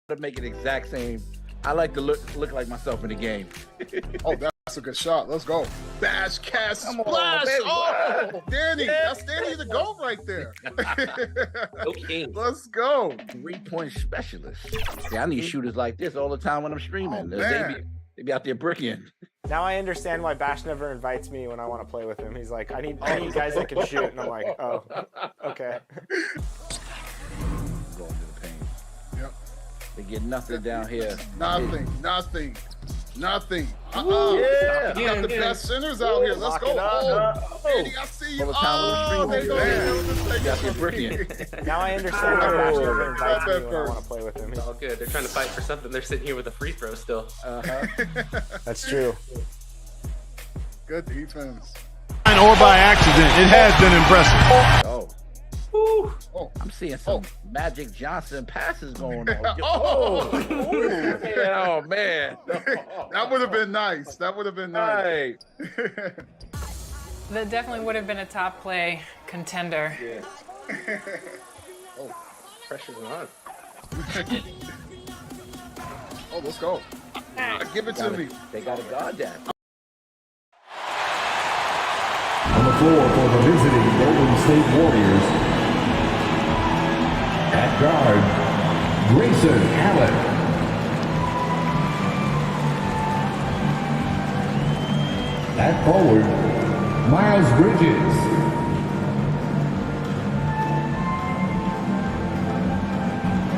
to make it exact same. I like to look like myself in the game. Oh, that's a good shot. Let's go. Bash, cast, Come on, splash. baby. Oh, Danny. That's Danny the goat right there. Okay. Let's go. 3-point specialist. Yeah, I need shooters like this all the time when I'm streaming. Oh, They be out there bricking. Now I understand why Bash never invites me when I want to play with him. He's like, I need guys that can shoot. And I'm like, oh, okay. Going to the paint. Yep. They get nothing down here. Nothing. Yeah. You got the best centers out here. Let's go. Oh, Danny, I see you. All the time when I'm streaming. There you go. Out there bricking. Now I understand why Bash never invites me when I want to play with him. It's all good. They're trying to fight for something. They're sitting here with a free throw still. That's true. Good defense. Or by accident, it has been impressive. Oh. Woo. Oh, I'm seeing some Magic Johnson passes going on. Oh. Oh man. That would have been nice. That would have been nice. Hey. That definitely would have been a top play contender. Yeah. Pressure's on. Oh, let's go. Give it to me. They got to guard that. On the floor for the visiting Golden State Warriors, at guard, Grayson Allen. At forward, Miles Bridges.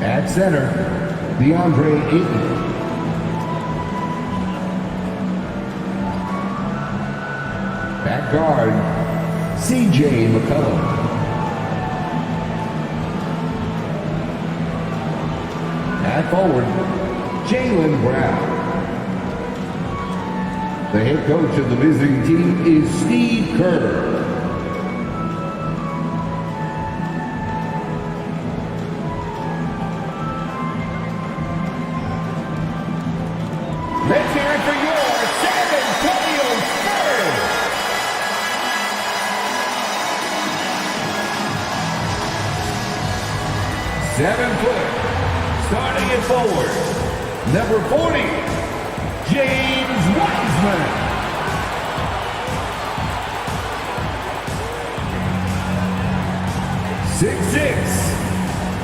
At center, DeAndre Ayton. At guard, C.J. McCollum. At forward, Jaylen Brown. The head coach of the visiting team is Steve Kerr. Let's hear it for your San Antonio Spurs. Starting at forward, number 40, James Wiseman.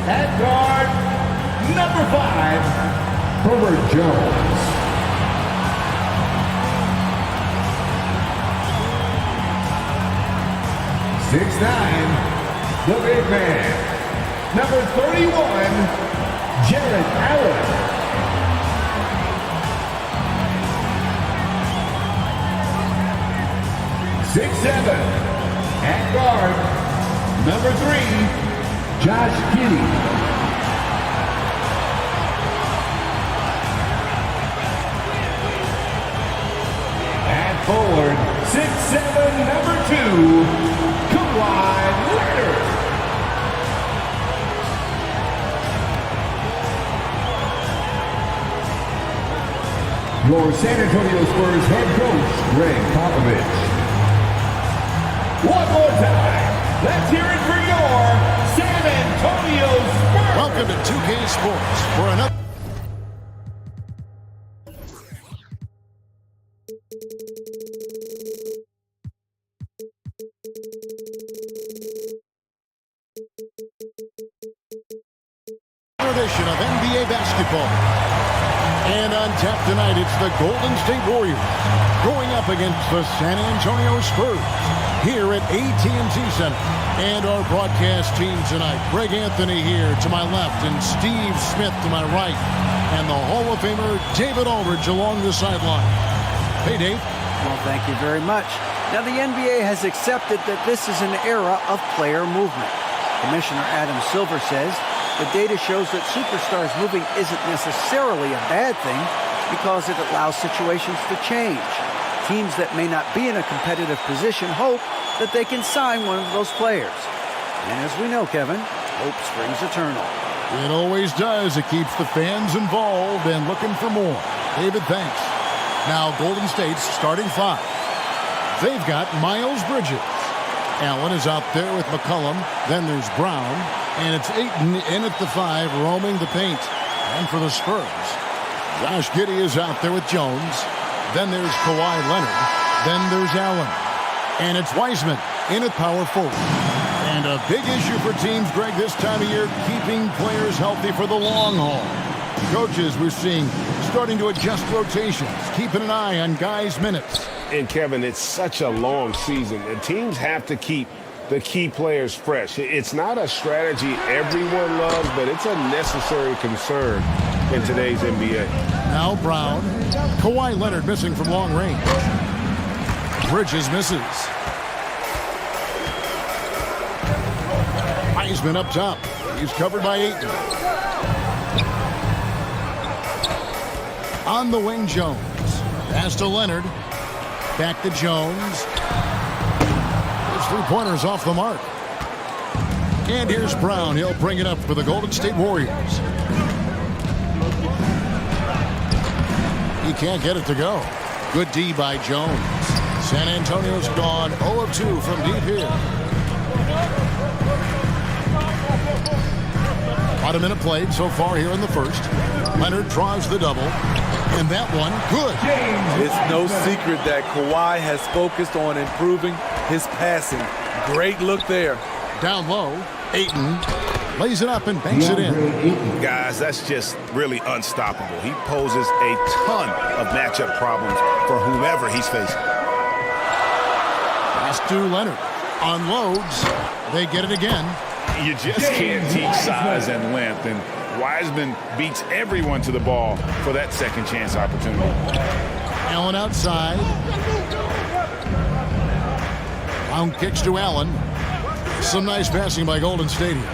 At guard, number 5, Herbert Jones. The big man, number 31, Jarrett Allen. At guard, number 3, Josh Giddey. At forward, 6'7", number 2, Kawhi Leonard. Your San Antonio Spurs head coach, Greg Popovich. One more time, let's hear it for your San Antonio Spurs. Welcome to 2K Sports for another. Edition of NBA basketball. And on tap tonight, it's the Golden State Warriors going up against the San Antonio Spurs here at AT&T Center. And our broadcast team tonight, Greg Anthony here to my left and Steve Smith to my right. And the Hall of Famer David Aldridge along the sideline. Hey, Dave. Well, thank you very much. Now, the NBA has accepted that this is an era of player movement. Commissioner Adam Silver says the data shows that superstars moving isn't necessarily a bad thing because it allows situations to change. Teams that may not be in a competitive position hope that they can sign one of those players. And as we know, Kevin, hope springs eternal. It always does. It keeps the fans involved and looking for more. David, thanks. Now, Golden State's starting 5. They've got Miles Bridges. Allen is out there with McCollum. Then there's Brown. And it's Ayton in at the 5, roaming the paint. And for the Spurs, Josh Giddey is out there with Jones. Then there's Kawhi Leonard. Then there's Allen. And it's Wiseman in at power forward. And a big issue for teams, Greg, this time of year, keeping players healthy for the long haul. Coaches, we're seeing, starting to adjust rotations, keeping an eye on guys' minutes. And, Kevin, it's such a long season. The teams have to keep the key players fresh. It's not a strategy everyone loves, but it's a necessary concern in today's NBA. Now Brown. Kawhi Leonard missing from long range. Bridges misses. Wiseman up top. He's covered by Ayton. On the wing, Jones. Pass to Leonard. Back to Jones. His three-pointer's off the mark. And here's Brown. He'll bring it up for the Golden State Warriors. He can't get it to go. Good D by Jones. San Antonio's gone 0 of 2 from deep here. About a minute played so far here in the first. Leonard draws the double. And that one, good. It's no secret that Kawhi has focused on improving his passing. Great look there. Down low, Ayton lays it up and banks it in. Guys, that's just really unstoppable. He poses a ton of matchup problems for whomever he's facing. Pass to Leonard. Unloads. They get it again. You just can't teach size and length, and Wiseman beats everyone to the ball for that second chance opportunity. Allen outside. Brown kicks to Allen. Some nice passing by Golden State here.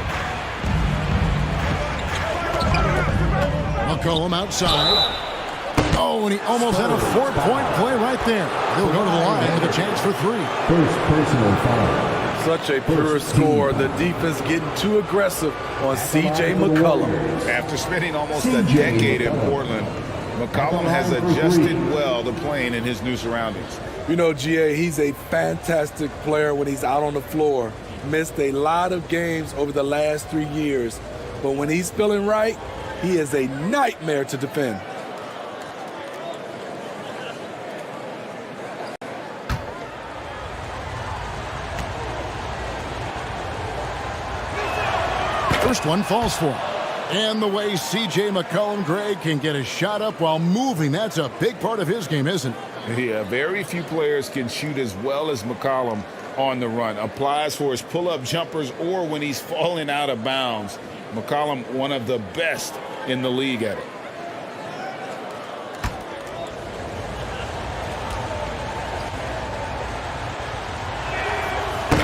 McCollum outside. Oh, and he almost had a 4-point play right there. He'll go to the line with a chance for 3. First personal foul. Such a pure score. The defense getting too aggressive on C.J. McCollum. After spending almost a decade in Portland, McCollum has adjusted well to playing in his new surroundings. You know, GA, he's a fantastic player when he's out on the floor. Missed a lot of games over the last 3 years. But when he's feeling right, he is a nightmare to defend. First one falls for him. And the way C.J. McCollum, Greg, can get a shot up while moving, that's a big part of his game, isn't it? Yeah, very few players can shoot as well as McCollum on the run. Applies for his pull-up jumpers or when he's falling out of bounds. McCollum, one of the best in the league at it.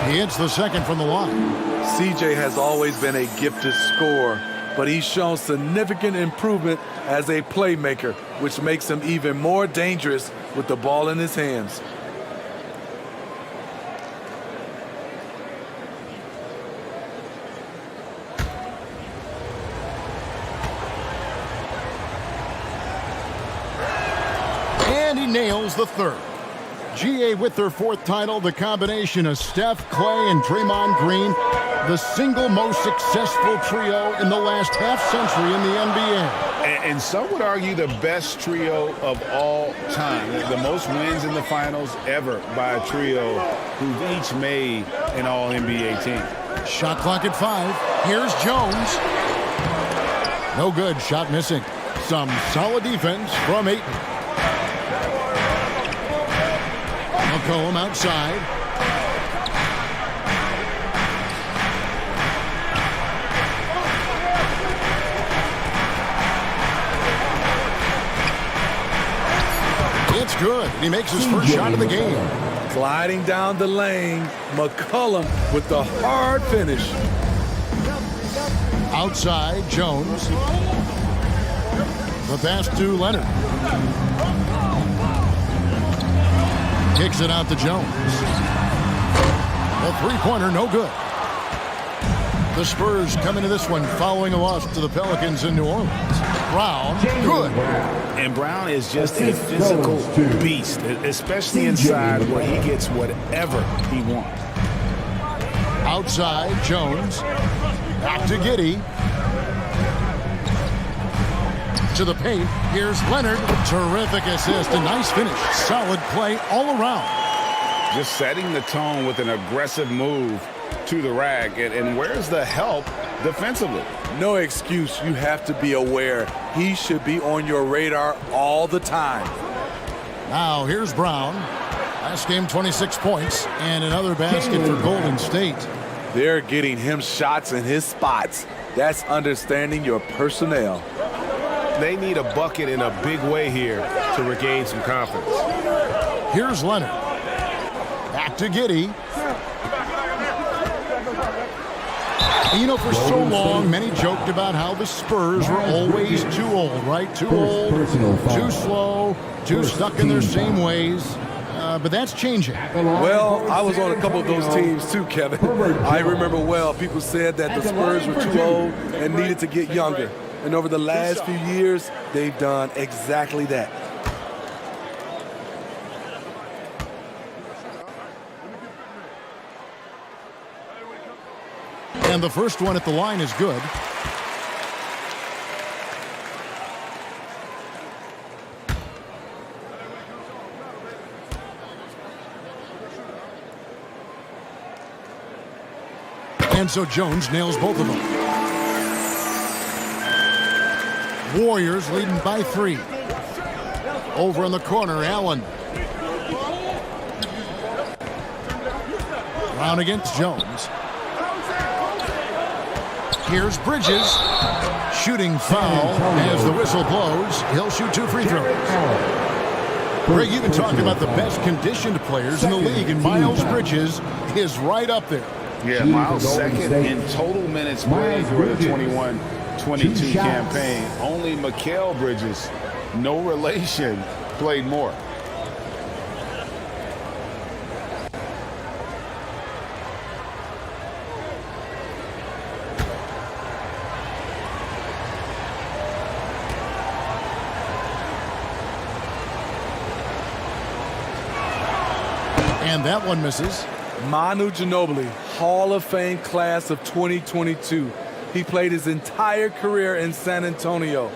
He hits the second from the line. CJ has always been a gifted scorer, but he's shown significant improvement as a playmaker, which makes him even more dangerous with the ball in his hands. And he nails the third. GA with their 4th title, the combination of Steph, Clay, and Draymond Green, the single most successful trio in the last half-century in the NBA. And some would argue the best trio of all time. The most wins in the finals ever by a trio who've each made an All-NBA team. Shot clock at 5. Here's Jones. No good. Shot missing. Some solid defense from Ayton. McCollum outside. It's good. He makes his first shot of the game. Gliding down the lane, McCollum with the hard finish. Outside, Jones. The pass to Leonard. Kicks it out to Jones. The three-pointer, no good. The Spurs come into this one following a loss to the Pelicans in New Orleans. Brown, good. And Brown is just a physical beast, especially inside where he gets whatever he wants. Outside, Jones. Back to Giddey. into the paint. Here's Leonard. Terrific assist. A nice finish. Solid play all around. Just setting the tone with an aggressive move to the rack. And where's the help defensively? No excuse. You have to be aware. He should be on your radar all the time. Now here's Brown. Last game, 26 points and another basket for Golden State. They're getting him shots in his spots. That's understanding your personnel. They need a bucket in a big way here to regain some confidence. Here's Leonard. Back to Giddey. You know, for so long, many joked about how the Spurs were always too old, right? Too old, too slow, too stuck in their same ways. But that's changing. Well, I was on a couple of those teams too, Kevin. I remember well, people said that the Spurs were too old and needed to get younger. And over the last few years, they've done exactly that. And the first one at the line is good. And so Jones nails both of them. Warriors leading by 3. Over in the corner, Allen. Brown against Jones. Here's Bridges. Shooting foul as the whistle blows. He'll shoot 2 free throws. Greg, you can talk about the best conditioned players in the league, and Miles Bridges is right up there. Yeah, Miles second in total minutes played during the 21-22 campaign. Only Mikal Bridges, no relation, played more. And that one misses. Manu Ginobili, Hall of Fame class of 2022. He played his entire career in San Antonio.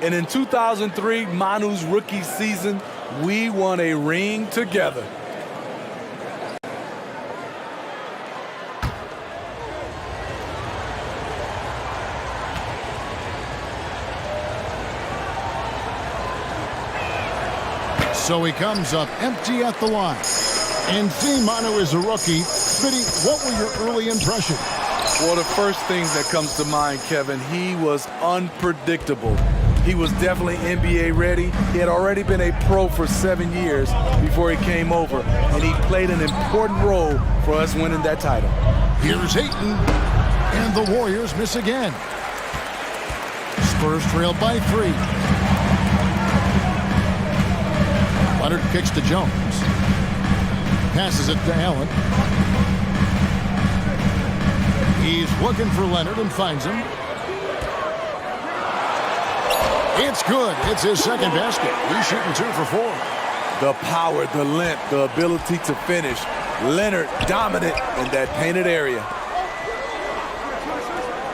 And in 2003, Manu's rookie season, we won a ring together. So he comes up empty at the line. And seeing Manu is a rookie, Smitty, what were your early impressions? Well, the first thing that comes to mind, Kevin, he was unpredictable. He was definitely NBA ready. He had already been a pro for 7 years before he came over, and he played an important role for us winning that title. Here's Ayton, and the Warriors miss again. Spurs trail by 3. Leonard kicks to Jones. Passes it to Allen. He's looking for Leonard and finds him. It's good. It's his second basket. He's shooting 2 for 4. The power, the length, the ability to finish. Leonard dominant in that painted area.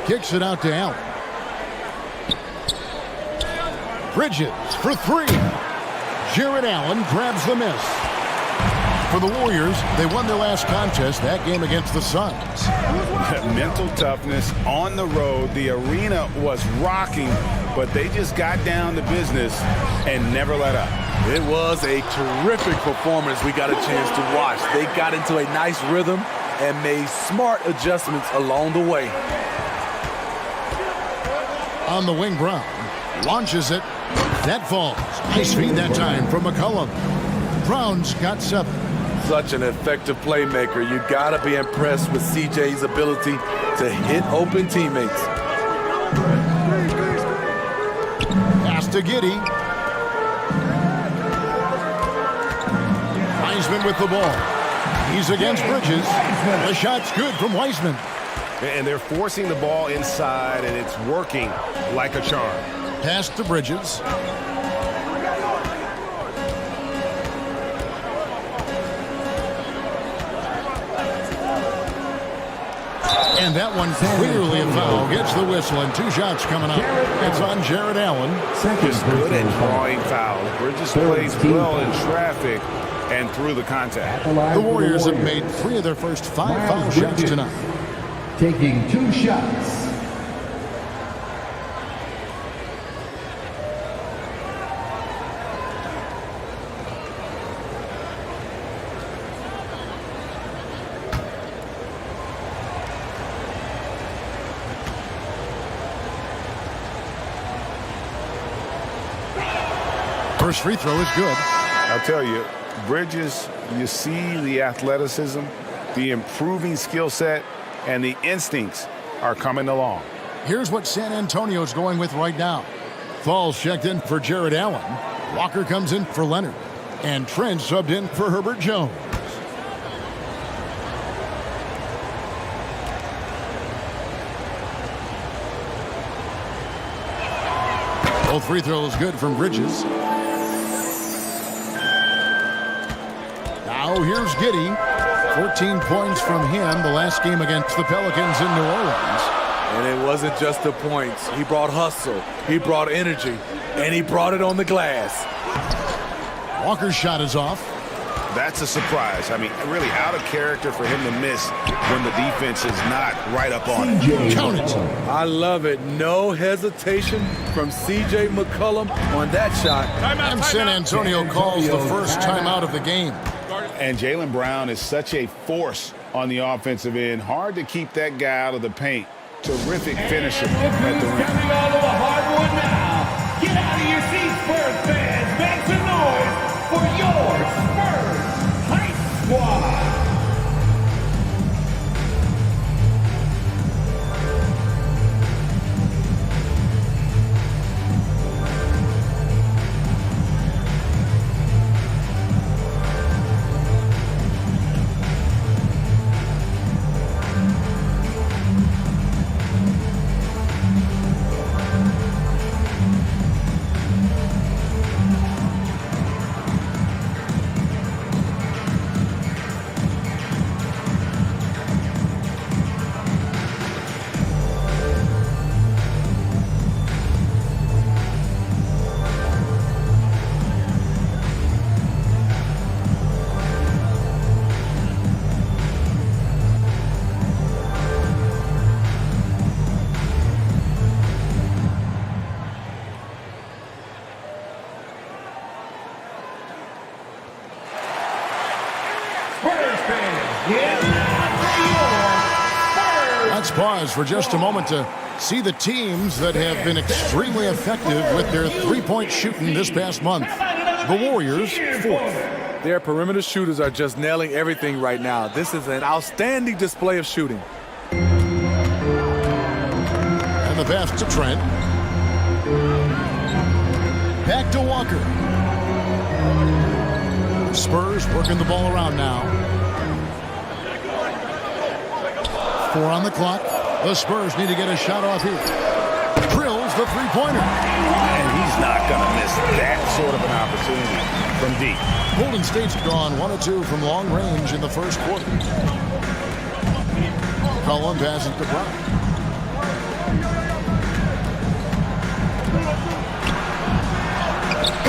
Kicks it out to Allen. Bridges for 3. Jarrett Allen grabs the miss. For the Warriors, they won their last contest, that game against the Suns. Mental toughness on the road. The arena was rocking, but they just got down to business and never let up. It was a terrific performance we got a chance to watch. They got into a nice rhythm and made smart adjustments along the way. On the wing, Brown launches it. That falls. Nice feed that time from McCollum. Brown's got 7. Such an effective playmaker. You gotta be impressed with CJ's ability to hit open teammates. Pass to Giddey. Wiseman with the ball. He's against Bridges. The shot's good from Wiseman. And they're forcing the ball inside, and it's working like a charm. Pass to Bridges. And that one clearly a foul. Gets the whistle and 2 shots coming up. It's on Jared Allen. Just good at drawing fouls. Bridges plays well in traffic and through the contact. The Warriors have made 3 of their first 5 foul shots tonight. Taking 2 shots. First free throw is good. I'll tell you, Bridges, you see the athleticism, the improving skill set, and the instincts are coming along. Here's what San Antonio's going with right now. Falls checked in for Jared Allen. Walker comes in for Leonard. And Trent subbed in for Herbert Jones. Both free throws good from Bridges. Now here's Giddey. 14 points from him the last game against the Pelicans in New Orleans. And it wasn't just the points. He brought hustle, he brought energy, and he brought it on the glass. Walker's shot is off. That's a surprise. I mean, really out of character for him to miss when the defense is not right up on it. Count it. I love it. No hesitation from C.J. McCollum on that shot. And San Antonio calls the first timeout of the game. And Jaylen Brown is such a force on the offensive end. Hard to keep that guy out of the paint. Terrific finisher at the rim. Coming all over hardwood now. Get out of your seats, Spurs fans. Make some noise for your Spurs Hype Squad. Let's pause for just a moment to see the teams that have been extremely effective with their three-point shooting this past month. The Warriors, 4th. Their perimeter shooters are just nailing everything right now. This is an outstanding display of shooting. And the pass to Trent. Back to Walker. Spurs working the ball around now. 4 on the clock. The Spurs need to get a shot off here. Drills the three-pointer. And he's not going to miss that sort of an opportunity from deep. Golden State's gone 1 of 2 from long range in the first quarter. Cullen passes to Brown.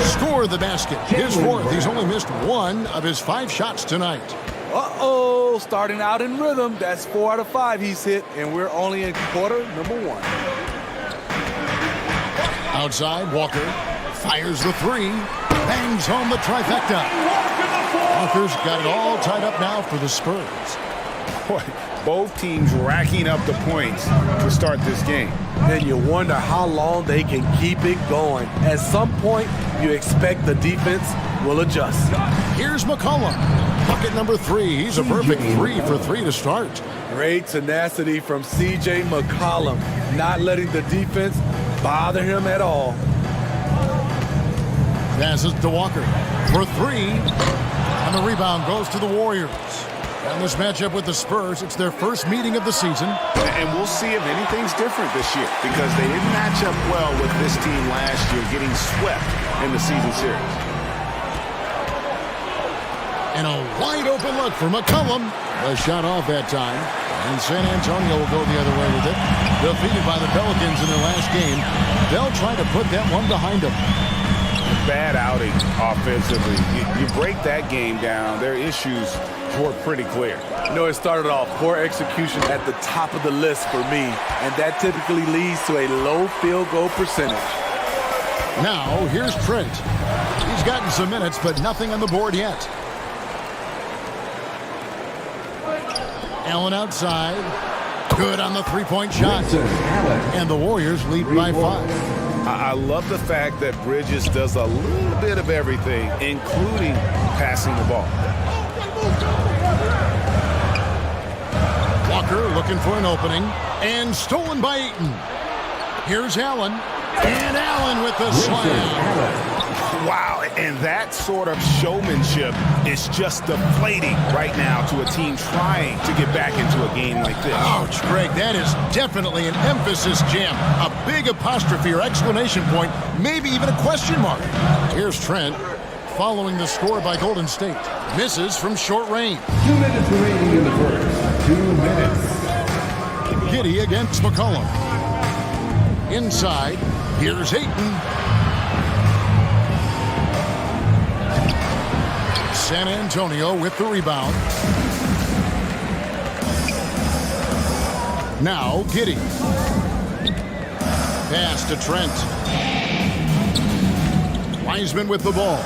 Score the basket. His 4th. He's only missed 1 of his 5 shots tonight. Uh-oh, starting out in rhythm. That's 4 out of 5 he's hit, and we're only in quarter number 1. Outside, Walker fires the 3, bangs home the trifecta. Walker's got it all tied up now for the Spurs. Boy, both teams racking up the points to start this game. And you wonder how long they can keep it going. At some point, you expect the defense will adjust. Here's McCollum. Bucket number 3. He's a perfect 3 for 3 to start. Great tenacity from C.J. McCollum, not letting the defense bother him at all. Passes to Walker for 3. And the rebound goes to the Warriors. And this matchup with the Spurs, it's their first meeting of the season. And we'll see if anything's different this year because they didn't match up well with this team last year, getting swept in the season series. And a wide open look for McCollum. A shot off that time. And San Antonio will go the other way with it. Defeated by the Pelicans in their last game. They'll try to put that one behind them. Bad outing offensively. You break that game down, their issues were pretty clear. You know, it started off poor execution at the top of the list for me, and that typically leads to a low field goal percentage. Now, here's Trent. He's gotten some minutes, but nothing on the board yet. Allen outside. Good on the three-point shot. And the Warriors lead by 5. I love the fact that Bridges does a little bit of everything, including passing the ball. Walker looking for an opening, and stolen by Ayton. Here's Allen, and Allen with the slam. Wow, and that sort of showmanship is just deflating right now to a team trying to get back into a game like this. Ouch, Greg, that is definitely an emphasis jam. A big apostrophe or exclamation point, maybe even a question mark. Here's Trent following the score by Golden State. Misses from short range. 2 minutes remaining in the first. 2 minutes. Giddey against McCollum. Inside, here's Ayton. San Antonio with the rebound. Now Giddey. Pass to Trent. Wiseman with the ball.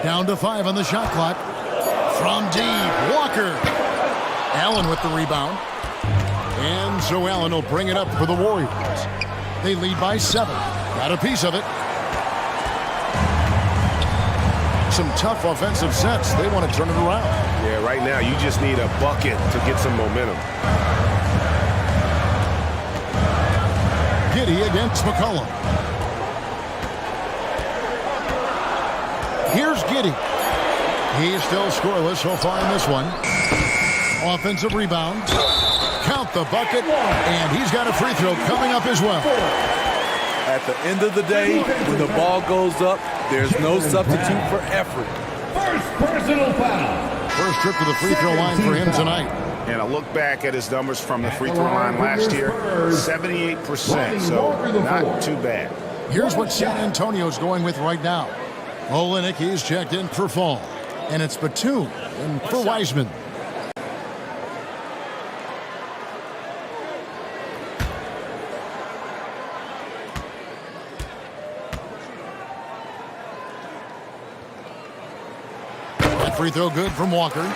Down to 5 on the shot clock. From deep, Walker. Allen with the rebound. And so Allen will bring it up for the Warriors. They lead by 7. Got a piece of it. Some tough offensive sets. They want to turn it around. Yeah, right now you just need a bucket to get some momentum. Giddey against McCollum. Here's Giddey. He's still scoreless so far in this one. Offensive rebound. Count the bucket. And he's got a free throw coming up as well. At the end of the day, when the ball goes up, there's no substitute for effort. First personal foul. First trip to the free throw line for him tonight. And I look back at his numbers from the free throw line last year, 78%, so not too bad. Here's what San Antonio's going with right now. Olynyk is checked in for Fall. And it's Batum and for Wiseman. Free throw good from Walker.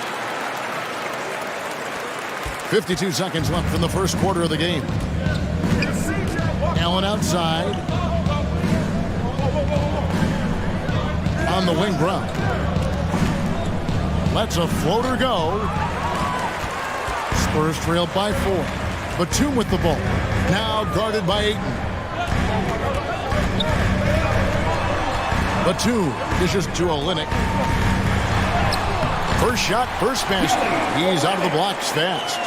52 seconds left in the first quarter of the game. Allen outside. On the wing ground. Lets a floater go. Spurs trailed by 4. Batum with the ball. Now guarded by Ayton. Batum dishes to Olynyk. First shot, first basket. He's out of the blocks fast.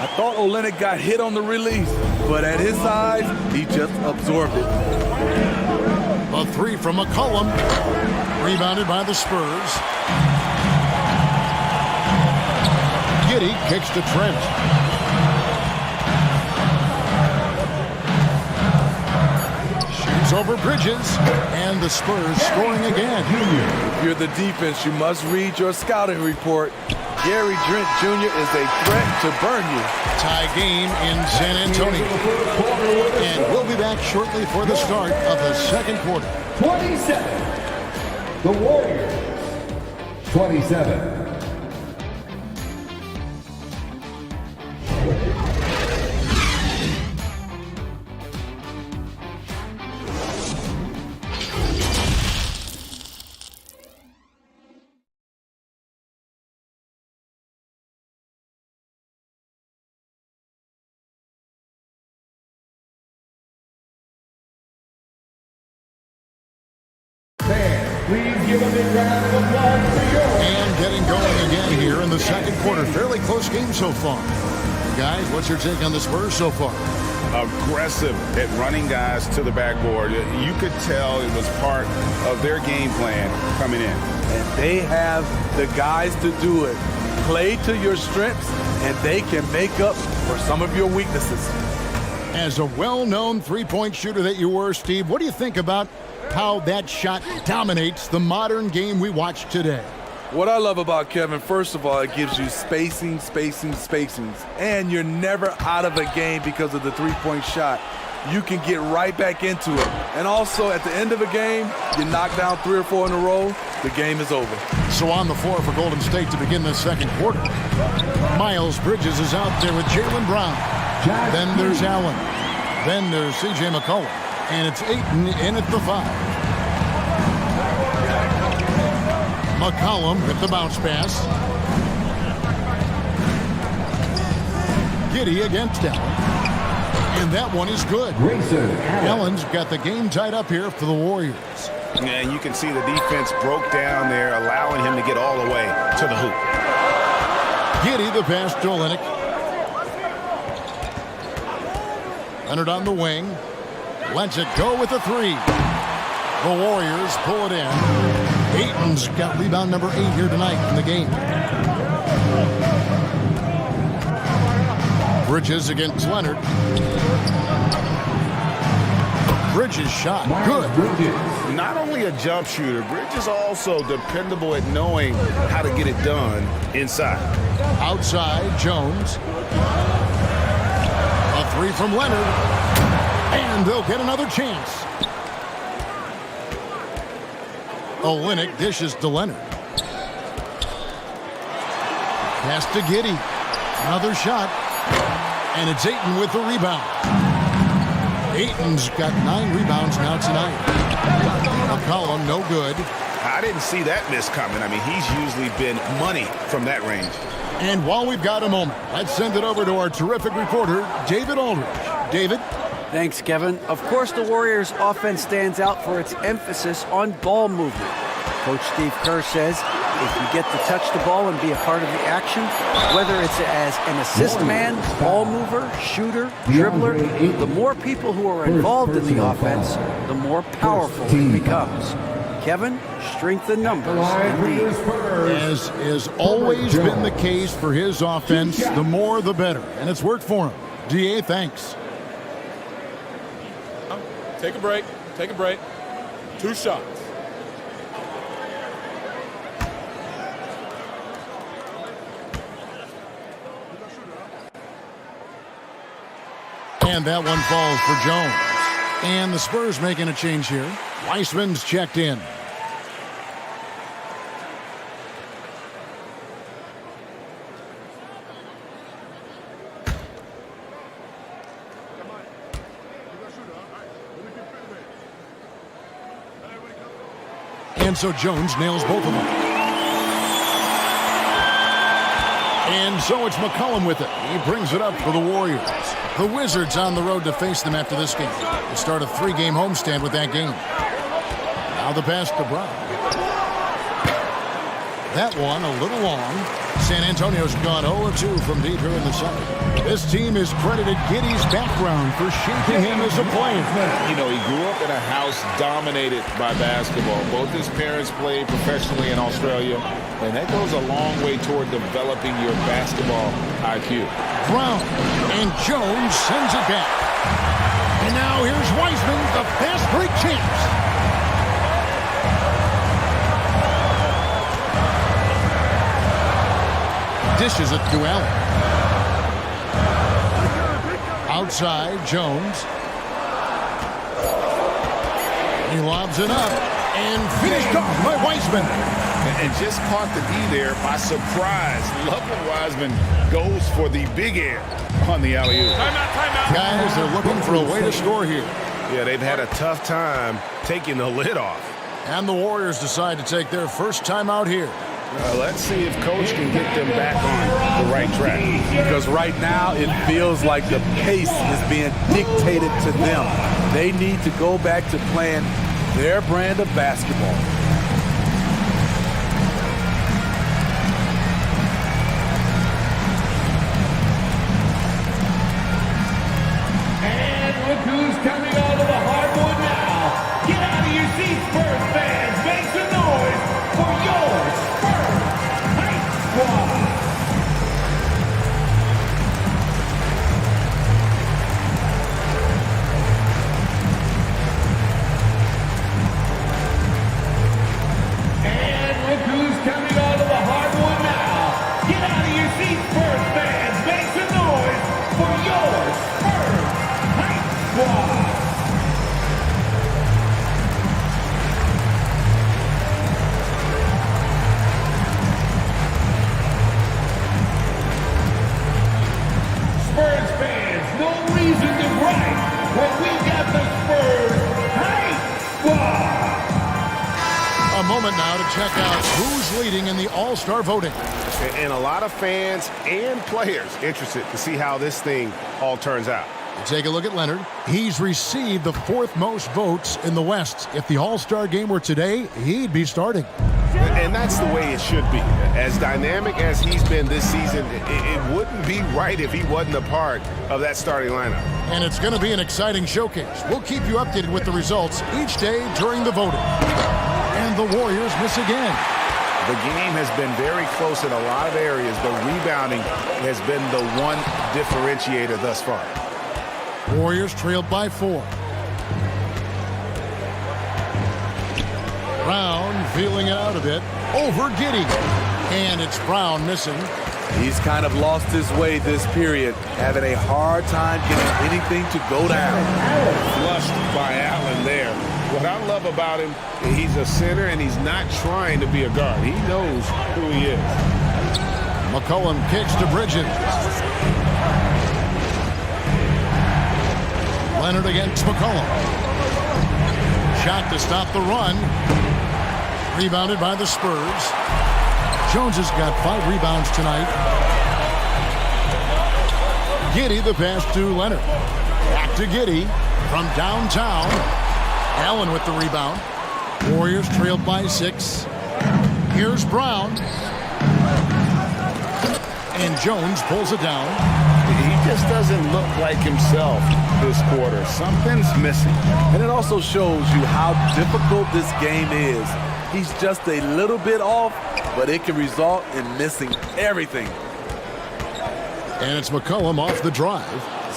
I thought Olynyk got hit on the release, but at his size, he just absorbed it. A 3 from McCollum. Rebounded by the Spurs. Giddey kicks to Trent. Shoots over Bridges. And the Spurs scoring again. If you're the defense, you must read your scouting report. Gary Trent Jr. is a threat to burn you. Tie game in San Antonio. And we'll be back shortly for the start of the second quarter. 27. The Warriors. 27. Please give a big round of applause for yours. And getting going again here in the second quarter. Fairly close game so far. Guys, what's your take on the Spurs so far? Aggressive at running guys to the backboard. You could tell it was part of their game plan coming in. And they have the guys to do it. Play to your strengths, and they can make up for some of your weaknesses. As a well-known three-point shooter that you were, Steve, what do you think about how that shot dominates the modern game we watch today? What I love about Kevin, first of all, it gives you spacings, and you're never out of a game because of the three-point shot. You can get right back into it. And also, at the end of a game, you knock down 3 or 4 in a row, the game is over. So on the floor for Golden State to begin the second quarter, Miles Bridges is out there with Jaylen Brown. Then there's Allen. Then there's C.J. McCollum. And it's Ayton in at the 5. McCollum with the bounce pass. Giddey against Allen. And that one is good. Allen's got the game tied up here for the Warriors. And you can see the defense broke down there, allowing him to get all the way to the hoop. Giddey the pass to Olynyk. Leonard on the wing. Lets it go with a 3. The Warriors pull it in. Ayton's got rebound number 8 here tonight in the game. Bridges against Leonard. Bridges shot. Good. Not only a jump shooter, Bridges also dependable at knowing how to get it done inside. Outside, Jones. A 3 from Leonard. And they'll get another chance. Olynyk dishes to Leonard. Pass to Giddey. Another shot. And it's Ayton with the rebound. Ayton's got 9 rebounds now tonight. McCollum, no good. I didn't see that miss coming. I mean, he's usually been money from that range. And while we've got a moment, let's send it over to our terrific reporter, David Aldridge. David? Thanks, Kevin. Of course, the Warriors' offense stands out for its emphasis on ball movement. Coach Steve Kerr says if you get to touch the ball and be a part of the action, whether it's as an assist man, ball mover, shooter, dribbler, the more people who are involved in the offense, the more powerful it becomes. Kevin, strength in numbers, indeed. As has always been the case for his offense, the more the better. And it's worked for him. DA, thanks. Take a break. 2 shots. And that one falls for Jones. And the Spurs making a change here. Weissman's checked in. And so Jones nails both of them. And so it's McCollum with it. He brings it up for the Warriors. The Wizards on the road to face them after this game. They start a 3-game homestand with that game. Now the pass to Brown. That one a little long. San Antonio's gone 0-2 from deep here in the second. This team has credited Giddey's background for shaping him as a player. You know, he grew up in a house dominated by basketball. Both his parents played professionally in Australia, and that goes a long way toward developing your basketball IQ. Brown and Jones sends it back. And now here's Weissman, the fast break champs. Dishes it to Allen. Outside, Jones. He lobs it up and finished off by Weissman. And just caught the D there by surprise. Love when Wiseman goes for the big air on the alley-oop. Timeout. Guys, they're looking for a way to score here. Yeah, they've had a tough time taking the lid off. And the Warriors decide to take their first timeout here. Let's see if Coach can get them back on the right track. Because right now it feels like the pace is being dictated to them. They need to go back to playing their brand of basketball. And look who's coming out of the hardwood now. Get out of your seats, Spurs fans. Make some noise for your Spurs Hype Squad. squad. Spurs fans, no reason to gripe when we got the Spurs Hype Squad. A moment now to check out who's leading in the All-Star voting. And a lot of fans and players interested to see how this thing all turns out. Take a look at Leonard. He's received the fourth most votes in the West. If the All-Star game were today, he'd be starting. And that's the way it should be. As dynamic as he's been this season, it wouldn't be right if he wasn't a part of that starting lineup. And it's going to be an exciting showcase. We'll keep you updated with the results each day during the voting. And the Warriors miss again. The game has been very close in a lot of areas, but rebounding has been the one differentiator thus far. Warriors trailed by 4. Brown feeling it out a bit. Over Giddey. And it's Brown missing. He's kind of lost his way this period, having a hard time getting anything to go down. Flushed by Allen there. What I love about him, he's a center and he's not trying to be a guard. He knows who he is. McCollum kicks to Bridges. Leonard against McCollum. Shot to stop the run. Rebounded by the Spurs. Jones has got 5 rebounds tonight. Giddey the pass to Leonard. Back to Giddey from downtown. Allen with the rebound. Warriors trailed by 6. Here's Brown. And Jones pulls it down. He just doesn't look like himself this quarter. Something's missing. And it also shows you how difficult this game is. He's just a little bit off, but it can result in missing everything. And it's McCollum off the drive.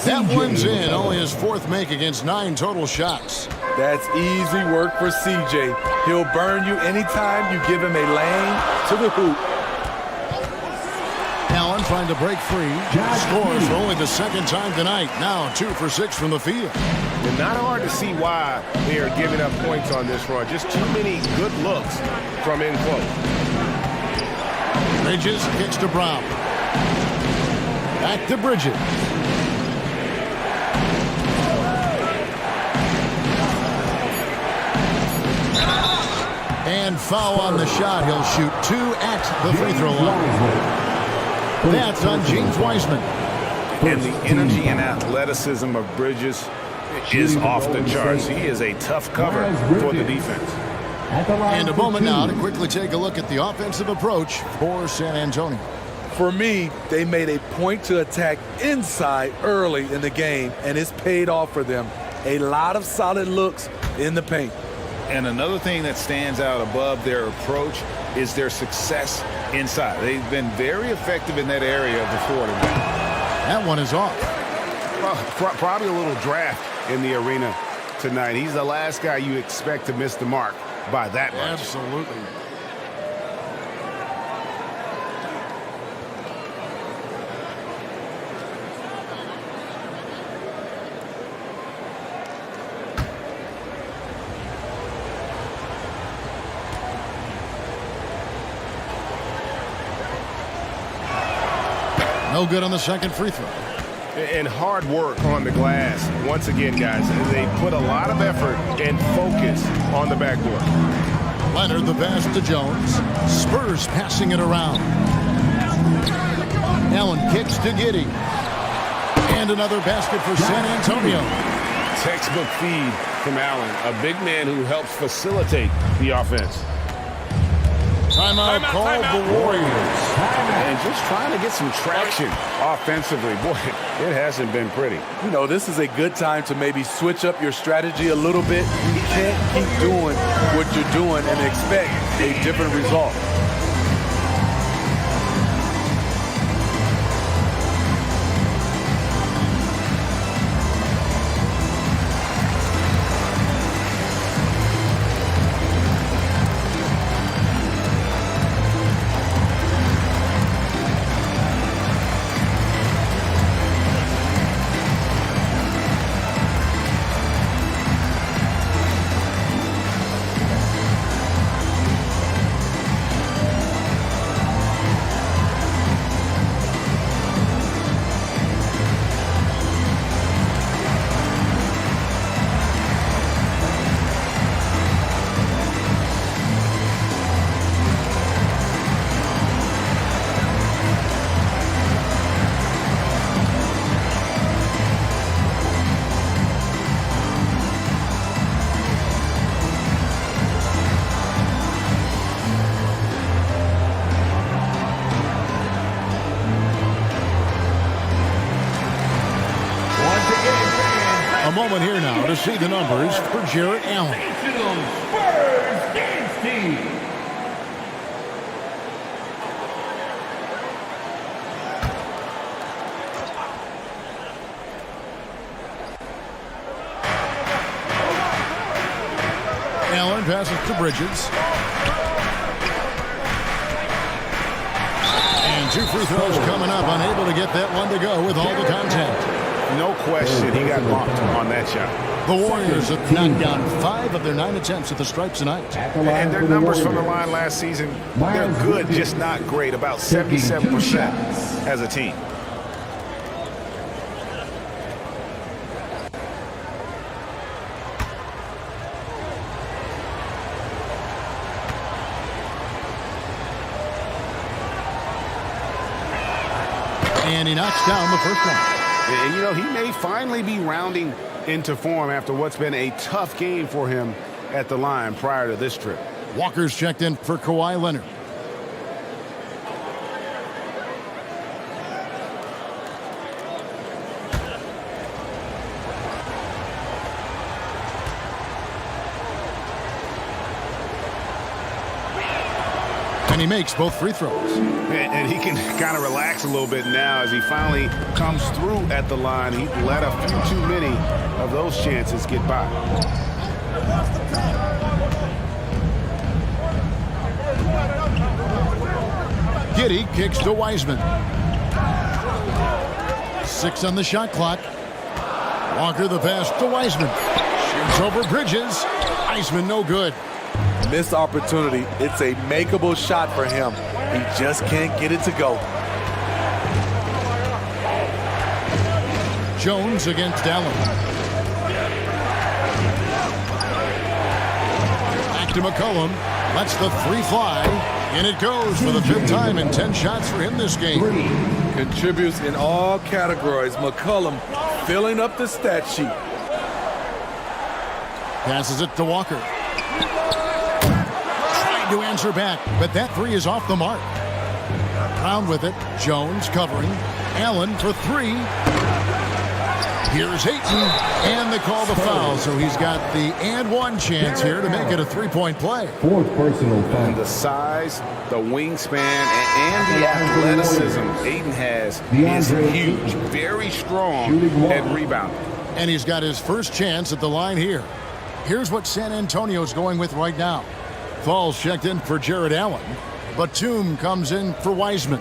That one's in. Only his 4th make against 9 total shots. That's easy work for CJ. He'll burn you anytime you give him a lane to the hoop. Allen trying to break free. Scores for only the 2nd time tonight. Now 2 for 6 from the field. And not hard to see why they are giving up points on this run. Just too many good looks from in close. Bridges kicks to Brown. Back to Bridges. And foul on the shot. He'll shoot 2 at the free throw line. That's on James Wiseman. And the energy and athleticism of Bridges is off the charts. He is a tough cover for the defense. And a moment now to quickly take a look at the offensive approach for San Antonio. For me, they made a point to attack inside early in the game, and it's paid off for them. A lot of solid looks in the paint. And another thing that stands out above their approach is their success inside. They've been very effective in that area of the floor today. That one is off. Probably a little draft in the arena tonight. He's the last guy you expect to miss the mark by that much. Absolutely. No good on the second free throw. And hard work on the glass. Once again, guys, they put a lot of effort and focus on the backboard. Leonard the pass to Jones. Spurs passing it around. Allen kicks to Giddey. And another basket for San Antonio. Textbook feed from Allen, a big man who helps facilitate the offense. Timeout called the Warriors. And just trying to get some traction offensively. Boy, it hasn't been pretty. You know, this is a good time to maybe switch up your strategy a little bit. You can't keep doing what you're doing and expect a different result. now to see the numbers for Jarrett Allen. Spurs dance team. Allen passes to Bridges. And 2 free throws coming up. Unable to get that one to go with all the contact. No question, he got bumped on that shot. The Warriors have knocked down 5 of their 9 attempts at the stripes tonight. And their numbers from the line last season, they're good, just not great. About 77% as a team. And he knocks down the first one. And, you know, he may finally be rounding into form after what's been a tough game for him at the line prior to this trip. Walker's checked in for Kawhi Leonard. And he makes both free throws. And he can kind of relax a little bit now as he finally comes through at the line. He let a few too many of those chances get by. Giddey kicks to Wiseman. 6 on the shot clock. Walker the pass to Wiseman. Shoots over Bridges. Wiseman no good. Missed opportunity. It's a makeable shot for him. He just can't get it to go. Jones against Allen. Back to McCollum. Lets the 3 fly. And it goes for the 5th time in 10 shots for him this game. Contributes in all categories. McCollum filling up the stat sheet. Passes it to Walker. To answer back, but that 3 is off the mark. Brown with it. Jones covering. Allen for 3. Here's Ayton, and they call the foul, so he's got the and 1 chance here to make it a 3-point play. 4th personal foul. And the size, the wingspan, and the athleticism Ayton has is huge. Very strong at rebounding. And he's got his first chance at the line here. Here's what San Antonio's going with right now. Falls checked in for Jarrett Allen. Batum comes in for Wiseman.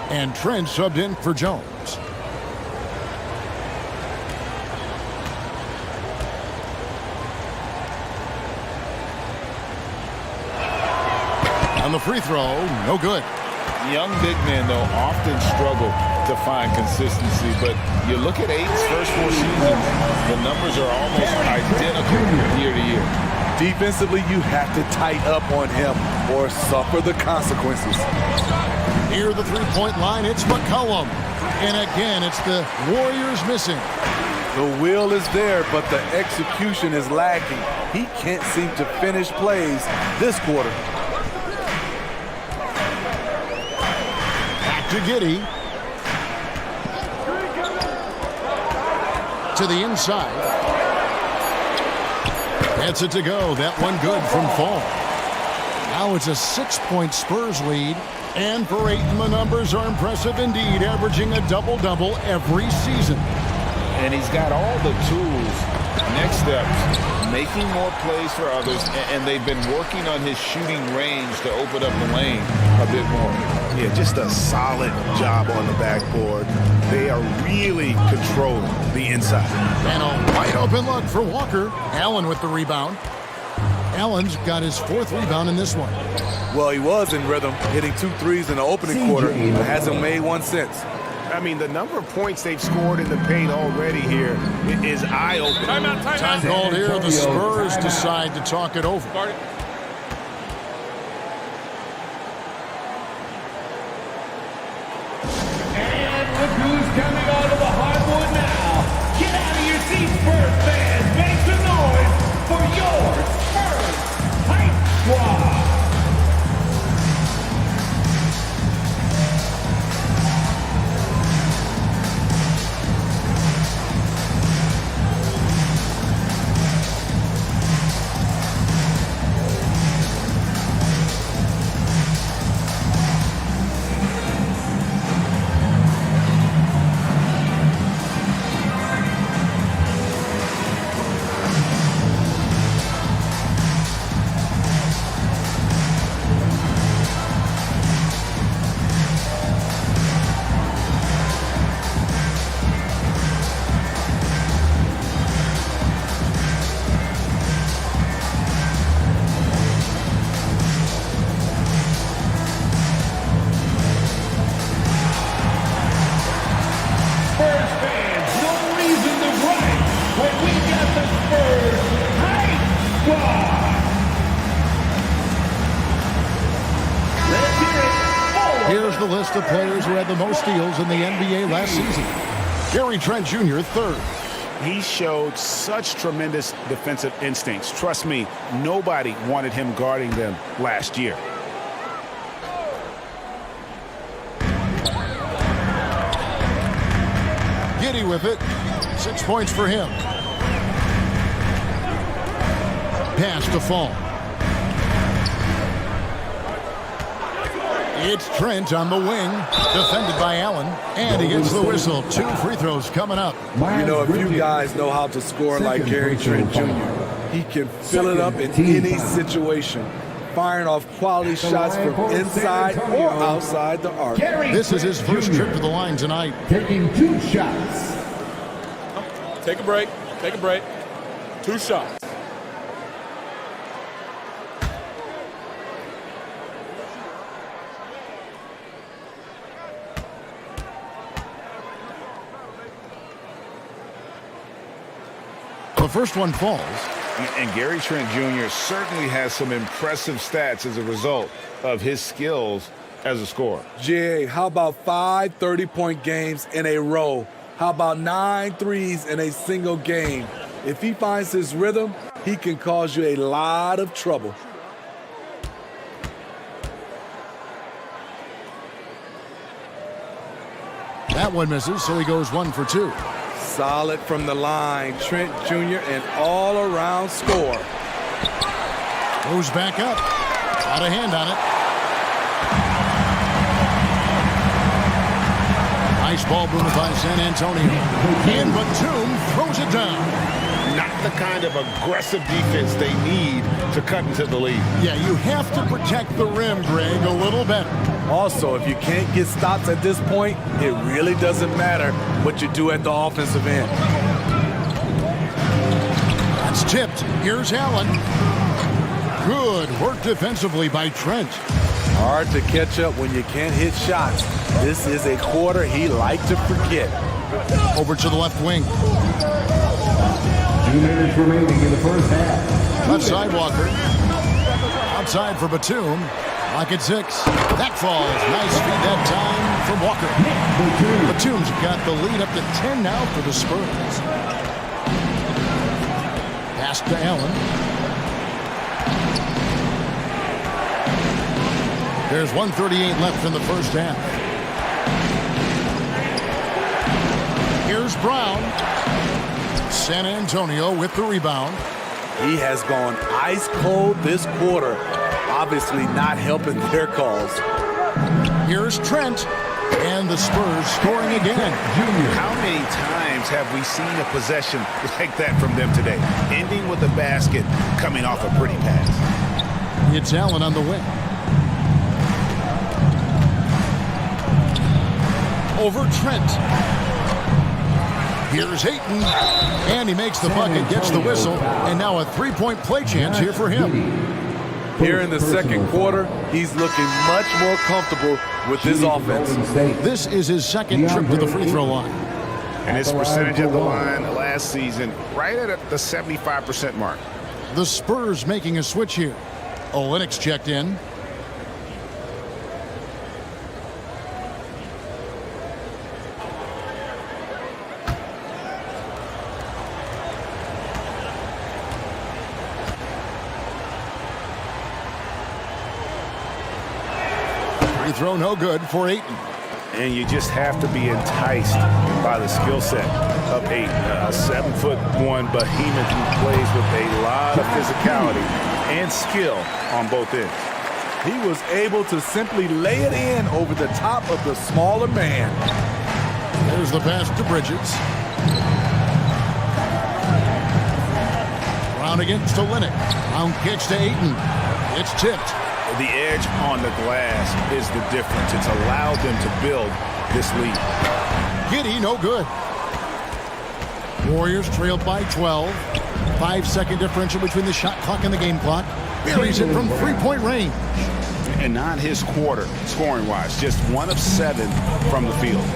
And Trent subbed in for Jones. On the free throw, no good. Young big men, though, often struggle to find consistency. But you look at Ayton's first 4 seasons, the numbers are almost identical year to year. Defensively, you have to tighten up on him or suffer the consequences. Near the 3-point line, it's McCollum. And again, it's the Warriors missing. The will is there, but the execution is lacking. He can't seem to finish plays this quarter. Back to Giddey. To the inside. Gets it to go. That one good from Fall. Now it's a 6-point Spurs lead. And for Ayton, the numbers are impressive indeed, averaging a double-double every season. And he's got all the tools. Next steps, making more plays for others, and they've been working on his shooting range to open up the lane a bit more. Yeah, just a solid job on the backboard. They are really controlling the inside. And a wide open look for Walker. Allen with the rebound. Allen's got his 4th rebound in this one. Well, he was in rhythm, hitting 2 threes in the opening quarter, but hasn't made one since. I mean, the number of points they've scored in the paint already here is eye-opening. Time called here. The Spurs decide to talk it over. And look who's coming onto the hardwood now. Get out of your seats, Spurs fans. Make some noise for your Spurs Hype Squad. Spurs Hype Squad. Let's hear it for... Here's the list of players who had the most steals in the NBA last season. Gary Trent Jr., third. He showed such tremendous defensive instincts. Trust me, nobody wanted him guarding them last year. Giddey with it. 6 points for him. Pass to Fall. It's Trent on the wing, defended by Allen, and he gets the whistle. 2 free throws coming up. You know, if you guys know how to score like Gary Trent Jr., he can fill it up in any situation, firing off quality shots from inside or outside the arc. This is his first trip to the line tonight. Taking 2 shots. Take a break. Take a break. 2 shots. The first one falls. And Gary Trent Jr. certainly has some impressive stats as a result of his skills as a scorer. GA, how about 5 30-point games in a row? How about 9 threes in a single game? If he finds his rhythm, he can cause you a lot of trouble. That one misses, so he goes 1 for 2. Solid from the line. Trent Jr., an all-around scorer. Goes back up. Out of hand on it. Nice ball movement by San Antonio. And Batum throws it down. Not the kind of aggressive defense they need to cut into the lead. Yeah, you have to protect the rim, Greg, a little better. Also, if you can't get stops at this point, it really doesn't matter what you do at the offensive end. That's tipped. Here's Allen. Good work defensively by Trent. Hard to catch up when you can't hit shots. This is a quarter he liked to forget. Over to the left wing. 2 minutes remaining in the first half. Left side Walker. Outside for Batum. Lock at 6. That falls. Nice feed that time from Walker. Batum's got the lead up to 10 now for the Spurs. Pass to Allen. There's 1:38 left in the first half. Here's Brown. San Antonio with the rebound. He has gone ice cold this quarter. Obviously not helping their cause. Here's Trent. And the Spurs scoring again. How many times have we seen a possession like that from them today? Ending with a basket, coming off a pretty pass. It's Allen on the wing. Over Trent. Here's Ayton. And he makes the bucket, gets the whistle. And now a 3-point play chance here for him. Here in the second quarter, he's looking much more comfortable with his offense. This is his second trip to the free throw line. And his percentage at the line last season, right at the 75% mark. The Spurs making a switch here. Olynyk checked in. Free throw no good for Ayton. And you just have to be enticed by the skill set of Ayton. A 7'1" behemoth who plays with a lot of physicality and skill on both ends. He was able to simply lay it in over the top of the smaller man. There's the pass to Bridges. Brown against Olynyk. Brown kicks to Ayton. It's tipped. The edge on the glass is the difference. It's allowed them to build this lead. Giddey, no good. Warriors trailed by 12. 5-second differential between the shot clock and the game clock. Buries it from 3-point range. And not his quarter, scoring-wise. Just 1 of 7 from the field.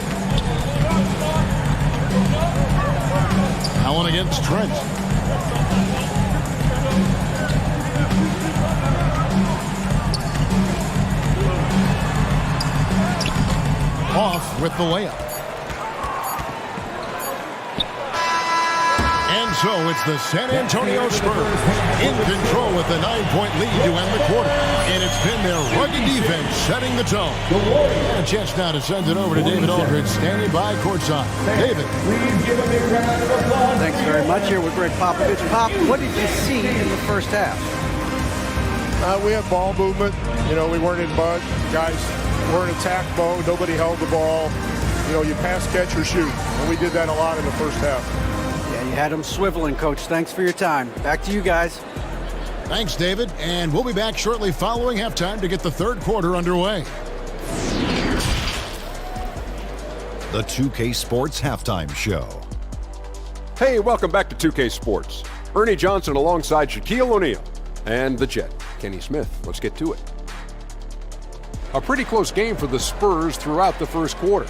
Allen against Trent. with the layup. And so it's the San Antonio Spurs in control with the 9-point lead to end the quarter. And it's been their rugged defense setting the tone. And a chance now to send it over to David Aldridge, standing by courtside. David. Thanks very much. Here with Greg Popovich. Pop, what did you see in the first half? We had ball movement. You know, we weren't in mud. Guys were in attack mode. Nobody held the ball. You know, you pass, catch, or shoot. And we did that a lot in the first half. Yeah, you had them swiveling, Coach. Thanks for your time. Back to you guys. Thanks, David. And we'll be back shortly following halftime to get the third quarter underway. The 2K Sports Halftime Show. Hey, welcome back to 2K Sports. Ernie Johnson alongside Shaquille O'Neal and the Jet, Kenny Smith. Let's get to it. A pretty close game for the Spurs throughout the first quarter.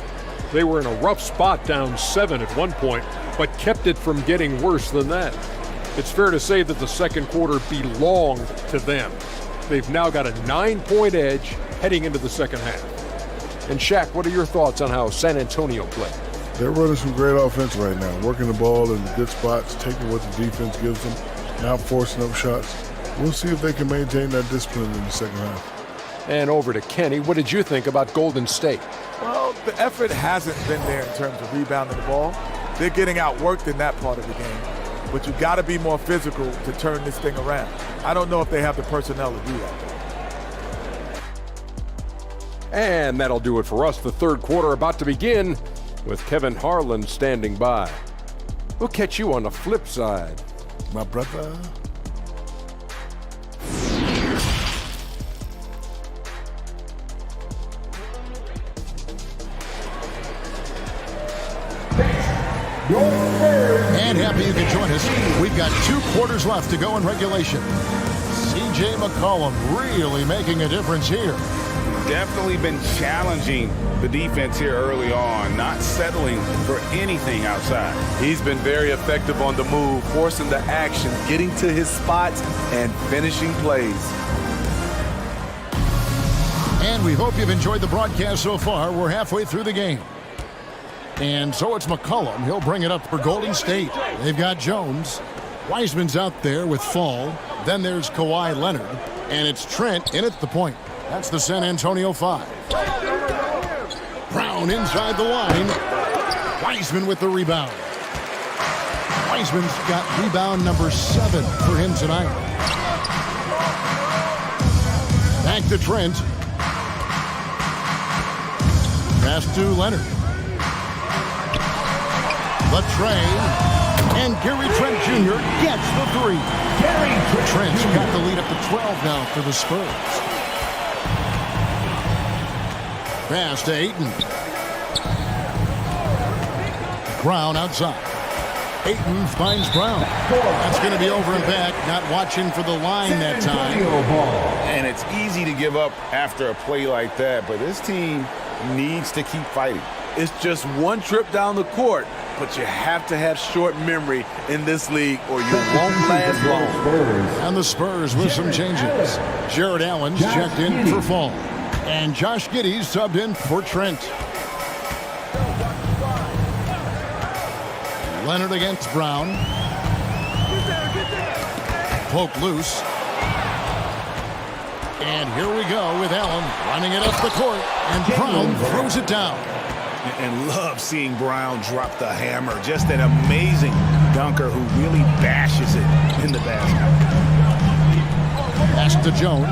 They were in a rough spot, down 7 at one point, but kept it from getting worse than that. It's fair to say that the second quarter belonged to them. They've now got a 9-point edge heading into the second half. And Shaq, what are your thoughts on how San Antonio played? They're running some great offense right now, working the ball in good spots, taking what the defense gives them, not forcing up shots. We'll see if they can maintain that discipline in the second half. And over to Kenny. What did you think about Golden State? Well, the effort hasn't been there in terms of rebounding the ball. They're getting outworked in that part of the game. But you've got to be more physical to turn this thing around. I don't know if they have the personnel to do that. And that'll do it for us. The third quarter about to begin with Kevin Harlan standing by. We'll catch you on the flip side, my brother. And happy you can join us. We've got 2 quarters left to go in regulation. C.J. McCollum really making a difference here. Definitely been challenging the defense here early on, not settling for anything outside. He's been very effective on the move, forcing the action, getting to his spots, and finishing plays. And we hope you've enjoyed the broadcast so far. We're halfway through the game. And so it's McCollum. He'll bring it up for Golden State. They've got Jones. Wiseman's out there with Fall. Then there's Kawhi Leonard. And it's Trent in at the point. That's the San Antonio 5. Brown inside the line. Wiseman with the rebound. Wiseman's got rebound number 7 for him tonight. Back to Trent. Pass to Leonard. The tray, and Gary Trent Jr. gets the 3. Trent's got the lead up to 12 now for the Spurs. Pass to Ayton. Brown outside. Ayton finds Brown. That's going to be over and back, not watching for the line that time. And it's easy to give up after a play like that, but this team needs to keep fighting. It's just one trip down the court, but you have to have short memory in this league or you won't last long. And the Spurs with some changes. Jared Allen's checked in for Fall. And Josh Giddey's subbed in for Trent. Leonard against Brown. Poke loose. And here we go with Allen running it up the court. And Brown throws it down. And love seeing Brown drop the hammer. Just an amazing dunker who really bashes it in the basket. Pass to Jones.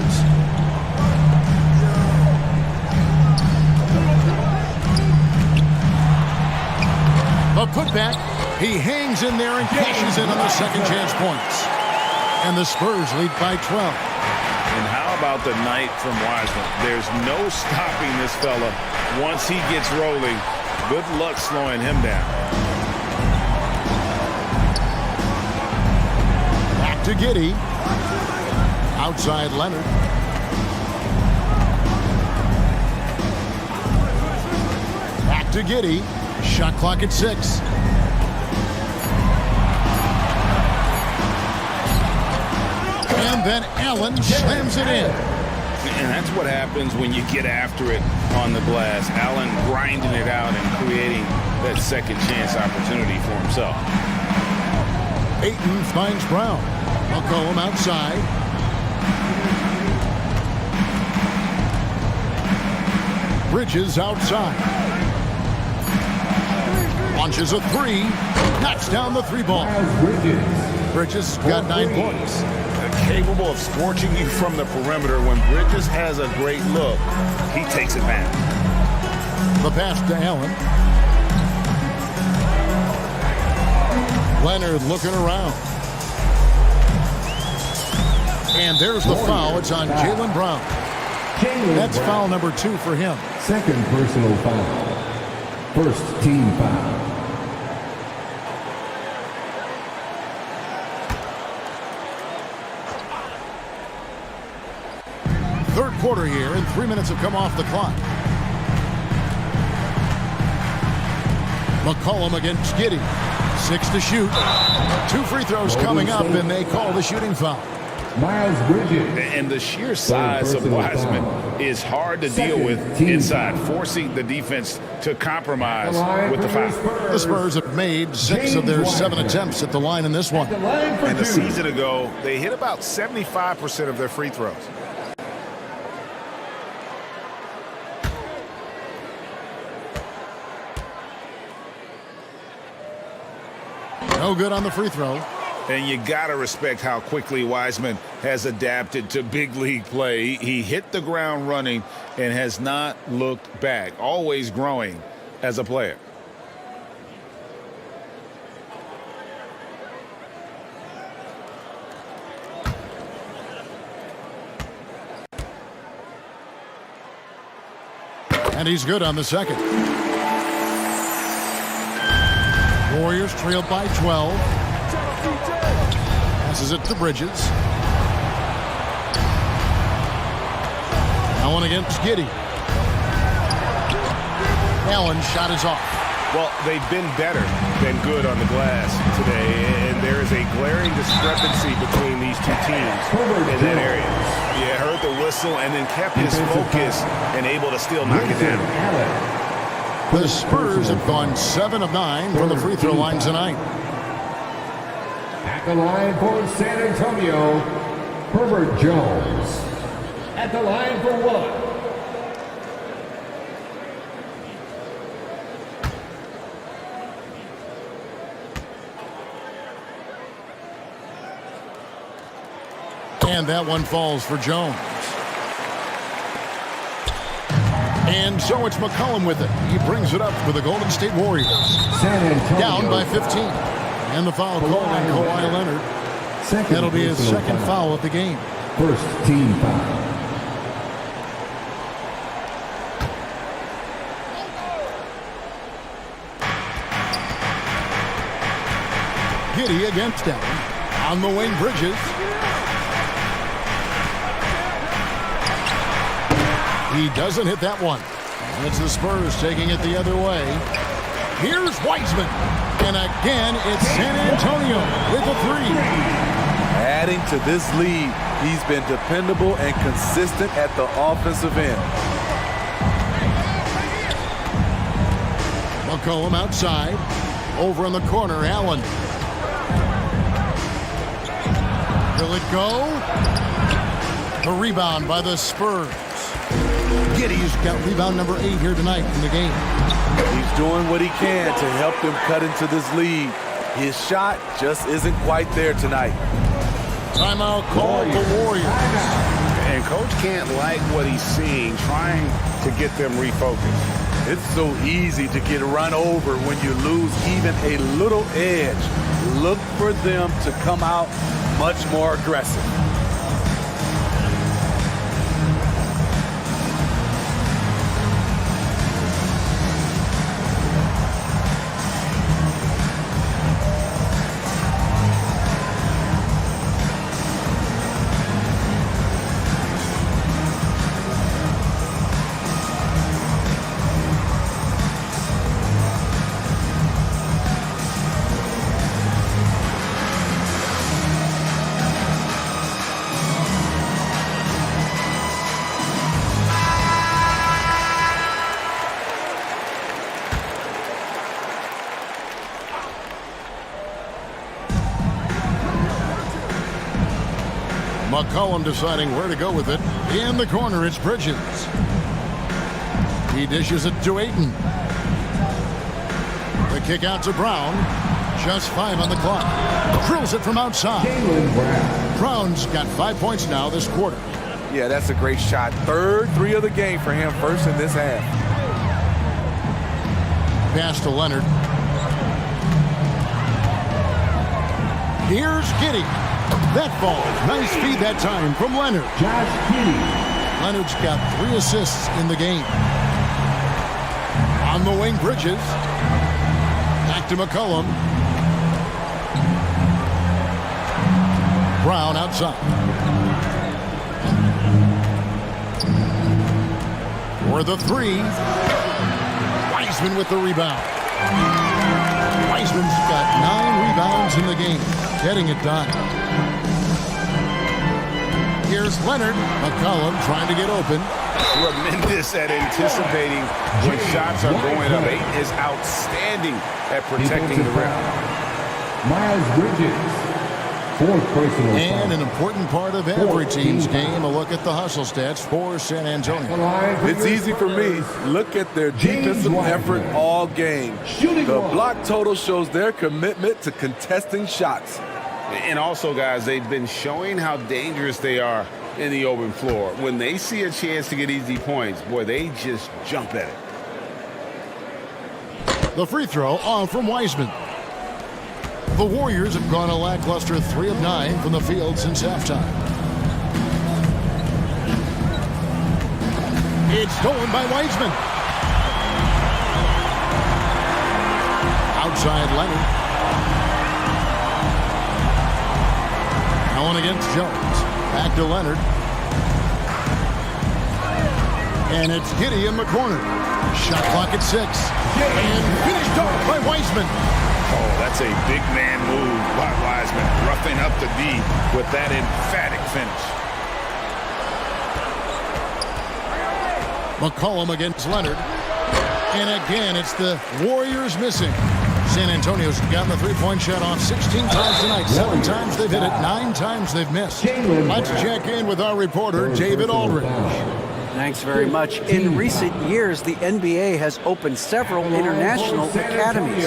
The putback. He hangs in there and cashes in on the second chance points. And the Spurs lead by 12. And how about the night from Wiseman? There's no stopping this fella. Once he gets rolling, good luck slowing him down. Back to Giddey. Outside Leonard. Back to Giddey. Shot clock at 6. And then Allen slams it in. And that's what happens when you get after it on the glass. Allen grinding it out and creating that second chance opportunity for himself. Ayton finds Brown. McCollum outside. Bridges outside. Launches a three. Knocks down the three ball. Bridges got 9 points. Capable of scorching you from the perimeter. When Bridges has a great look, he takes advantage. The pass to Allen. Leonard looking around. And there's the foul. It's on Jaylen Brown. That's foul number 2 for him. Second personal foul. First team foul. Third quarter here, and 3 minutes have come off the clock. McCollum against Giddey. 6 to shoot. 2 free throws coming up, and they call the shooting foul. Miles Bridges. And the sheer size of Wiseman is hard to deal with inside, forcing the defense to compromise with the foul. The Spurs have made 6 of their 7 attempts at the line in this one. And a season ago, they hit about 75% of their free throws. No good on the free throw. And you got to respect how quickly Wiseman has adapted to big league play. He hit the ground running and has not looked back, always growing as a player. And he's good on the second. Warriors trailed by 12. Passes it to Bridges. Allen against Giddey. Allen's shot is off. Well, they've been better than good on the glass today, and there is a glaring discrepancy between these two teams in that area. Yeah, heard the whistle and then kept his focus and able to still knock it down. The Spurs have gone 7 of 9 from the free throw line tonight. At the line for San Antonio, Herbert Jones. At the line for 1. And that one falls for Jones. And so it's McCollum with it. He brings it up for the Golden State Warriors. San Antonio. Down by 15. And the foul called on Kawhi Leonard. That'll be his second foul of the game. First team foul. Giddey against Allen. On the wing, Bridges. He doesn't hit that one. And it's the Spurs taking it the other way. Here's Wiseman. And again, it's San Antonio with a 3. Adding to this lead, he's been dependable and consistent at the offensive end. McCollum outside. Over in the corner, Allen. Will it go? The rebound by the Spurs. Giddey's got rebound number 8 here tonight in the game. He's doing what he can to help them cut into this lead. His shot just isn't quite there tonight. Timeout called the Warriors. And Coach can't like what he's seeing, trying to get them refocused. It's so easy to get run over when you lose even a little edge. Look for them to come out much more aggressive. McCollum deciding where to go with it. In the corner, it's Bridges. He dishes it to Ayton. The kick out to Brown. Just 5 on the clock. Drills it from outside. Brown's got 5 points now this quarter. Yeah, that's a great shot. Third 3 of the game for him, first in this half. Pass to Leonard. Here's Giddey. That ball. Nice feed that time from Leonard. Josh Giddey. Leonard's got 3 assists in the game. On the wing, Bridges. Back to McCollum. Brown outside. For the 3. Wiseman with the rebound. Wiseman's got 9 rebounds in the game. Getting it done. Here's Leonard. McCollum trying to get open. Tremendous at anticipating when shots are going up. Ayton is outstanding at protecting the rim. Miles Bridges. 4th personal And foul. an important part of every team's game, a look at the hustle stats for San Antonio. It's easy for me. Look at their defensive effort all game. The block total shows their commitment to contesting shots. And also, guys, they've been showing how dangerous they are in the open floor. When they see a chance to get easy points, boy, they just jump at it. The free throw on from Wiseman. The Warriors have gone a lackluster 3 of 9 from the field since halftime. It's stolen by Wiseman. Outside Leonard. Allen against Jones. Back to Leonard. And it's Giddey in the corner. Shot clock at 6. And finished off by Wiseman. Oh, that's a big man move by Wiseman, roughing up the D with that emphatic finish. McCollum against Leonard. And again, it's the Warriors missing. San Antonio's gotten the 3-point shot off 16 times tonight. 7 times they've hit it, 9 times they've missed. Let's check in with our reporter, David Aldridge. Thanks very much. In recent years, the NBA has opened several international academies.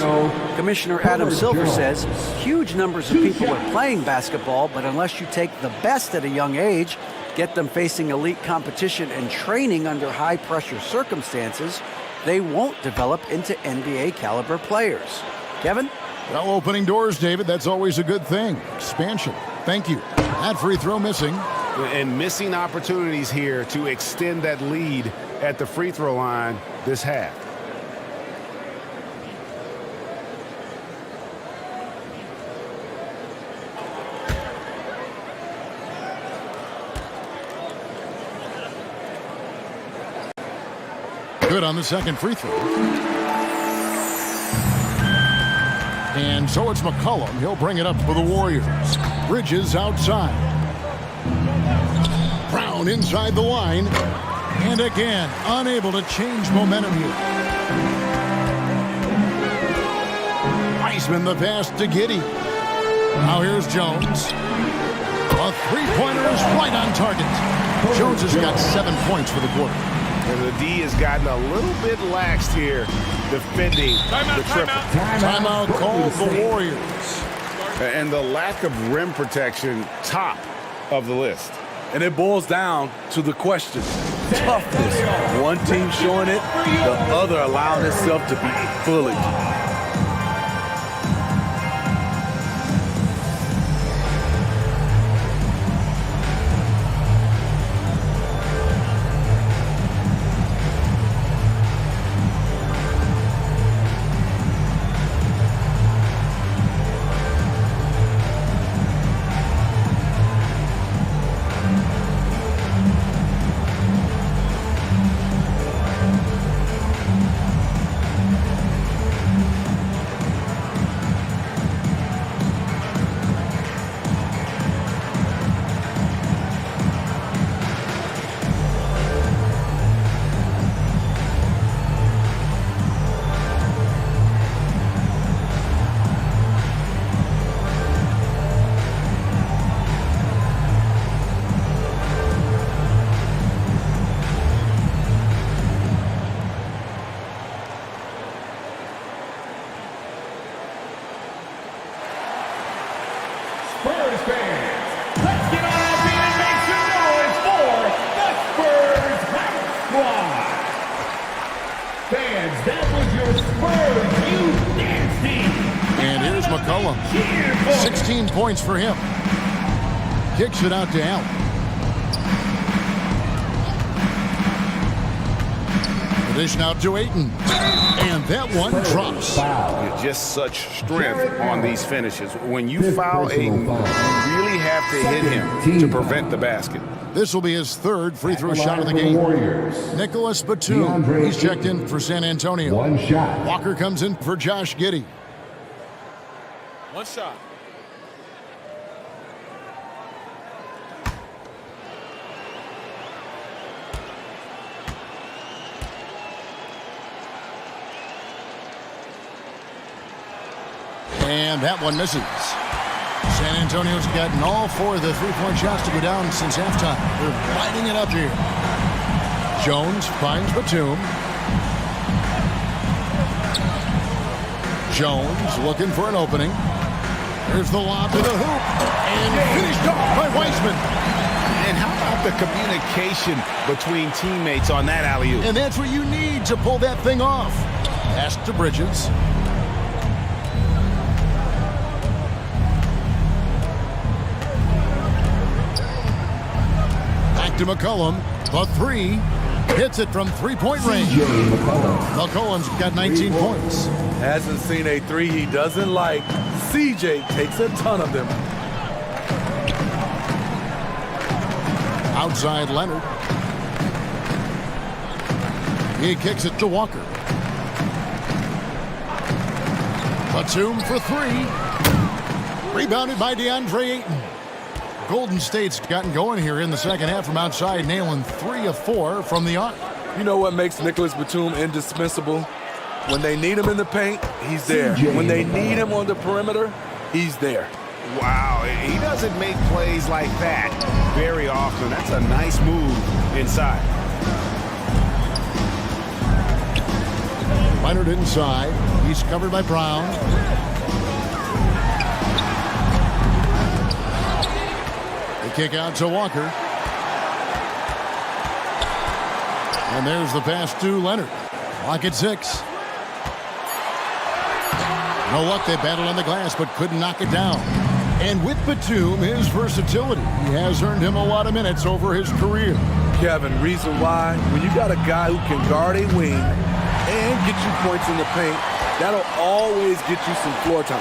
Commissioner Adam Silver says huge numbers of people are playing basketball, but unless you take the best at a young age, get them facing elite competition and training under high-pressure circumstances, they won't develop into NBA-caliber players. Kevin? Well, opening doors, David, that's always a good thing. Expansion. Thank you. That free throw missing. And missing opportunities here to extend that lead at the free throw line this half. Good on the second free throw. And so it's McCollum. He'll bring it up for the Warriors. Bridges outside. Brown inside the line. And again, unable to change momentum here. Wiseman the pass to Giddey. Now here's Jones. A three-pointer is right on target. Jones has got 7 points for the quarter. And the D has gotten a little bit laxed here defending the triple. Timeout called the Warriors. And the lack of rim protection, top of the list. And it boils down to the question. Toughness. One team showing it, the other allowing itself to be bullied. McCollum. 16 points for him. Kicks it out to Allen. Dish out to Ayton. And that one drops. Just such strength on these finishes. When you foul Ayton, you really have to hit him to prevent the basket. This will be his third free throw shot of the game. Nicholas Batum, he's checked in for San Antonio. One shot. Walker comes in for Josh Giddey. One shot. And that one misses. San Antonio's gotten all 4 of the three-point shots to go down since halftime. They're lighting it up here. Jones finds Batum. Jones looking for an opening. There's the lob to the hoop. And finished off by Wiseman. And how about the communication between teammates on that alley-oop? And that's what you need to pull that thing off. Pass to Bridges. To McCollum, the 3, hits it from three-point range. McCollum's got 19 points. Hasn't seen a 3 he doesn't like. CJ takes a ton of them. Outside Leonard. He kicks it to Walker. Batum for 3. Rebounded by DeAndre Ayton. Golden State's gotten going here in the second half from outside, nailing 3 of 4 from the arc. You know what makes Nicholas Batum indispensable? When they need him in the paint, he's there. When they need him on the perimeter, he's there. Wow, he doesn't make plays like that very often. That's a nice move inside. Leonard inside. He's covered by Brown. Kick out to Walker. And there's the pass to Leonard. Clock at 6. No luck, they battled on the glass but couldn't knock it down. And with Batum, his versatility, he has earned him a lot of minutes over his career. Kevin, reason why, when you got a guy who can guard a wing and get you points in the paint, that'll always get you some floor time.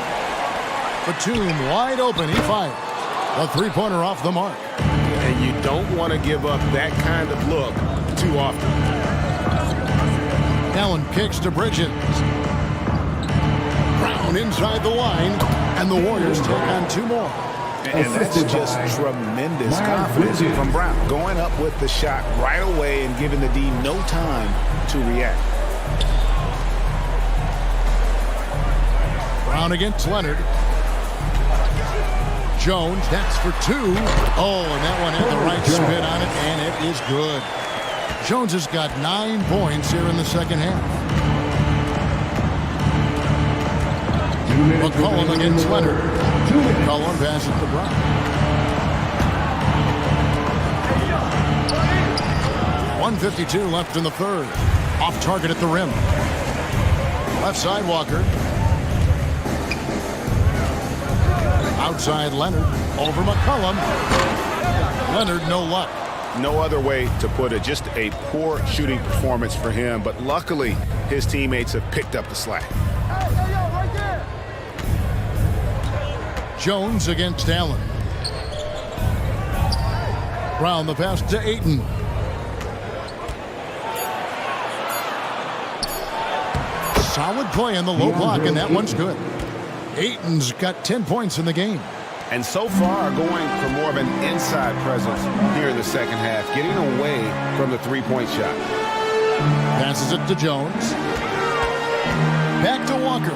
Batum wide open, he fires. A three-pointer off the mark. And you don't want to give up that kind of look too often. Allen kicks to Bridges. Brown inside the line, and the Warriors take on 2 more. And that's just tremendous confidence from Brown. Going up with the shot right away and giving the D no time to react. Brown against Leonard. Jones, that's for 2. Oh, and that one had the right spin on it, and it is good. Jones has got 9 points here in the second half. McCollum against Leonard. McCollum passes to Brown. .152 left in the third. Off target at the rim. Left side, Walker. Outside Leonard, over McCollum. Leonard, no luck. No other way to put it. Just a poor shooting performance for him, but luckily his teammates have picked up the slack. Jones against Allen. Brown, the pass to Ayton. Solid play in the low block, and that one's good. Ayton's got 10 points in the game. And so far going for more of an inside presence here in the second half, getting away from the three-point shot. Passes it to Jones. Back to Walker.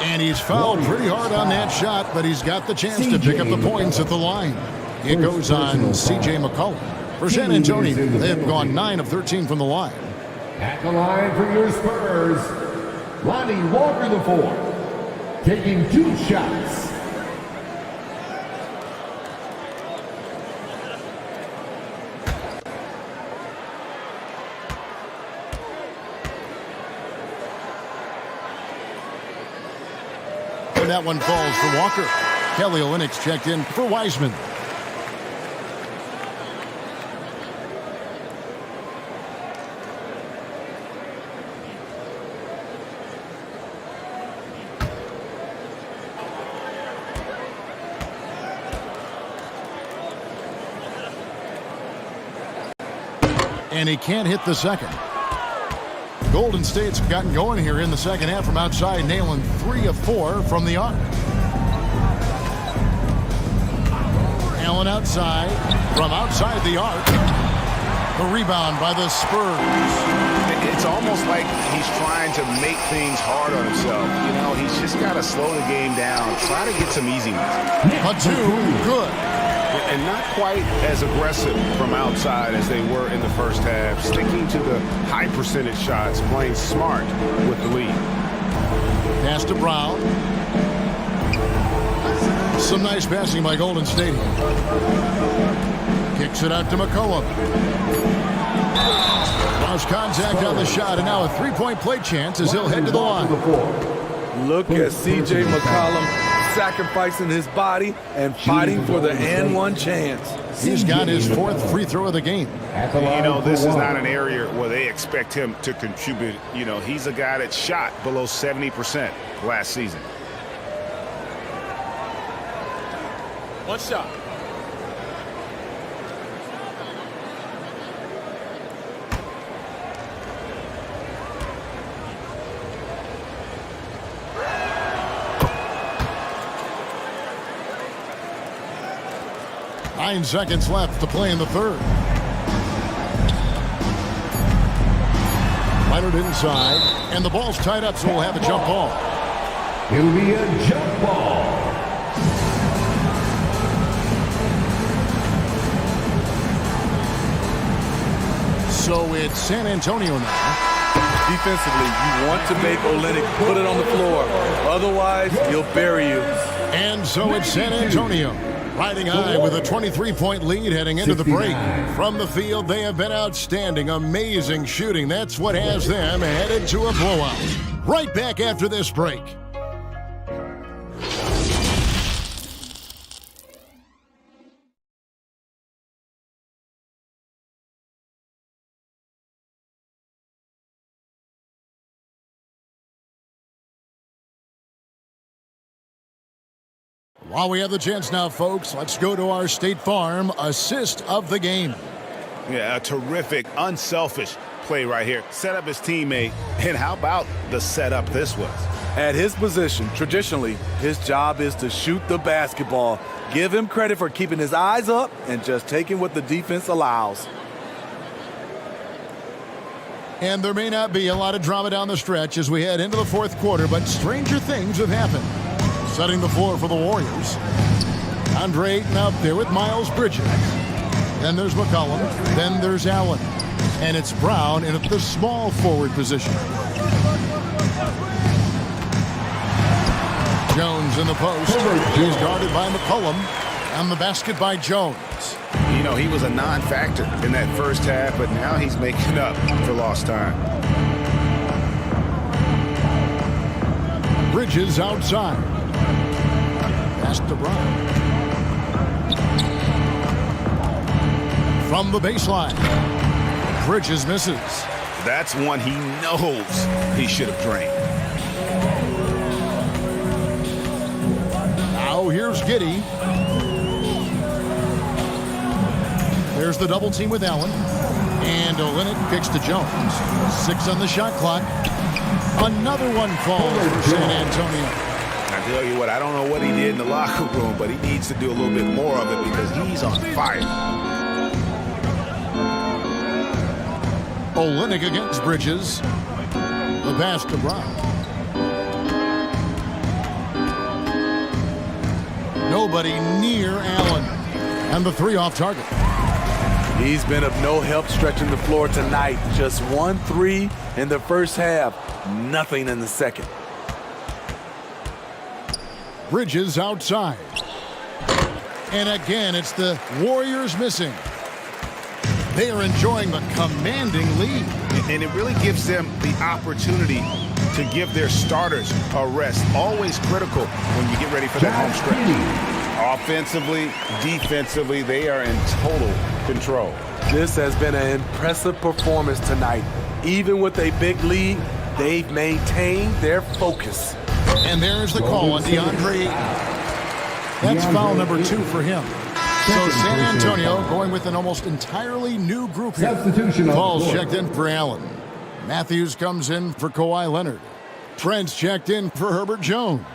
And he's fouled pretty hard on that shot, but he's got the chance to pick up the points at the line. It goes on C.J. McCollum. For San Antonio, they have gone 9 of 13 from the line. At the line for your Spurs, Lonnie Walker IV, taking 2 shots. And that one falls for Walker. Kelly Olynyk checked in for Wiseman. And he can't hit the second. Golden State's gotten going here in the second half from outside, nailing 3 of 4 from the arc. Allen outside, from outside the arc. The rebound by the Spurs. It's almost like he's trying to make things hard on himself. You know, he's just got to slow the game down, try to get some easy ones. A 2, good. And not quite as aggressive from outside as they were in the first half. Sticking to the high percentage shots, playing smart with the lead. Pass to Brown. Some nice passing by Golden State. Kicks it out to McCollum. Lost contact on the shot, and now a three-point play chance as he'll head to the line. Look at C.J. McCollum sacrificing his body and fighting for the and one chance. He's got his 4th free throw of the game. You know, this is not an area where they expect him to contribute. You know, he's a guy that shot below 70% last season. One shot. Nine seconds left to play in the third. Leonard inside, and the ball's tied up, so we'll have a jump ball. It'll be a jump ball. So it's San Antonio now. Defensively, you want to make Olynyk put it on the floor. Otherwise, he'll bury you. And so it's San Antonio, riding high with a 23-point lead heading into the break. From the field, they have been outstanding. Amazing shooting. That's what has them headed to a blowout. Right back after this break. While we have the chance now, folks, let's go to our State Farm assist of the game. Yeah, a terrific, unselfish play right here. Set up his teammate, and how about the setup this was? At his position, traditionally, his job is to shoot the basketball. Give him credit for keeping his eyes up and just taking what the defense allows. And there may not be a lot of drama down the stretch as we head into the fourth quarter, but stranger things have happened. Setting the floor for the Warriors. Andre Ayton out there with Miles Bridges. Then there's McCollum. Then there's Allen. And it's Brown in the small forward position. Jones in the post. He's guarded by McCollum. And the basket by Jones. You know, he was a non-factor in that first half, but now he's making up for lost time. Bridges outside. Pass to Brown. From the baseline. Bridges misses. That's one he knows he should have drained. Now here's Giddey. There's the double team with Allen. And Olynyk kicks to Jones. 6 on the shot clock. Another one falls for San Antonio. I tell you what, I don't know what he did in the locker room, but he needs to do a little bit more of it because he's on fire. Olynyk against Bridges. The pass to Brown. Nobody near Allen. And the 3 off target. He's been of no help stretching the floor tonight. Just 1 3 in the first half. Nothing in the second. Bridges outside. And again, it's the Warriors missing. They are enjoying the commanding lead. And it really gives them the opportunity to give their starters a rest. Always critical when you get ready for that home stretch. Offensively, defensively, they are in total control. This has been an impressive performance tonight. Even with a big lead, they've maintained their focus. And there's the call on DeAndre. That's foul number 2 for him. So San Antonio going with an almost entirely new group here. Paul's checked in for Allen. Matthews comes in for Kawhi Leonard. Trent's checked in for Herbert Jones.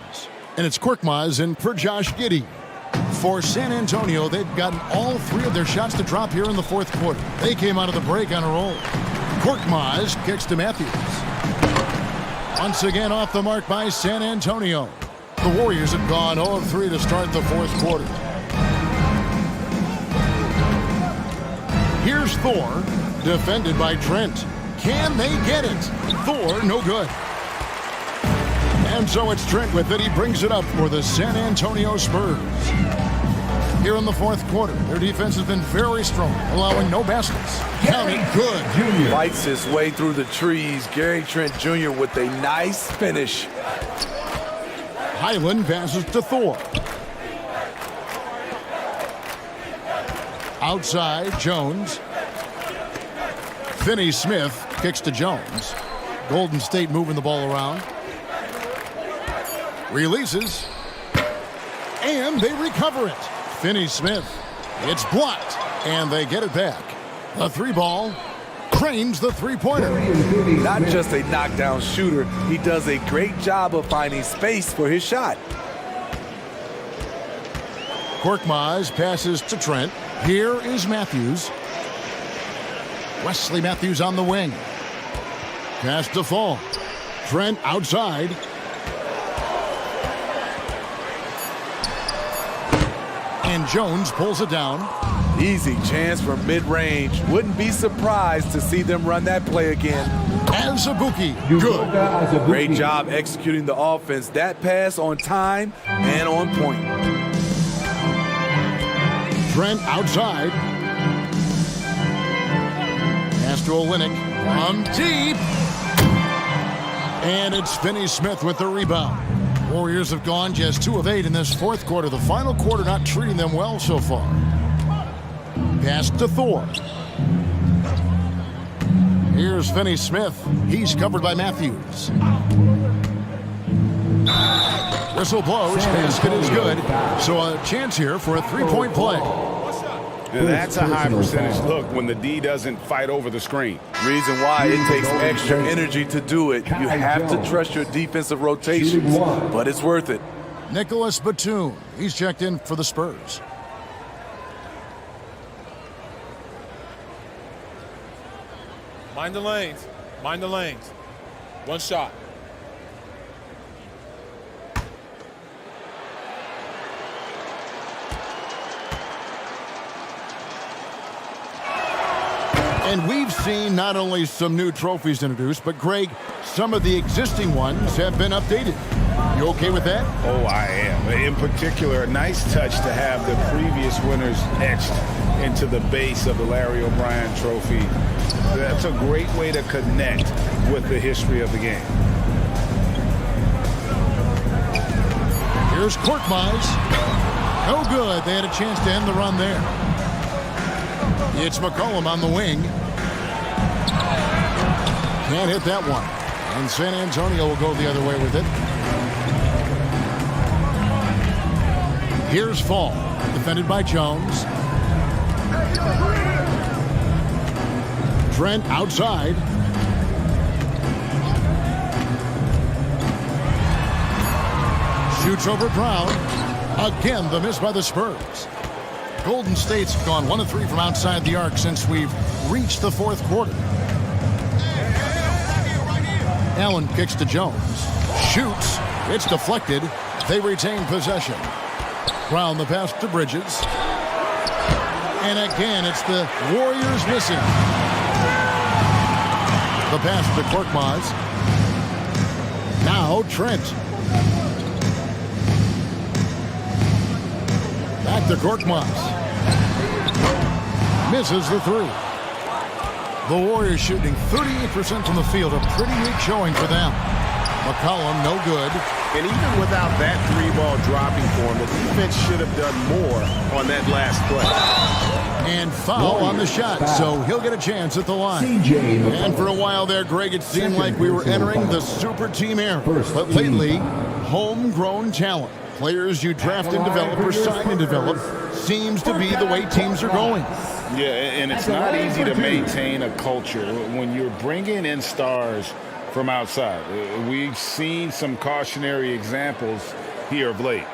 And it's Korkmaz in for Josh Giddey. For San Antonio, they've gotten all 3 of their shots to drop here in the fourth quarter. They came out of the break on a roll. Korkmaz kicks to Matthews. Once again off the mark by San Antonio. The Warriors have gone 0 of 3 to start the fourth quarter. Here's Thor, defended by Trent. Can they get it? Thor, no good. And so it's Trent with it. He brings it up for the San Antonio Spurs. Here in the fourth quarter, their defense has been very strong, allowing no baskets. Counting good. Jr. Fights his way through the trees. Gary Trent Jr. with a nice finish. Highland passes to Thor. Outside, Jones. Finney-Smith kicks to Jones. Golden State moving the ball around. Releases. And they recover it. Finney-Smith. It's blocked. And they get it back. A 3-ball. Cranes the three-pointer. Not just a knockdown shooter, he does a great job of finding space for his shot. Korkmaz passes to Trent. Here is Matthews. Wesley Matthews on the wing. Pass to Fall. Trent outside. And Jones pulls it down. Easy chance from mid-range. Wouldn't be surprised to see them run that play again. Azubuike, good. Great job executing the offense. That pass on time and on point. Trent outside. Pass to Olynyk. From deep. And it's Finney-Smith with the rebound. Warriors have gone just 2 of 8 in this fourth quarter. The final quarter not treating them well so far. Pass to Thor. Here's Finney-Smith. He's covered by Matthews. Whistle blows. Basket is good. So a chance here for a 3-point play. Now that's a high percentage look when the D doesn't fight over the screen. Reason why it takes extra energy to do it. You have to trust your defensive rotations, but it's worth it. Nicholas Batum. He's checked in for the Spurs. Mind the lanes. Mind the lanes. One shot. And we've seen not only some new trophies introduced, but Greg, some of the existing ones have been updated. You okay with that? Oh, I am. In particular, a nice touch to have the previous winners etched into the base of the Larry O'Brien trophy. That's a great way to connect with the history of the game. Here's Korkmaz. No good. They had a chance to end the run there. It's McCollum on the wing. Can't hit that one. And San Antonio will go the other way with it. Here's Fall. Defended by Jones. Trent outside. Shoots over Brown. Again, the miss by the Spurs. Golden State's gone 1 of 3 from outside the arc since we've reached the fourth quarter. Allen kicks to Jones. Shoots. It's deflected. They retain possession. Brown the pass to Bridges. And again, it's the Warriors missing. The pass to Korkmaz. Now Trent. Back to Korkmaz. Misses the 3. The Warriors shooting 38% from the field. A pretty weak showing for them. McCollum, no good. And even without that 3-ball dropping for him, the defense should have done more on that last play. And foul on the shot, so he'll get a chance at the line. And for a while there, Greg, it seemed like we were entering the super team era. But lately, homegrown talent, players you draft and develop or sign and develop, seems to be the way teams are going. Yeah, and it's not easy to maintain a culture when you're bringing in stars from outside. We've seen some cautionary examples here of late.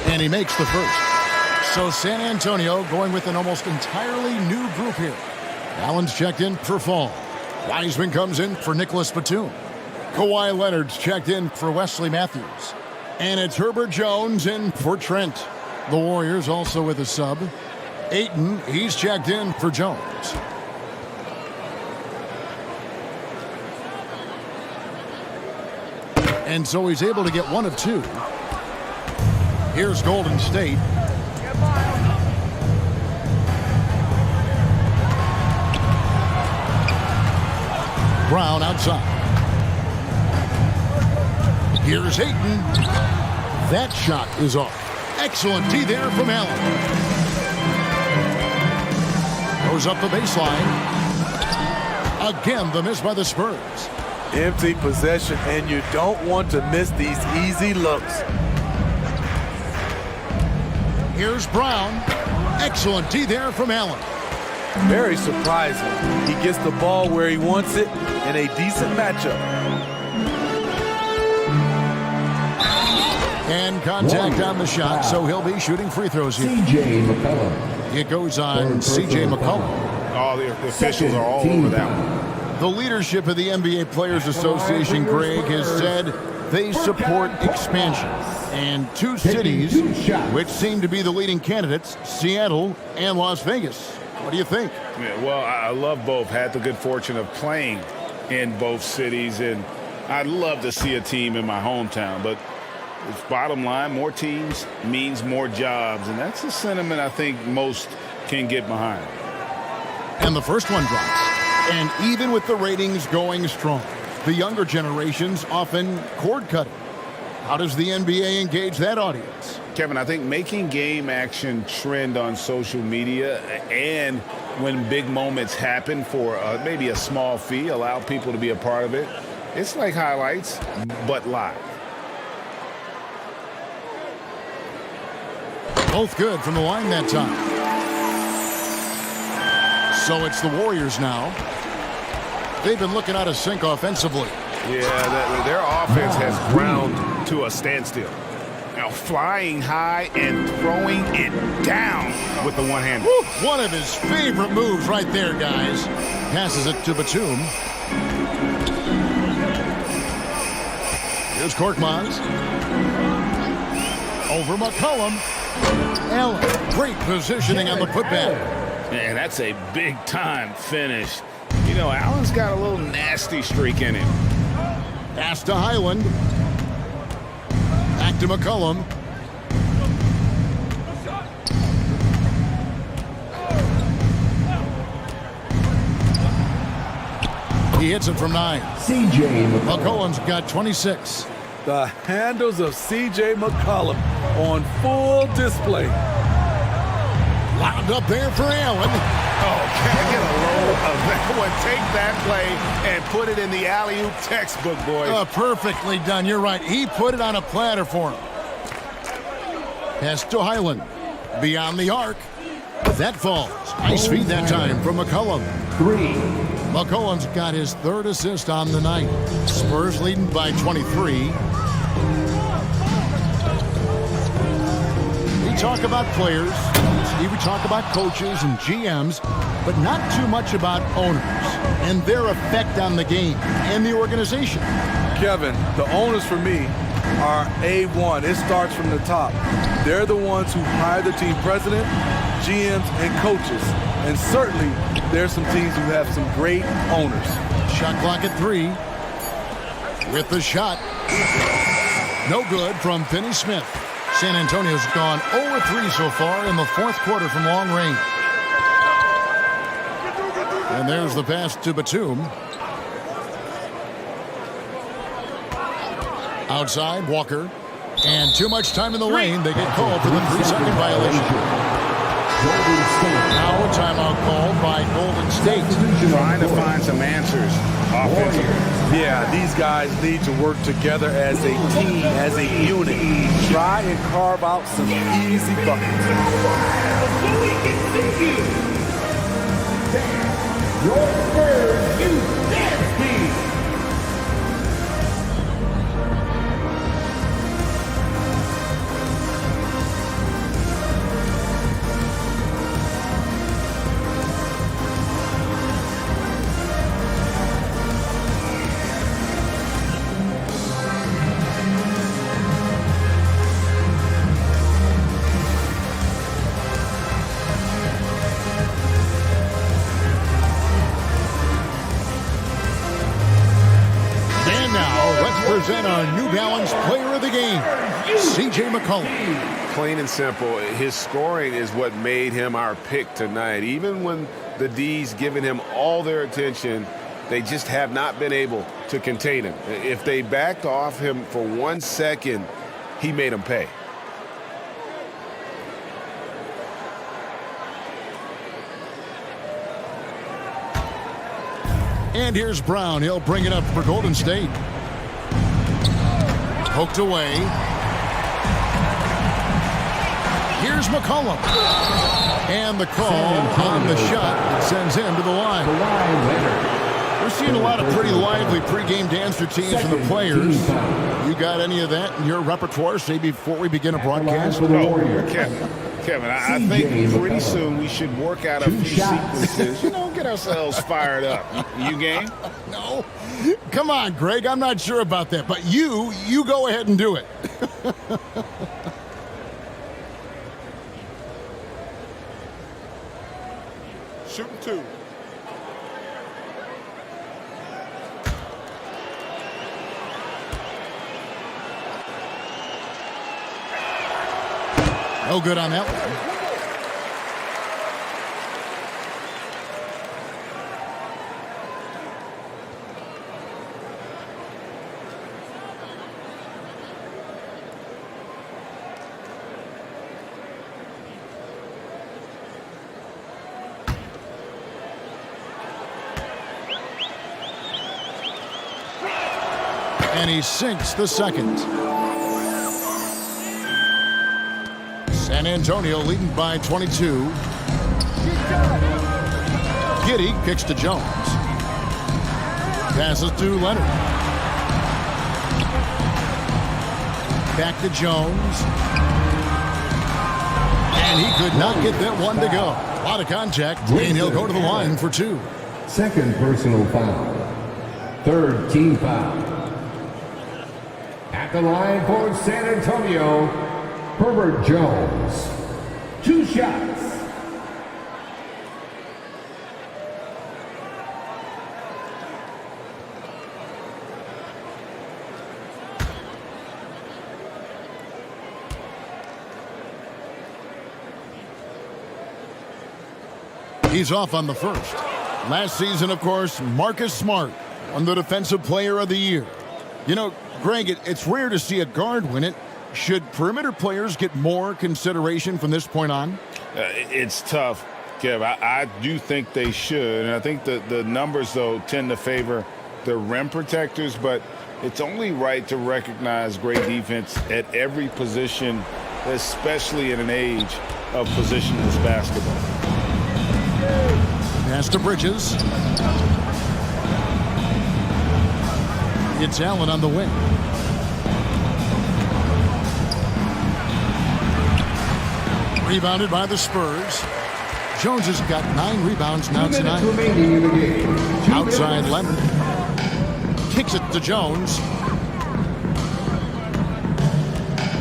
And he makes the first. So San Antonio going with an almost entirely new group here. Allen's checked in for Fall. Wiseman comes in for Nicholas Batum. Kawhi Leonard's checked in for Wesley Matthews. And it's Herbert Jones in for Trent. The Warriors also with a sub. Ayton, he's checked in for Jones. And so he's able to get one of two. Here's Golden State. Brown outside. Here's Ayton. That shot is off. Excellent D there from Allen. Goes up the baseline. Again, the miss by the Spurs. Empty possession, and you don't want to miss these easy looks. Here's Brown. Excellent D there from Allen. Very surprising. He gets the ball where he wants it in a decent matchup. And contact on the shot, so he'll be shooting free throws here. C.J. McCollum. It goes on C.J. McCollum. Oh, the officials are all over that one. The leadership of the NBA Players Association, Greg, has said they support expansion. And two cities which seem to be the leading candidates, Seattle and Las Vegas. What do you think? Yeah, well, I love both. Had the good fortune of playing in both cities, and I'd love to see a team in my hometown. But it's bottom line, more teams means more jobs, and that's a sentiment I think most can get behind. And the first one drops. And even with the ratings going strong, the younger generations often cord-cutting. How does the NBA engage that audience? Kevin, I think making game action trend on social media and when big moments happen for maybe a small fee, allow people to be a part of it. It's like highlights, but live. Both good from the line that time. So it's the Warriors now. They've been looking out of sync offensively. Yeah, their offense has ground to a standstill. Now flying high and throwing it down with the one-hander. One of his favorite moves right there, guys. Passes it to Batum. Here's Korkmaz. Over McCollum. Allen, great positioning on the putback. Man, that's a big-time finish. You know, Allen's got a little nasty streak in him. Pass to Highland. Back to McCollum. He hits it from 9. C.J. McCollum's got 26. The handles of C.J. McCollum on full display. Lobbed up there for Allen. Oh, can't get a load of that one. Take that play and put it in the alley-oop textbook, boys. Perfectly done. You're right. He put it on a platter for him. Pass to Highland. Beyond the arc. That falls. Nice feed that time from McCollum. 3. McCollum's got his third assist on the night. Spurs leading by 23. We talk about players. We talk about coaches and GMs, but not too much about owners and their effect on the game and the organization. Kevin, the owners for me are A1. It starts from the top. They're the ones who hire the team president, GMs, and coaches. And certainly, there's some teams who have some great owners. Shot clock at 3. With the shot. No good from Finney Smith. San Antonio's gone 0-3 so far in the fourth quarter from long range. And there's the pass to Batum. Outside, Walker. And too much time in the lane. They get called for the 3-second violation. Now a timeout called by Golden State. Trying to find some answers offensively. Yeah, these guys need to work together as a team, as a unit. Try and carve out some easy buckets. Your Spurs Youth Dance Team. Present our New Balance Player of the Game, C.J. McCollum. Plain and simple, his scoring is what made him our pick tonight. Even when the D's giving him all their attention, they just have not been able to contain him. If they backed off him for 1 second, he made them pay. And here's Brown. He'll bring it up for Golden State. Poked away. Here's McCollum. And the call on the shot that sends him to the line. We're seeing a lot of pretty lively pregame dance routines from the players. You got any of that in your repertoire, say, before we begin a broadcast? Kevin, I think pretty soon we should work out a few sequences, get ourselves fired up. You game? No. Come on, Greg. I'm not sure about that. But you go ahead and do it. Shooting two. No good on that one. And he sinks the second. San Antonio leading by 22. Giddey kicks to Jones. Passes to Leonard. Back to Jones. And he could not get that one to go. A lot of contact, and he'll go to the line for two. Second personal foul. Third team foul. At the line for San Antonio, Herbert Jones. 2 shots. He's off on the first. Last season, of course, Marcus Smart won the Defensive Player of the Year. You know, Greg, it's rare to see a guard win it. Should perimeter players get more consideration from this point on? It's tough, Kev. I do think they should. And I think the numbers, though, tend to favor the rim protectors. But it's only right to recognize great defense at every position, especially in an age of positionless basketball. Pass to Bridges. It's Allen on the wing. Rebounded by the Spurs. Jones has got 9 rebounds now tonight. Outside Leonard. Kicks it to Jones.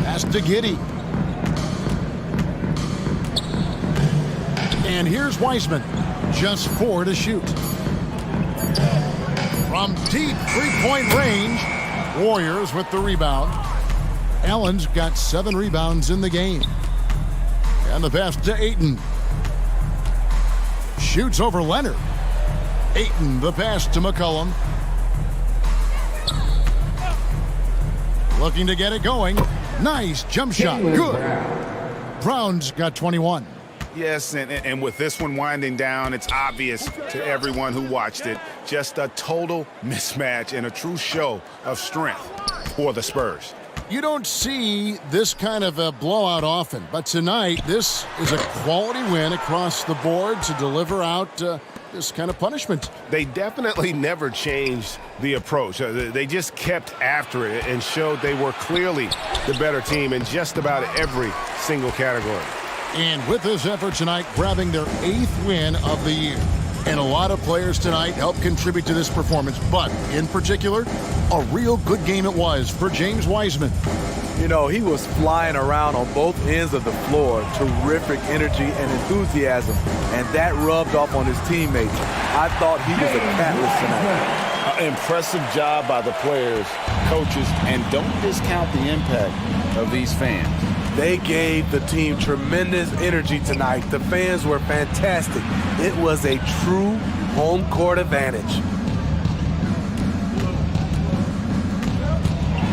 Pass to Giddey. And here's Wiseman. Just 4 to shoot. From deep 3-point range, Warriors with the rebound. Allen's got 7 rebounds in the game. And the pass to Ayton. Shoots over Leonard. Ayton, the pass to McCollum. Looking to get it going. Nice jump shot. Good. Brown's got 21. Yes, and with this one winding down, it's obvious to everyone who watched it. Just a total mismatch and a true show of strength for the Spurs. You don't see this kind of a blowout often, but tonight this is a quality win across the board to deliver out this kind of punishment. They definitely never changed the approach. They just kept after it and showed they were clearly the better team in just about every single category. And with this effort tonight, grabbing their 8th win of the year. And a lot of players tonight helped contribute to this performance, but in particular, a real good game it was for James Wiseman. You know, he was flying around on both ends of the floor. Terrific energy and enthusiasm, and that rubbed off on his teammates. I thought he was a catalyst tonight. Impressive job by the players, coaches, and don't discount the impact of these fans. They gave the team tremendous energy tonight. The fans were fantastic. It was a true home court advantage.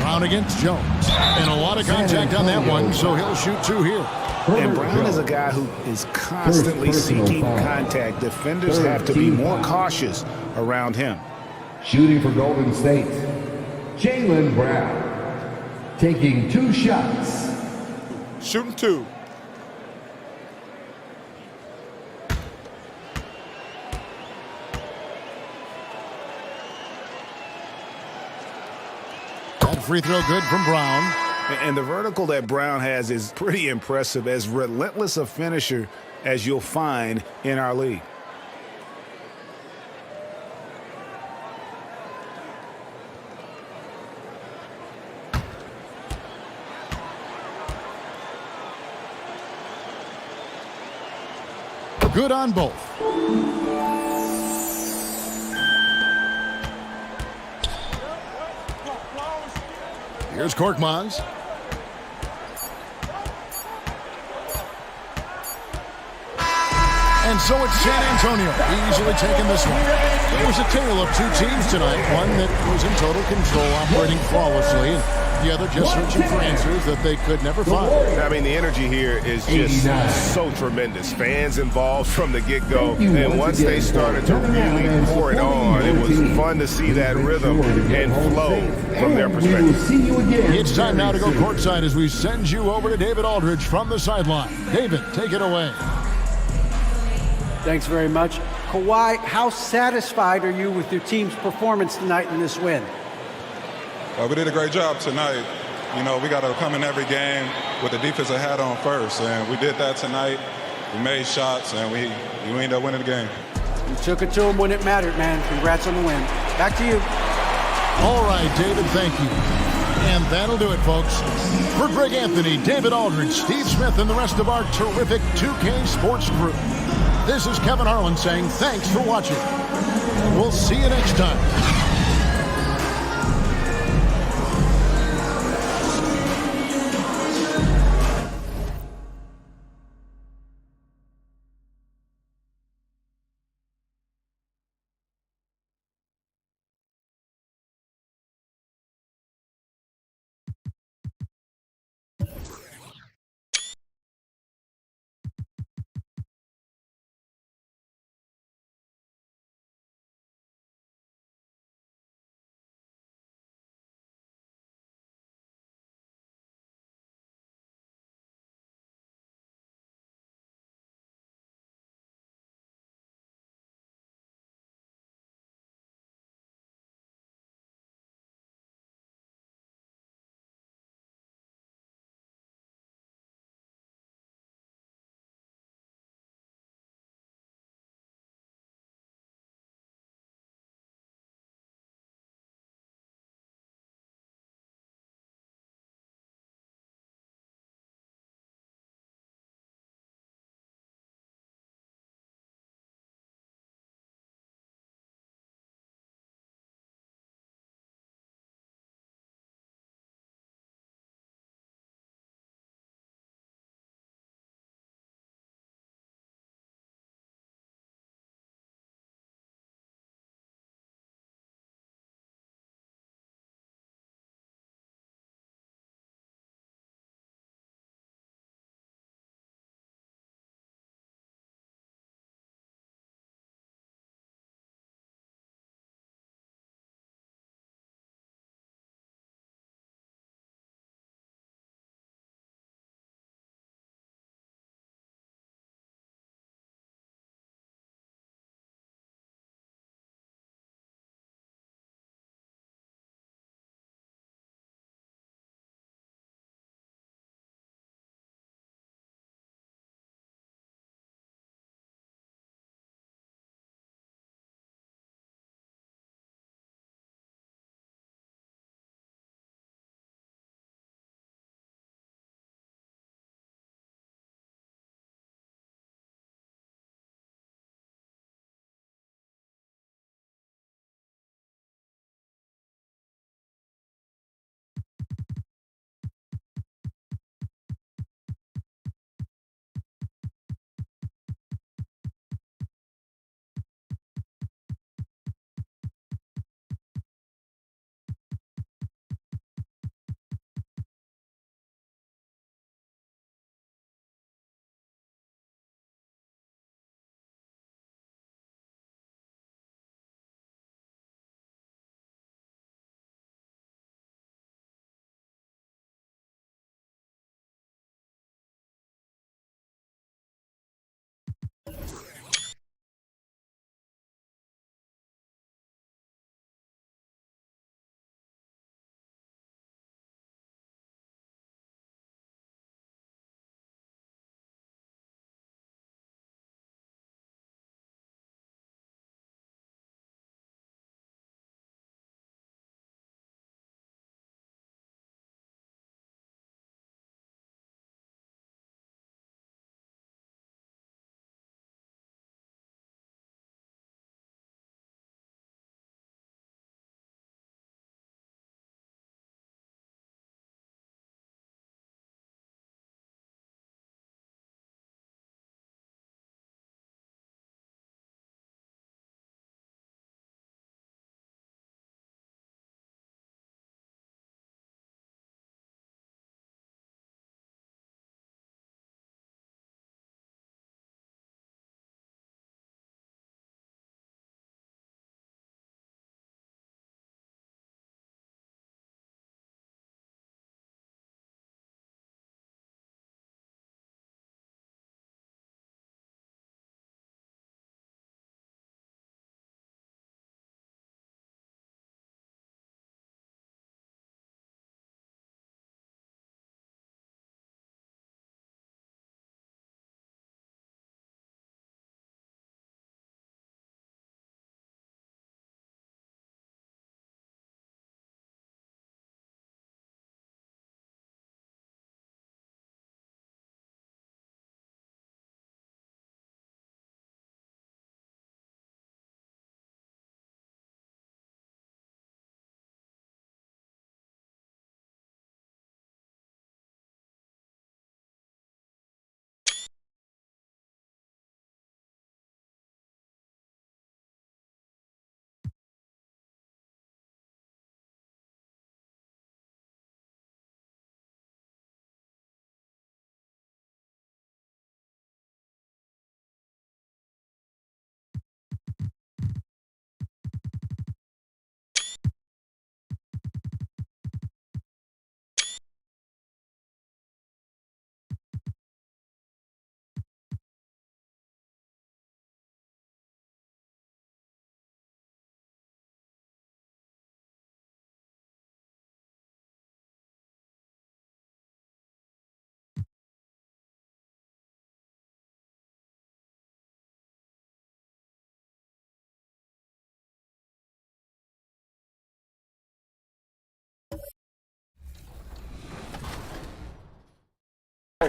Brown against Jones. And a lot of contact on that one, so he'll shoot 2 here. And Brown is a guy who is constantly seeking contact. Defenders have to be more cautious around him. Shooting for Golden State, Jaylen Brown, taking 2 shots. Shooting 2. That free throw good from Brown. And the vertical that Brown has is pretty impressive, as relentless a finisher as you'll find in our league. Good on both. Here's Korkmaz. And so it's San Antonio easily taking this one. It was a tale of 2 teams tonight. One that was in total control, operating flawlessly, and the other just searching for answers that they could never find. I mean, the energy here is just so tremendous. Fans involved from the get-go, and once they started to really pour it on, it was fun to see that rhythm and flow from their perspective. It's time now to go courtside as we send you over to David Aldridge from the sideline. David, take it away. Thanks very much. Kawhi, how satisfied are you with your team's performance tonight in this win? We did a great job tonight. You know, we got to come in every game with the defensive hat on first, and we did that tonight. We made shots, and we ended up winning the game. You took it to them when it mattered, man. Congrats on the win. Back to you. All right, David, thank you. And that'll do it, folks. For Greg Anthony, David Aldridge, Steve Smith, and the rest of our terrific 2K Sports group, this is Kevin Harlan saying thanks for watching. We'll see you next time.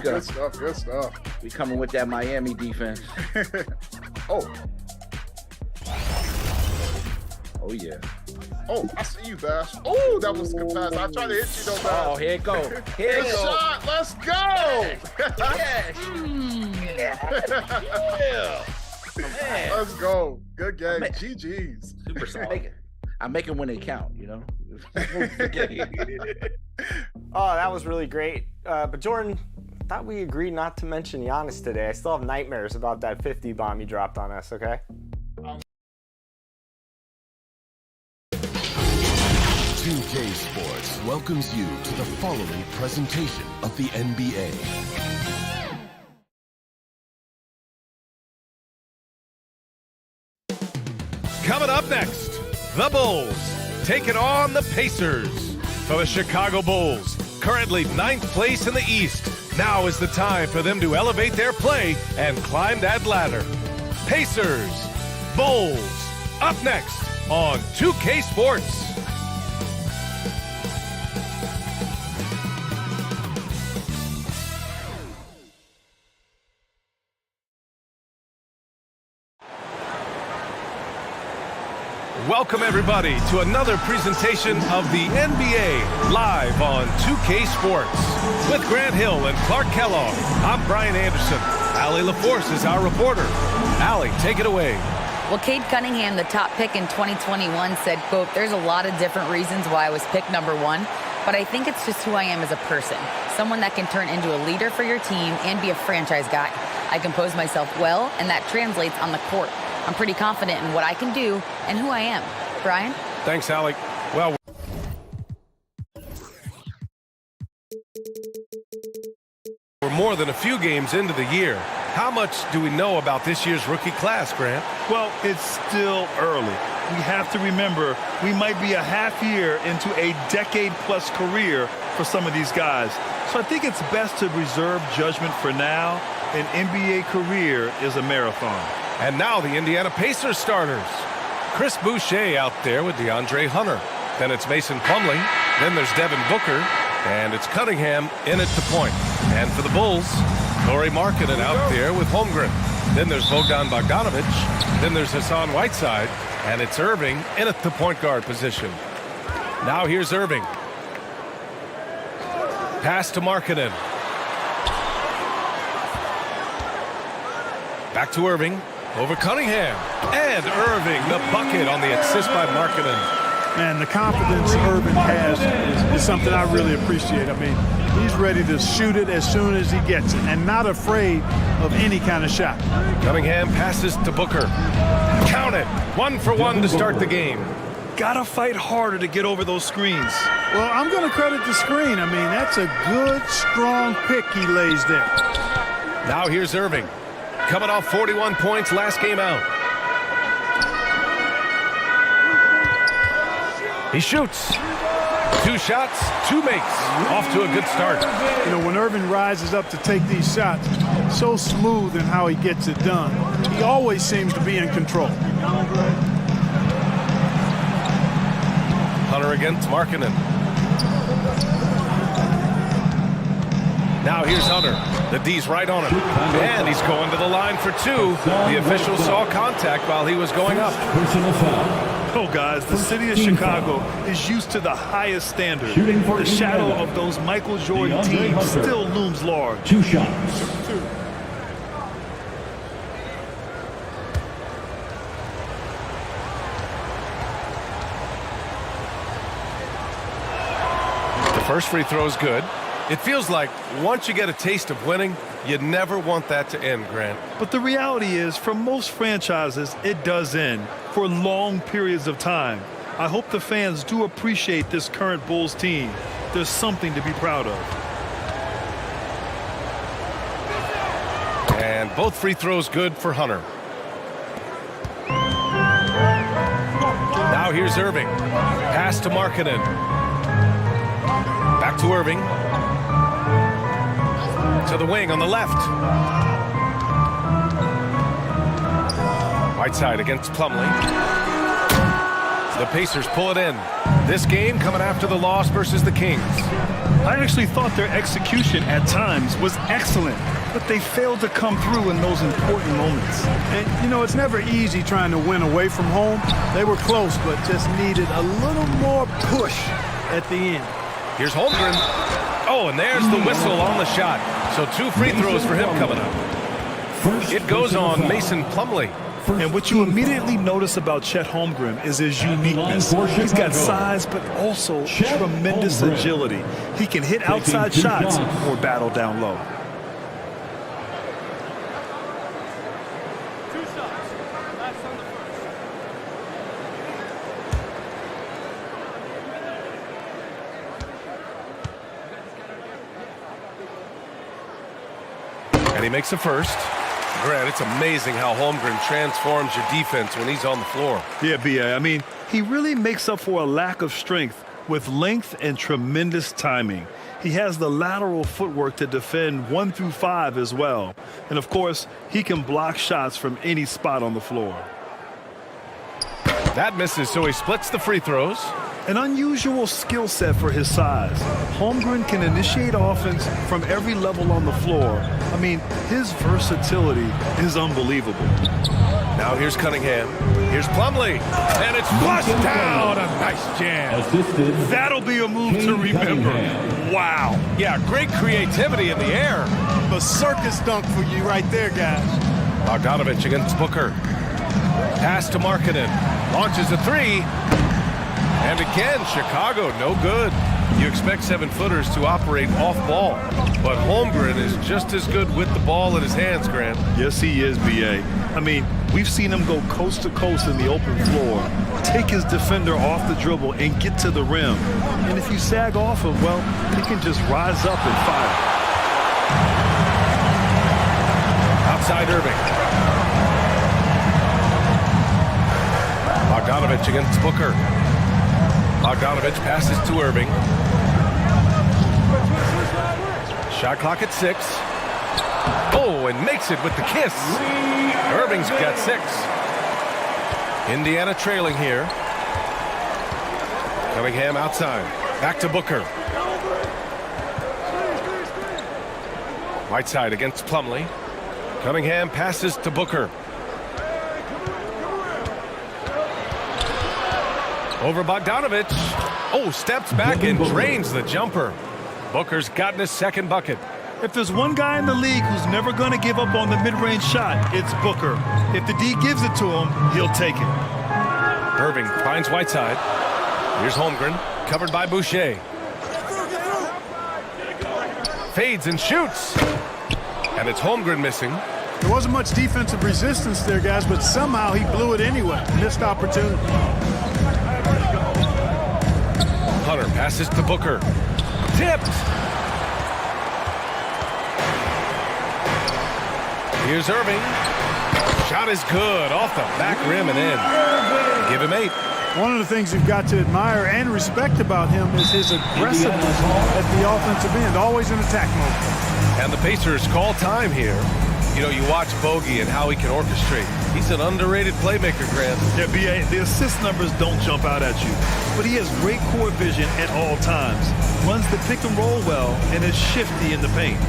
Let's go. Good stuff. Good stuff. We coming with that Miami defense. Oh. Oh, yeah. Oh, I see you, Bash. Oh, that was a good pass. I tried to hit you, though, Bash. Oh, here it go. Here it Good go. shot. Let's go. Yes. Man. Let's go. Good game. Man. GG's. Super solid. I make them when they count, you know? Oh, that was really great. But Jordan, I thought we agreed not to mention Giannis today. I still have nightmares about that 50 bomb he dropped on us, okay? 2K Sports welcomes you to the following presentation of the NBA. Coming up next, the Bulls taking on the Pacers. For the Chicago Bulls, currently 9th place in the East, now is the time for them to elevate their play and climb that ladder. Pacers, Bulls, up next on 2K Sports. Welcome, everybody, to another presentation of the NBA live on 2K Sports. With Grant Hill and Clark Kellogg, I'm Brian Anderson. Allie LaForce is our reporter. Allie, take it away. Well, Cade Cunningham, the top pick in 2021, said, quote, "There's a lot of different reasons why I was picked number one, but I think it's just who I am as a person. Someone that can turn into a leader for your team and be a franchise guy. I compose myself well, and that translates on the court. I'm pretty confident in what I can do and who I am." Brian? Thanks, Allie. Well, we're more than a few games into the year. How much do we know about this year's rookie class, Grant? Well, it's still early. We have to remember we might be a half year into a decade-plus career for some of these guys. So I think it's best to reserve judgment for now. An NBA career is a marathon. And now the Indiana Pacers starters. Chris Boucher out there with DeAndre Hunter. Then it's Mason Plumlee. Then there's Devin Booker. And it's Cunningham in at the point. And for the Bulls, Lauri Markkanen out there with Holmgren. Then there's Bogdan Bogdanovic. Then there's Hassan Whiteside. And it's Irving in at the point guard position. Now here's Irving. Pass to Markkanen. Back to Irving. Over Cunningham. And Irving, the bucket on the assist by Markkanen. Man, the confidence Irving has is something I really appreciate. I mean, he's ready to shoot it as soon as he gets it and not afraid of any kind of shot. Cunningham passes to Booker. Count it. 1 for 1 to start the game. Gotta fight harder to get over those screens. Well, I'm going to credit the screen. I mean, that's a good, strong pick he lays there. Now here's Irving. Coming off 41 points last game out. He shoots. 2 shots, 2 makes. Off to a good start. You know, when Irving rises up to take these shots, so smooth in how he gets it done. He always seems to be in control. Hunter against Markkanen. Now here's Hunter. The D's right on him. And he's going to the line for 2. The official saw contact while he was going up. Oh, guys, the city of Chicago is used to the highest standard. The shadow of those Michael Jordan teams still looms large. 2 shots. The first free throw is good. It feels like once you get a taste of winning, you never want that to end, Grant. But the reality is, for most franchises, it does end for long periods of time. I hope the fans do appreciate this current Bulls team. There's something to be proud of. And both free throws good for Hunter. Now here's Irving. Pass to Markkanen. Back to Irving. To the wing on the left. Whiteside against Plumlee. The Pacers pull it in. This game coming after the loss versus the Kings. I actually thought their execution at times was excellent, but they failed to come through in those important moments. And, you know, it's never easy trying to win away from home. They were close, but just needed a little more push at the end. Here's Holmgren. Oh, and there's the whistle on the shot. So 2 free throws for him coming up. It goes on Mason Plumlee. And what you immediately notice about Chet Holmgren is his uniqueness. He's got size, but also tremendous agility. He can hit outside shots or battle down low. And he makes a first. Grant, it's amazing how Holmgren transforms your defense when he's on the floor. Yeah, B.A. I mean, he really makes up for a lack of strength with length and tremendous timing. He has the lateral footwork to defend 1 through 5 as well. And, of course, he can block shots from any spot on the floor. That misses, so he splits the free throws. An unusual skill set for his size. Holmgren can initiate offense from every level on the floor. I mean, his versatility is unbelievable. Now here's Cunningham. Here's Plumlee. And it's flushed down. A nice jam. That'll be a move to remember. Wow. Yeah, great creativity in the air. A circus dunk for you right there, guys. Bogdanovich against Booker. Pass to Markkanen. Launches a 3. And again, Chicago, no good. You expect 7-footers to operate off ball, but Holmgren is just as good with the ball in his hands, Grant. Yes, he is, B.A. I mean, we've seen him go coast to coast in the open floor, take his defender off the dribble and get to the rim. And if you sag off him, well, he can just rise up and fire. Outside Irving. Bogdanovich against Booker. Bogdanovich passes to Irving. Shot clock at 6. Oh, and makes it with the kiss. Irving's got 6. Indiana trailing here. Cunningham outside. Back to Booker. Whiteside against Plumlee. Cunningham passes to Booker. Over Bogdanovich. Oh, steps back and drains the jumper. Booker's gotten his second bucket. If there's one guy in the league who's never going to give up on the mid-range shot, it's Booker. If the D gives it to him, he'll take it. Irving finds Whiteside. Here's Holmgren, covered by Boucher. Fades and shoots. And it's Holmgren missing. There wasn't much defensive resistance there, guys, but somehow he blew it anyway. Missed opportunity. Hunter passes to Booker. Tipped. Here's Irving. Shot is good. Off the back rim and in. Give him 8. One of the things you've got to admire and respect about him is his aggressiveness at the offensive end. Always in attack mode. And the Pacers call time here. You know, you watch Bogey and how he can orchestrate. He's an underrated playmaker, Grant. Yeah, B.A., the assist numbers don't jump out at you, but he has great court vision at all times. Runs the pick and roll well and is shifty in the paint.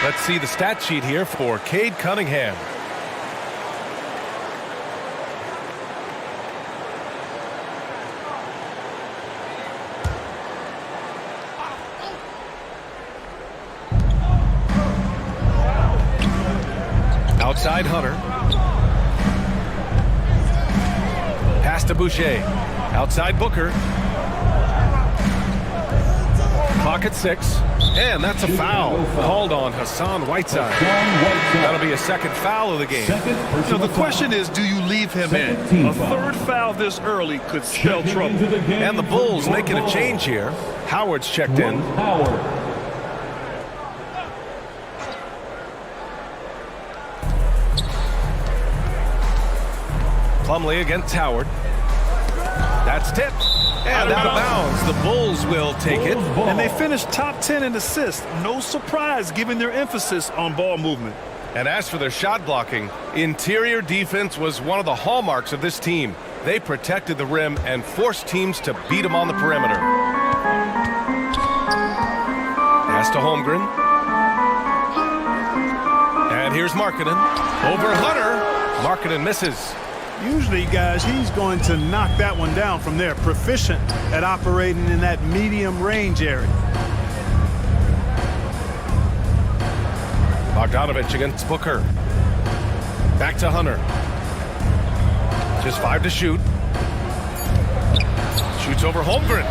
Let's see the stat sheet here for Cade Cunningham. Outside Hunter. Pass to Boucher. Outside Booker. Clock at 6. And that's a foul called on Hassan Whiteside. That'll be a second foul of the game. So the question is, do you leave him in? A third foul this early could spell trouble. And the Bulls making a change here. Howard's checked in. Plumlee against Howard. That's tipped. And out of bounds. The Bulls will take it. And they finished top 10 in assists. No surprise given their emphasis on ball movement. And as for their shot blocking, interior defense was one of the hallmarks of this team. They protected the rim and forced teams to beat them on the perimeter. Pass to Holmgren. And here's Markkanen. Over Hunter. Markkanen misses. Usually, guys, he's going to knock that one down from there. Proficient at operating in that medium range area. Bogdanovich against Booker. Back to Hunter. Just 5 to shoot. Shoots over Holmgren.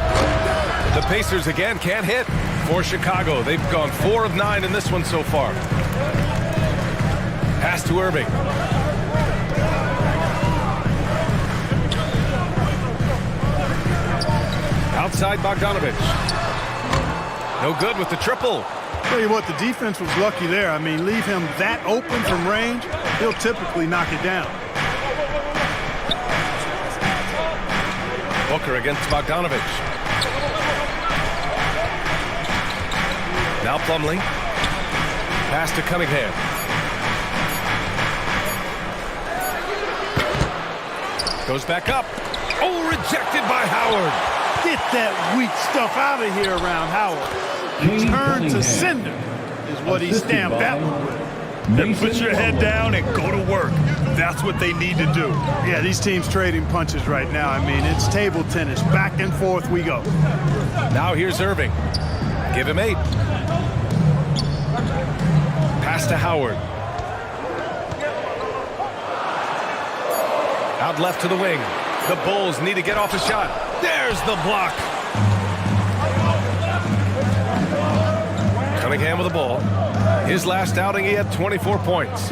The Pacers again can't hit for Chicago. They've gone 4 of 9 in this one so far. Pass to Irving. Outside Bogdanovich. No good with the triple. Tell you what, the defense was lucky there. I mean, leave him that open from range, he'll typically knock it down. Booker against Bogdanovich. Now Plumlee. Pass to Cunningham. Goes back up. Oh, rejected by Howard. Get that weak stuff out of here around Howard. Return to sender is what he stamped that one with. And put your head down and go to work. That's what they need to do. Yeah, these teams trading punches right now. I mean, it's table tennis. Back and forth we go. Now here's Irving. Give him 8. Pass to Howard. Out left to the wing. The Bulls need to get off a shot. There's the block. Cunningham with the ball. His last outing, he had 24 points.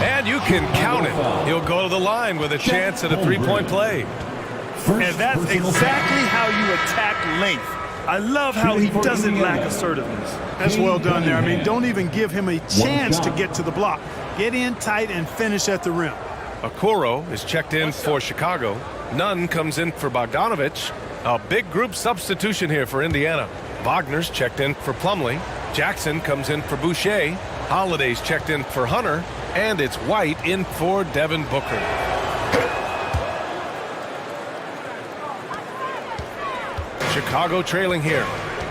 And you can count it. He'll go to the line with a chance at a 3-point play. And that's exactly how you attack length. I love how he doesn't lack assertiveness. That's well done there. I mean, don't even give him a chance to get to the block. Get in tight and finish at the rim. Okoro is checked in for Chicago. Nunn comes in for Bogdanovich. A big group substitution here for Indiana. Wagner's checked in for Plumlee. Jackson comes in for Boucher. Holiday's checked in for Hunter. And it's White in for Devin Booker. Chicago trailing here.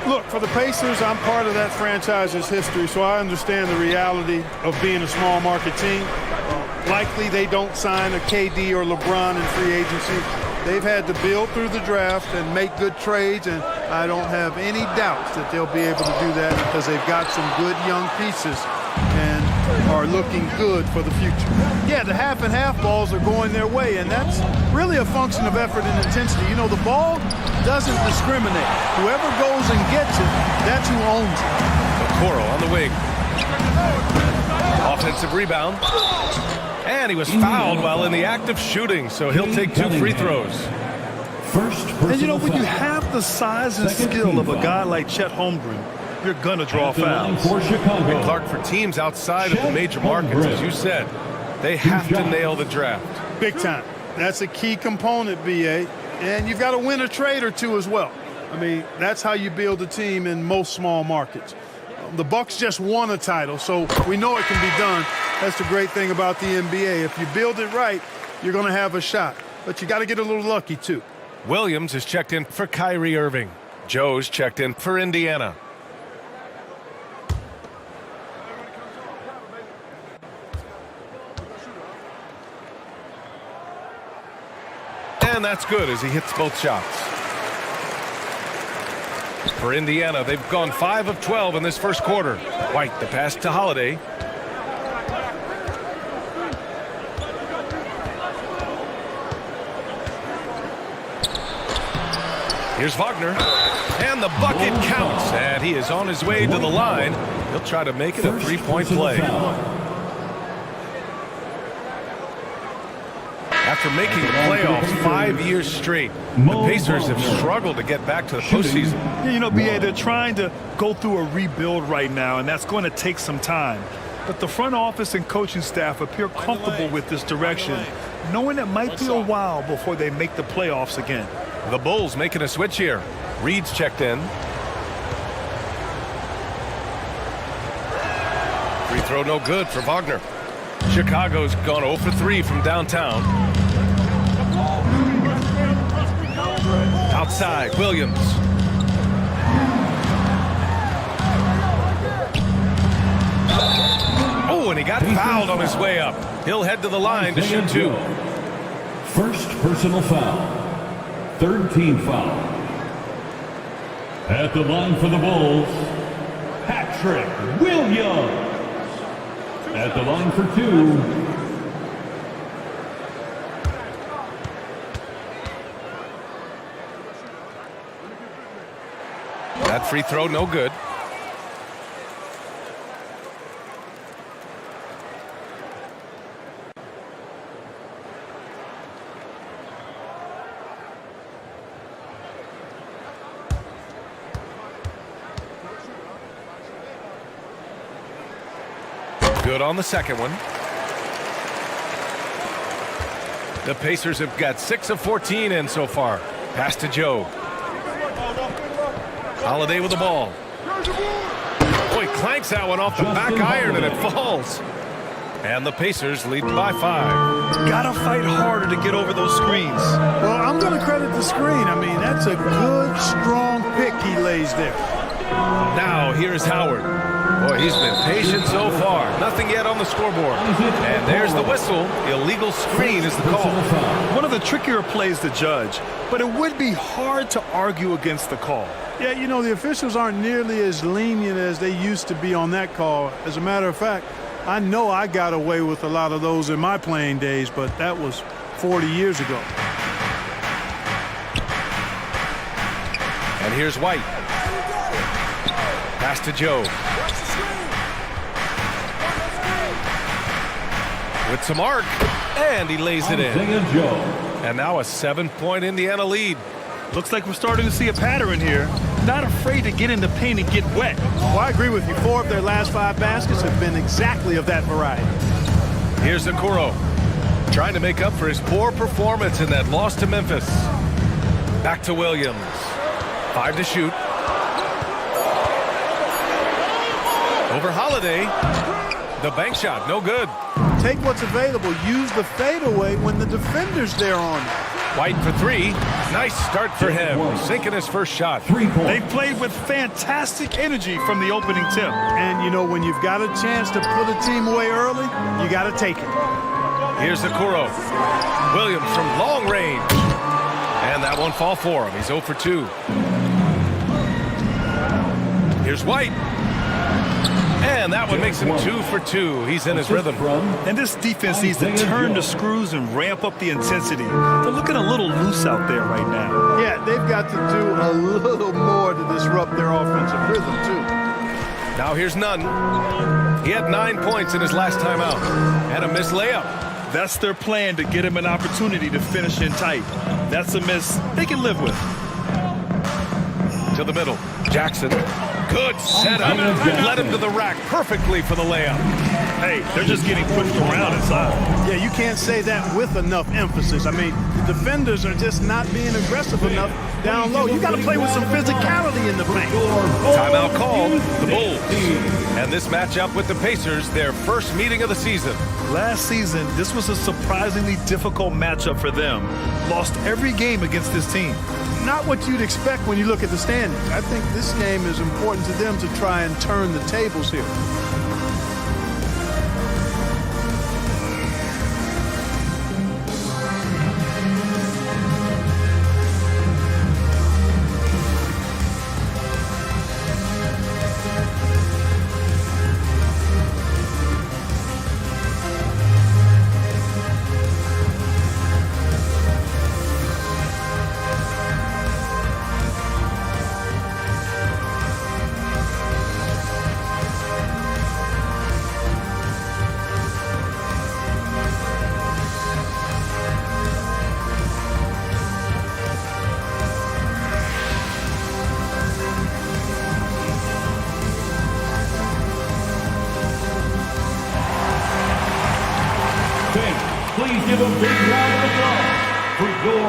Look, for the Pacers, I'm part of that franchise's history, so I understand the reality of being a small market team. Likely they don't sign a KD or LeBron in free agency. They've had to build through the draft and make good trades, and I don't have any doubts that they'll be able to do that because they've got some good young pieces and are looking good for the future. Yeah, the half and half balls are going their way, and that's really a function of effort and intensity. You know, the ball doesn't discriminate. Whoever goes and gets it, that's who owns it. Okoro on the wing. Offensive rebound. And he was fouled while in the act of shooting, so he'll take 2 free throws. And you know, when you have the size and skill of a guy like Chet Holmgren, you're going to draw fouls. And Clark, for teams outside of the major markets, as you said, they have to nail the draft. Big time. That's a key component, B.A. And you've got to win a trade or two as well. I mean, that's how you build a team in most small markets. The Bucks just won a title, so we know it can be done. That's the great thing about the NBA. If you build it right, you're going to have a shot. But you got to get a little lucky, too. Williams is checked in for Kyrie Irving. Joe's checked in for Indiana. And that's good as he hits both shots. For Indiana, they've gone 5 of 12 in this first quarter. White, the pass to Holiday. Here's Wagner. And the bucket counts. And he is on his way to the line. He'll try to make it a three-point play. After making the playoffs 5 years straight, the Pacers have struggled to get back to the postseason. Yeah, you know, B.A., they're trying to go through a rebuild right now, and that's going to take some time. But the front office and coaching staff appear comfortable with this direction, knowing it might be a while before they make the playoffs again. The Bulls making a switch here. Reed's checked in. Free throw no good for Wagner. Chicago's gone 0 for 3 from downtown. Outside, Williams. Oh, and he got fouled on his way up. He'll head to the line to shoot 2. First personal foul. Third team foul. At the line for the Bulls, Patrick Williams. At the line for 2. That free throw no good. Good on the second one. The Pacers have got 6 of 14 in so far. Pass to Joe. Holiday with the ball. Boy, clanks that one off the back iron and it falls. And the Pacers lead by 5. Gotta fight harder to get over those screens. Well, I'm going to credit the screen. I mean, that's a good, strong pick he lays there. Now here's Howard. Boy, he's been patient so far. Nothing yet on the scoreboard. And there's the whistle. Illegal screen is the call. One of the trickier plays to judge, but it would be hard to argue against the call. Yeah, you know, the officials aren't nearly as lenient as they used to be on that call. As a matter of fact, I know I got away with a lot of those in my playing days, but that was 40 years ago. And here's White. Pass to Joe. With some arc, and he lays it in. And now a 7-point Indiana lead. Looks like we're starting to see a pattern here. Not afraid to get in the paint and get wet. Well, I agree with you. 4 of their last 5 baskets have been exactly of that variety. Here's Okoro, trying to make up for his poor performance in that loss to Memphis. Back to Williams. 5 to shoot. Over Holiday. The bank shot, no good. Take what's available. Use the fadeaway when the defender's there on you. White for 3. Nice start for him. Sinking his first shot. They played with fantastic energy from the opening tip. And, you know, when you've got a chance to put a team away early, you got to take it. Here's Okoro. Williams from long range. And that won't fall for him. He's 0 for 2. Here's White. And that one makes him 2 for 2. He's in his rhythm. And this defense needs to turn the screws and ramp up the intensity. They're looking a little loose out there right now. Yeah, they've got to do a little more to disrupt their offensive rhythm, too. Now here's Nunn. He had 9 points in his last time out. And a missed layup. That's their plan to get him an opportunity to finish in tight. That's a miss they can live with. To the middle. Jackson. Good setup. Led him to the rack perfectly for the layup. Hey, they're just getting pushed around inside. Yeah, you can't say that with enough emphasis. I mean, the defenders are just not being aggressive enough down low. You got to play with some physicality in the paint. Timeout called. The Bulls. And this matchup with the Pacers, their first meeting of the season. Last season, this was a surprisingly difficult matchup for them. Lost every game against this team. Not what you'd expect when you look at the standings. I think this game is important to them to try and turn the tables here.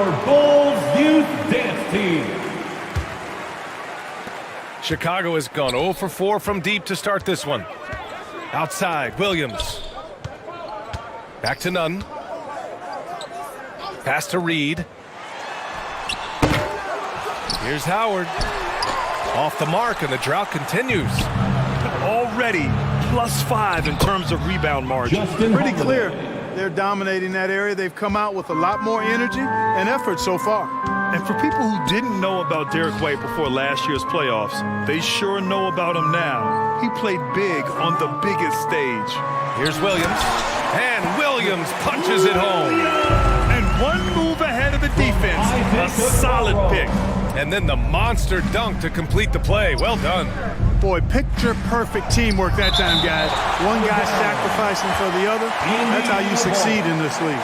your Bulls Youth Dance Team. Chicago has gone 0 for 4 from deep to start this one. Outside, Williams. Back to Nunn. Pass to Reed. Here's Howard. Off the mark, and the drought continues. Already +5 in terms of rebound margin. Pretty clear. They're dominating that area. They've come out with a lot more energy and effort so far. And for people who didn't know about Derek White before last year's playoffs, they sure know about him now. He played big on the biggest stage. Here's Williams. And Williams punches it home. And one move ahead of the defense. A solid pick. And then the monster dunk to complete the play. Well done. Boy, picture-perfect teamwork that time, guys. One guy sacrificing for the other. That's how you succeed in this league.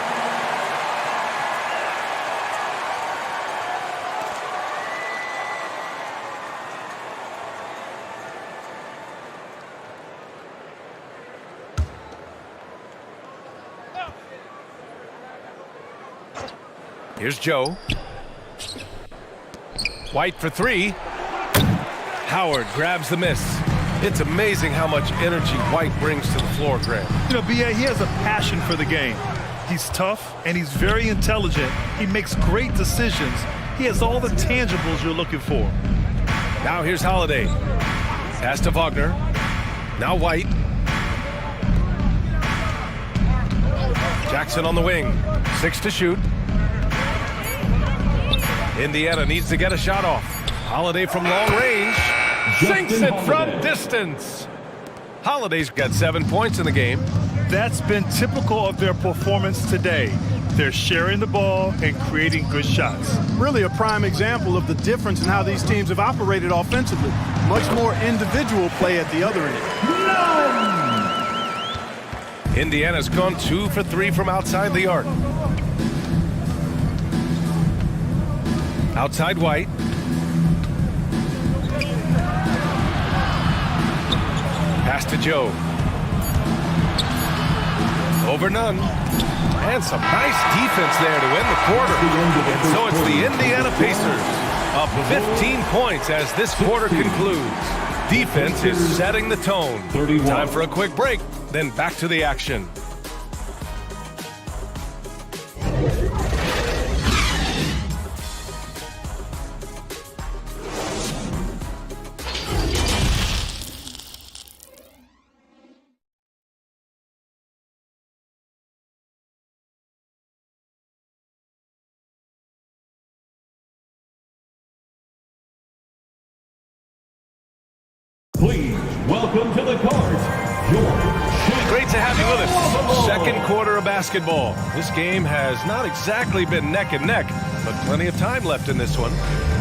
Here's Joe. White for 3. Howard grabs the miss. It's amazing how much energy White brings to the floor, Grant. You know, B.A., he has a passion for the game. He's tough, and he's very intelligent. He makes great decisions. He has all the tangibles you're looking for. Now here's Holiday. Pass to Wagner. Now White. Jackson on the wing. 6 to shoot. Indiana needs to get a shot off. Holiday from long range. Sinks it from distance. Holiday's got 7 points in the game. That's been typical of their performance today. They're sharing the ball and creating good shots. Really a prime example of the difference in how these teams have operated offensively. Much more individual play at the other end. Indiana's gone 2 for 3 from outside the arc. Outside White. Pass to Joe. Over Nunn. And some nice defense there to end the quarter. And so it's the Indiana Pacers up 15 points as this quarter concludes. Defense is setting the tone. Time for a quick break, then back to the action. Please welcome to the court, Great to have you with us. Second quarter of basketball. This game has not exactly been neck and neck, but plenty of time left in this one.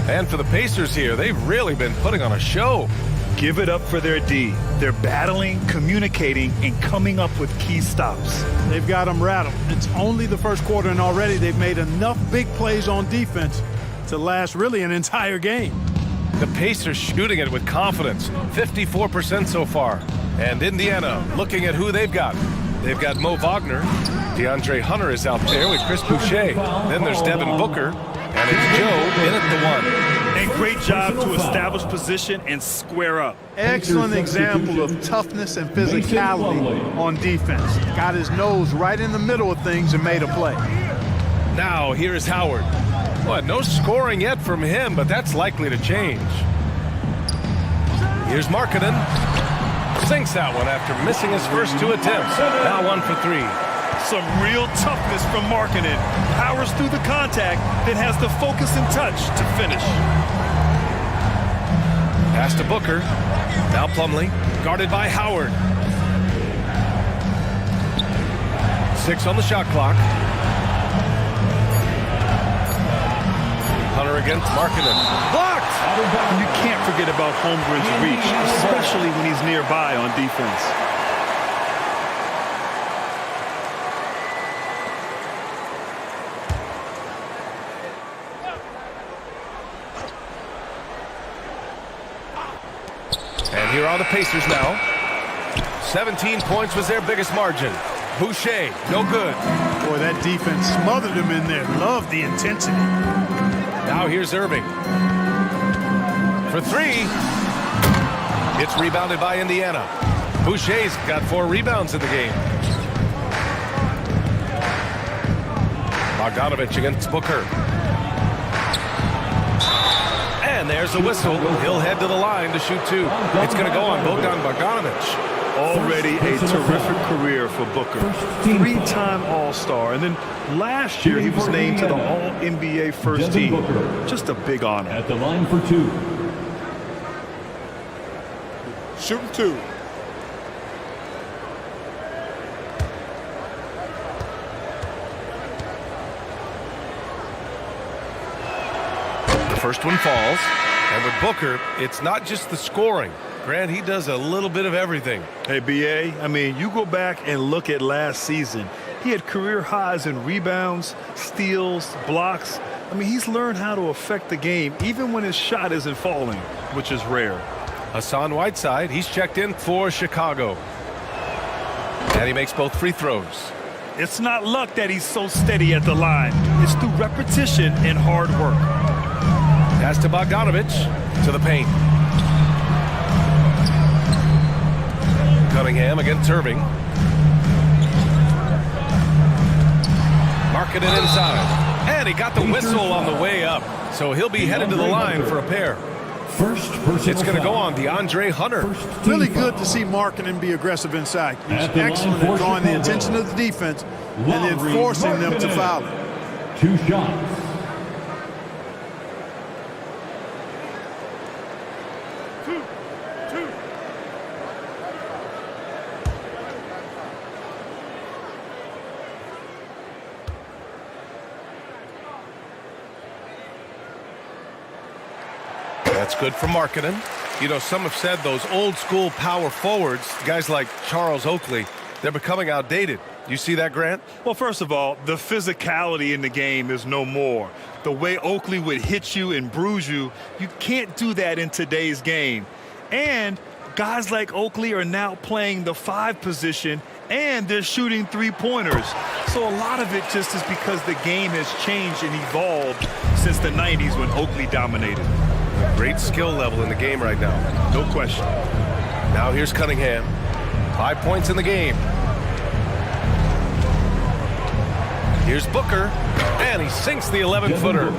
And for the Pacers here, they've really been putting on a show. Give it up for their D. They're battling, communicating, and coming up with key stops. They've got them rattled. It's only the first quarter, and already they've made enough big plays on defense to last really an entire game. The Pacers shooting it with confidence, 54% so far. And Indiana looking at who they've got. They've got Mo Wagner. DeAndre Hunter is out there with Chris Boucher. Then there's Devin Booker. And it's Joe in at the 1. And great job to establish position and square up. Excellent example of toughness and physicality on defense. Got his nose right in the middle of things and made a play. Now here's Howard. Well, no scoring yet from him, but that's likely to change. Here's Markkanen. Sinks that one after missing his first 2 attempts. Now 1 for 3. Some real toughness from Markkanen. Powers through the contact, then has the focus and touch to finish. Pass to Booker. Now Plumlee, guarded by Howard. 6 on the shot clock. Hunter against Markkanen. Blocked! You can't forget about Holmgren's reach, especially when he's nearby on defense. And here are the Pacers now. 17 points was their biggest margin. Boucher, no good. Boy, that defense smothered him in there. Love the intensity. Now here's Irving. For three. It's rebounded by Indiana. Boucher's got 4 rebounds in the game. Bogdanovich against Booker. And there's a whistle. He'll head to the line to shoot 2. It's going to go on Bogdan Bogdanovich. Already a terrific career for Booker. 3-time All-Star. And then last year he was named to the All-NBA first team. Just a big honor. At the line for 2. Shooting 2. The first one falls. And with Booker, it's not just the scoring. Grant, he does a little bit of everything. Hey, B.A., I mean, you go back and look at last season. He had career highs in rebounds, steals, blocks. I mean, he's learned how to affect the game even when his shot isn't falling, which is rare. Hassan Whiteside, he's checked in for Chicago. And he makes both free throws. It's not luck that he's so steady at the line. It's through repetition and hard work. Pass to Bogdanovich to the paint. Cunningham against Irving. Marking it inside. And he got the whistle on the way up. So he'll be headed to the line for a pair. It's going to go on DeAndre Hunter. Really good to see Markkanen be aggressive inside. He's excellent at drawing the attention of the defense and then forcing them to foul it. 2 shots. That's good for Markkanen. You know, some have said those old school power forwards, guys like Charles Oakley, they're becoming outdated. You see that, Grant? Well, first of all, the physicality in the game is no more. The way Oakley would hit you and bruise you, you can't do that in today's game. And guys like Oakley are now playing the 5 position, and they're shooting 3-pointers. So a lot of it just is because the game has changed and evolved since the 90s when Oakley dominated. Great skill level in the game right now. No question. Now here's Cunningham. 5 points in the game. Here's Booker, and he sinks the 11-footer.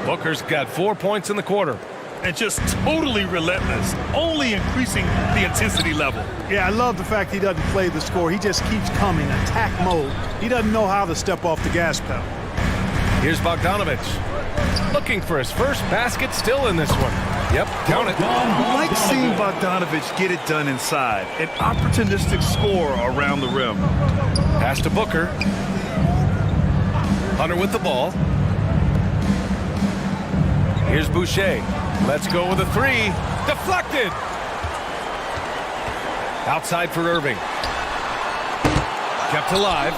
Booker's got 4 points in the quarter. And just totally relentless, only increasing the intensity level. Yeah, I love the fact he doesn't play the score. He just keeps coming, attack mode. He doesn't know how to step off the gas pedal. Here's Bogdanovich. Looking for his first basket, still in this one. Yep, count it. I like seeing Bogdanovich get it done inside. An opportunistic score around the rim. Pass to Booker. Hunter with the ball. Here's Boucher. Let's go with a 3. Deflected. Outside for Irving. Kept alive.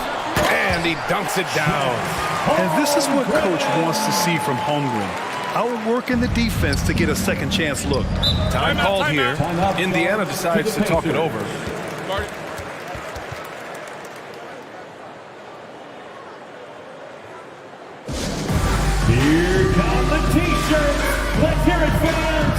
And he dunks it down. And this is what Coach wants to see from Holmgren. Outwork in the defense to get a second chance look. Time called here. Indiana decides to talk it over. Here come the T-shirts. Let's hear it, fans.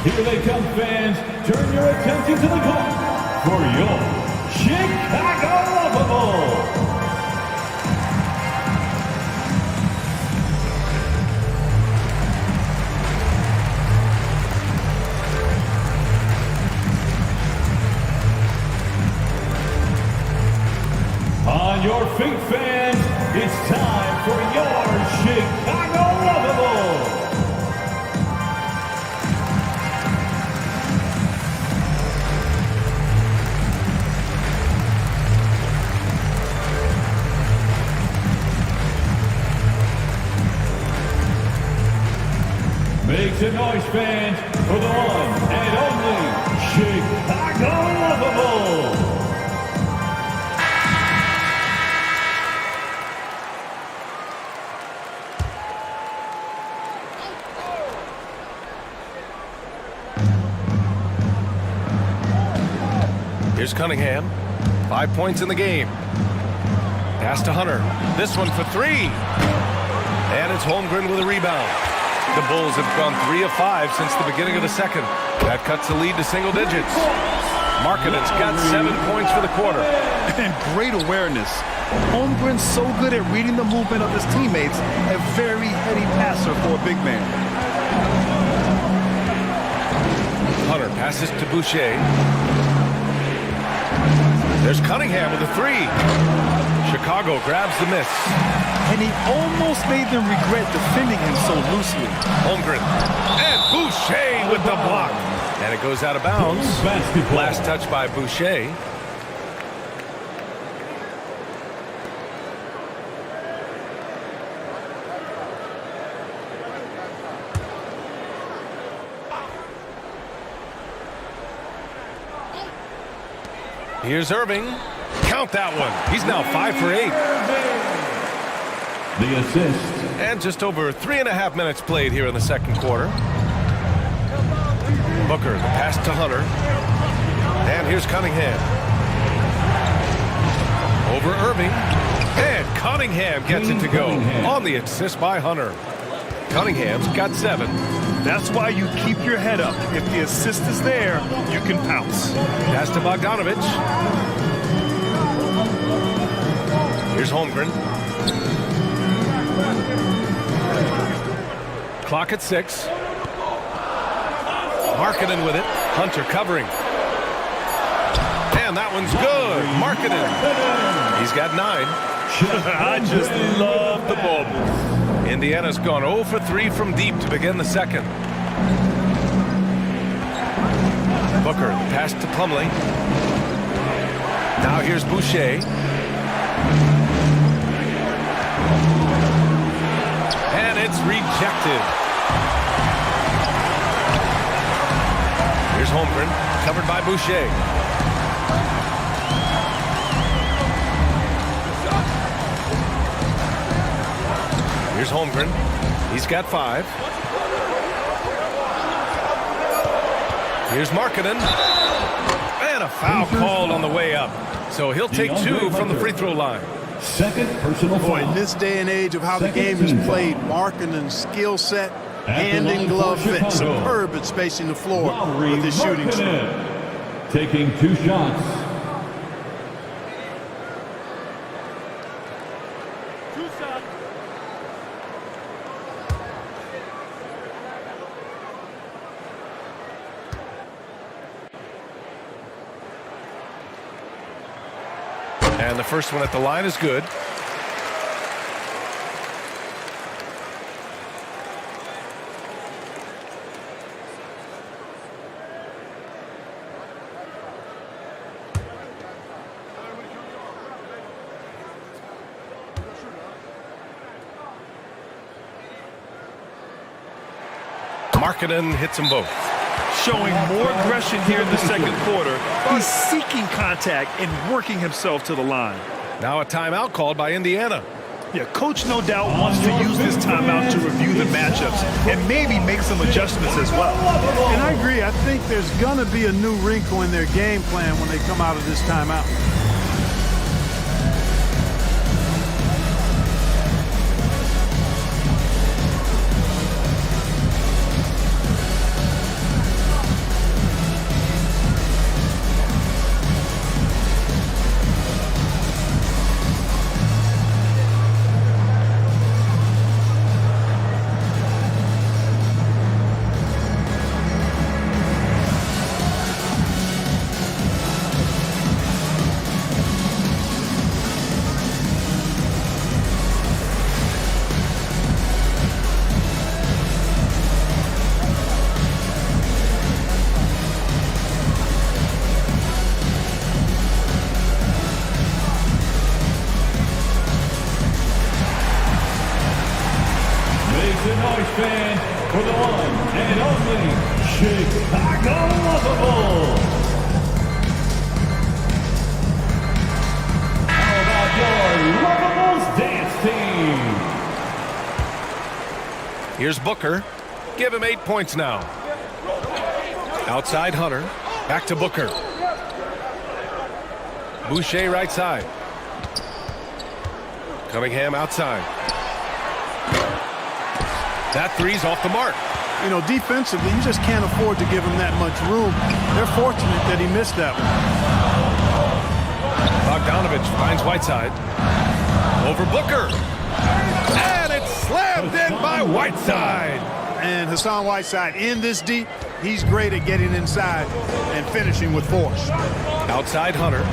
Here they come, fans. Turn your attention to the court for your Chicago Lovable. On your feet, fans, it's time for your Chicago Lovable. Make some noise, fans, for the one and only Chicago Lovable. Here's Cunningham. 5 points in the game. Pass to Hunter. This one for 3. And it's Holmgren with a rebound. The Bulls have gone 3 of 5 since the beginning of the second. That cuts the lead to single digits. Markkanen's got 7 points for the quarter. And great awareness. Holmgren's so good at reading the movement of his teammates. A very heady passer for a big man. Hunter passes to Boucher. There's Cunningham with a 3. Chicago grabs the miss. And he almost made them regret defending him so loosely. Holmgren. And Boucher with the block. And it goes out of bounds. Last touch by Boucher. Here's Irving. Count that one. He's now 5 for 8. The assist. And just over 3.5 minutes played here in the second quarter. Booker, the pass to Hunter. And here's Cunningham. Over Irving. And Cunningham gets it to go on the assist by Hunter. Cunningham's got 7. That's why you keep your head up. If the assist is there, you can pounce. Pass to Bogdanovich. Here's Holmgren. Clock at 6. Markkanen with it. Hunter covering. And that one's good. Markkanen. He's got 9. I just love the ball move. Indiana's gone 0 for 3 from deep to begin the second. Booker, pass to Plumlee. Now here's Boucher. And it's rejected. Here's Holmgren, covered by Boucher. Here's Holmgren. He's got 5. Here's Markkanen. And a foul called on the way up. So he'll take 2 from the free throw line. Second personal foul. In this day and age of how the game is played, Markkanen's skill set, hand and glove fit, superb at spacing the floor with his shooting stroke. Taking 2 shots. And the first one at the line is good. Markkanen hits them both. Showing more aggression here in the second quarter. He's seeking contact and working himself to the line. Now a timeout called by Indiana. Yeah, coach no doubt wants to use this timeout to review the matchups and maybe make some adjustments as well. And I agree. I think there's going to be a new wrinkle in their game plan when they come out of this timeout. Fan for the one and only Chicago Bulls. How about your Bulls dance team? Here's Booker. Give him 8 points now. Outside Hunter. Back to Booker. Boucher right side. Cunningham outside. That three's off the mark. You know, defensively, you just can't afford to give him that much room. They're fortunate that he missed that one. Bogdanovich finds Whiteside. Over Booker. And it's slammed in by Whiteside. And Hassan Whiteside in this deep, he's great at getting inside and finishing with force. Outside Hunter.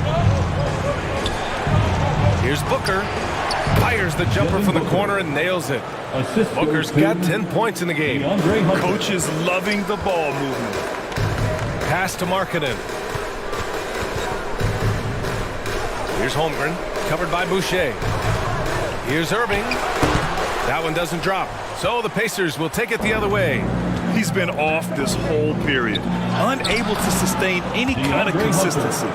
Here's Booker. Fires the jumper from the corner and nails it. Booker's got 10 points in the game. Coach is loving the ball movement. Pass to Markkanen. Here's Holmgren, covered by Boucher. Here's Irving. That one doesn't drop. So the Pacers will take it the other way. He's been off this whole period, unable to sustain any kind of consistency.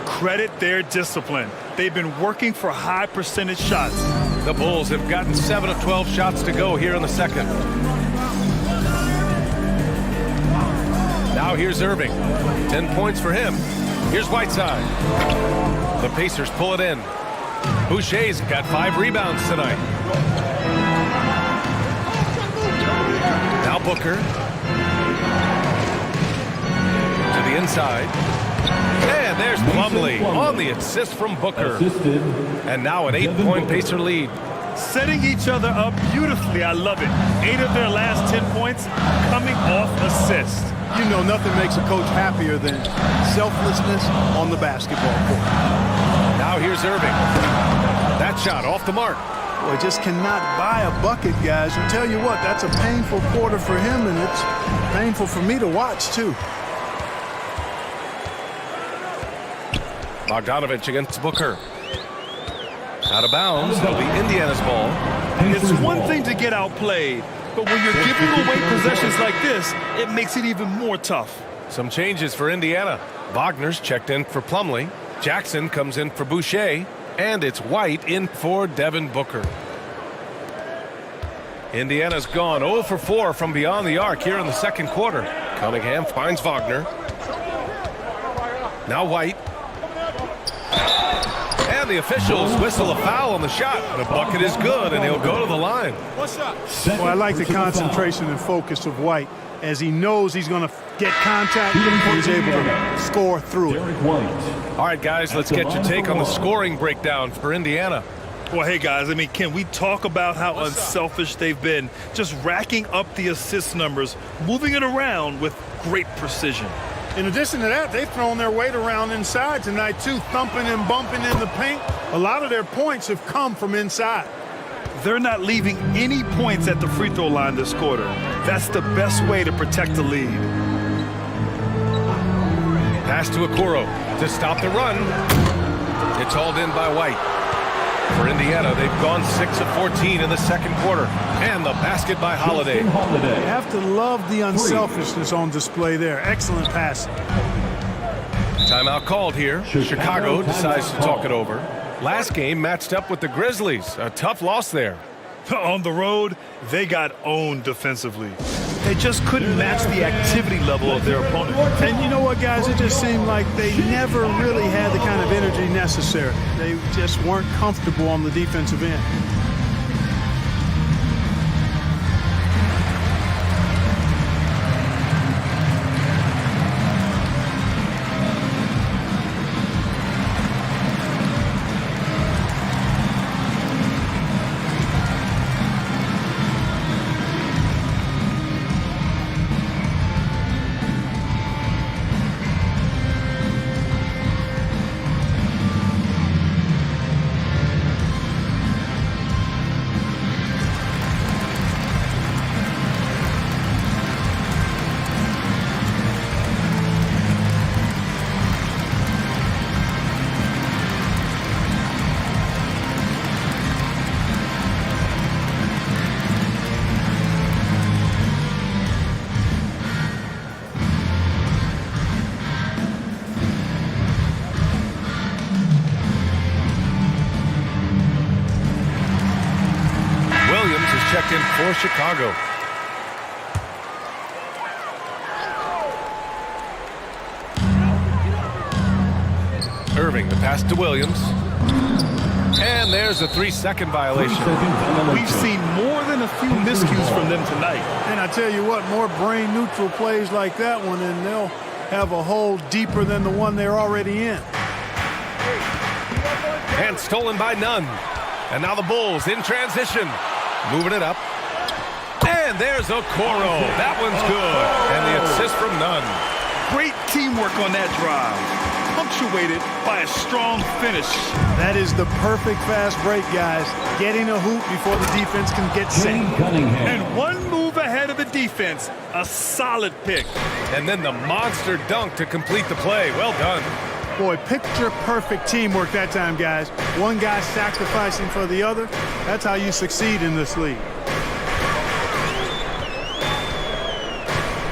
Credit their discipline. They've been working for high percentage shots. The Bulls have gotten 7 of 12 shots to go here in the second. Now here's Irving. 10 points for him. Here's Whiteside. The Pacers pull it in. Boucher's got 5 rebounds tonight. Now Booker. To the inside. And there's Plumlee on the assist from Booker. And now an 8-point Pacer lead. Setting each other up beautifully. I love it. 8 of their last 10 points coming off assists. You know, nothing makes a coach happier than selflessness on the basketball court. Now here's Irving. That shot off the mark. Boy, just cannot buy a bucket, guys. I tell you what, that's a painful quarter for him, and it's painful for me to watch, too. Bogdanovich against Booker. Out of bounds. It'll be Indiana's ball. It's one thing to get outplayed, but when you're giving away possessions like this, it makes it even more tough. Some changes for Indiana. Wagner's checked in for Plumlee. Jackson comes in for Boucher. And it's White in for Devin Booker. Indiana's gone 0 for 4 from beyond the arc here in the second quarter. Cunningham finds Wagner. Now White. And the officials whistle a foul on the shot. The bucket is good, and he'll go to the line. Well, I like the concentration and focus of White. As he knows he's going to get contact, he's able to score through it. All right, guys, let's get your take on the scoring breakdown for Indiana. Well, hey, guys, I mean, can we talk about how unselfish they've been? Just racking up the assist numbers, moving it around with great precision. In addition to that, they've thrown their weight around inside tonight, too, thumping and bumping in the paint. A lot of their points have come from inside. They're not leaving any points at the free throw line this quarter. That's the best way to protect the lead. Pass to Okoro to stop the run. It's hauled in by White. For Indiana, they've gone 6 of 14 in the second quarter. And the basket by Holiday. You have to love the unselfishness on display there. Excellent passing. Timeout called here. Chicago decides to talk it over. Last game matched up with the Grizzlies. A tough loss there. On the road, they got owned defensively. They just couldn't match the activity level of their opponent. And you know what, guys? It just seemed like they never really had the kind of energy necessary. They just weren't comfortable on the defensive end. Checked in for Chicago. Irving, the pass to Williams. And there's a 3-second violation. We've seen more than a few miscues from them tonight. And I tell you what, more brain-neutral plays like that one, and they'll have a hole deeper than the one they're already in. And stolen by Nunn. And now the Bulls in transition. Moving it up. And there's Okoro. That one's good. And the assist from Nunn. Great teamwork on that drive, punctuated by a strong finish. That is the perfect fast break, guys. Getting a hoop before the defense can get set. And one move ahead of the defense. A solid pick. And then the monster dunk to complete the play. Well done. Boy, picture-perfect teamwork that time, guys. One guy sacrificing for the other. That's how you succeed in this league.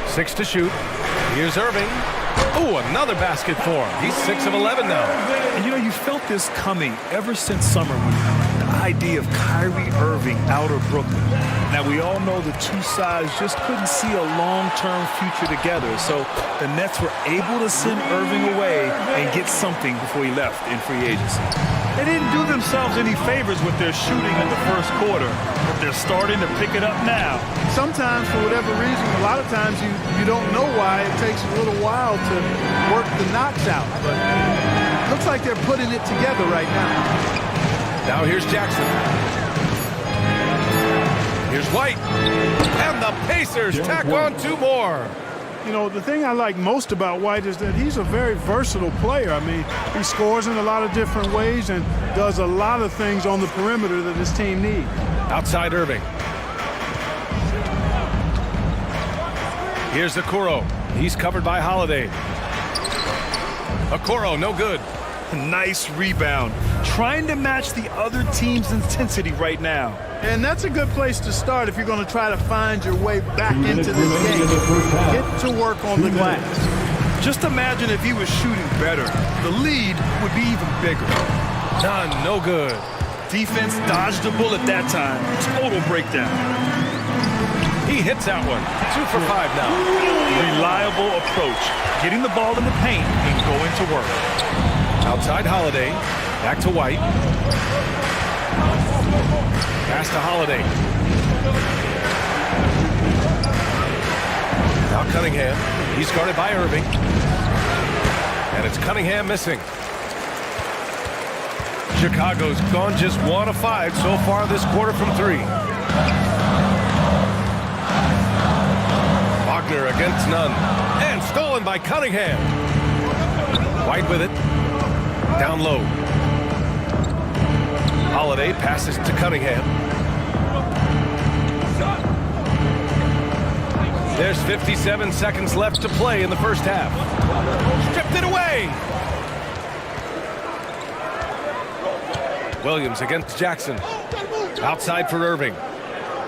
6 to shoot. Here's Irving. Ooh, another basket for him. He's 6 of 11 now. And you know, you felt this coming ever since summer when the idea of Kyrie Irving out of Brooklyn. Now, we all know the two sides just couldn't see a long-term future together. So the Nets were able to send Irving away and get something before he left in free agency. They didn't do themselves any favors with their shooting in the first quarter, but they're starting to pick it up now. Sometimes, for whatever reason, a lot of times you don't know why. It takes a little while to work the knocks out. But it looks like they're putting it together right now. Now here's Jackson. Here's White. And the Pacers tack on 2 more. You know, the thing I like most about White is that he's a very versatile player. I mean, he scores in a lot of different ways and does a lot of things on the perimeter that his team needs. Outside Irving. Here's Okoro. He's covered by Holiday. Okoro, no good. Nice rebound. Trying to match the other team's intensity right now. And that's a good place to start if you're going to try to find your way back into this game. Get to work on the glass. Just imagine if he was shooting better. The lead would be even bigger. None, no good. Defense dodged a bullet that time. Total breakdown. He hits that one. 2 for 5 now. Reliable approach. Getting the ball in the paint and going to work. Outside Holiday. Back to White. Pass to Holiday. Now Cunningham. He's guarded by Irving. And it's Cunningham missing. Chicago's gone just 1 of 5 so far this quarter from 3. Wagner against Nunn. And stolen by Cunningham. White with it. Down low. Holiday passes to Cunningham. There's 57 seconds left to play in the first half. Stripped it away. Williams against Jackson. Outside for Irving.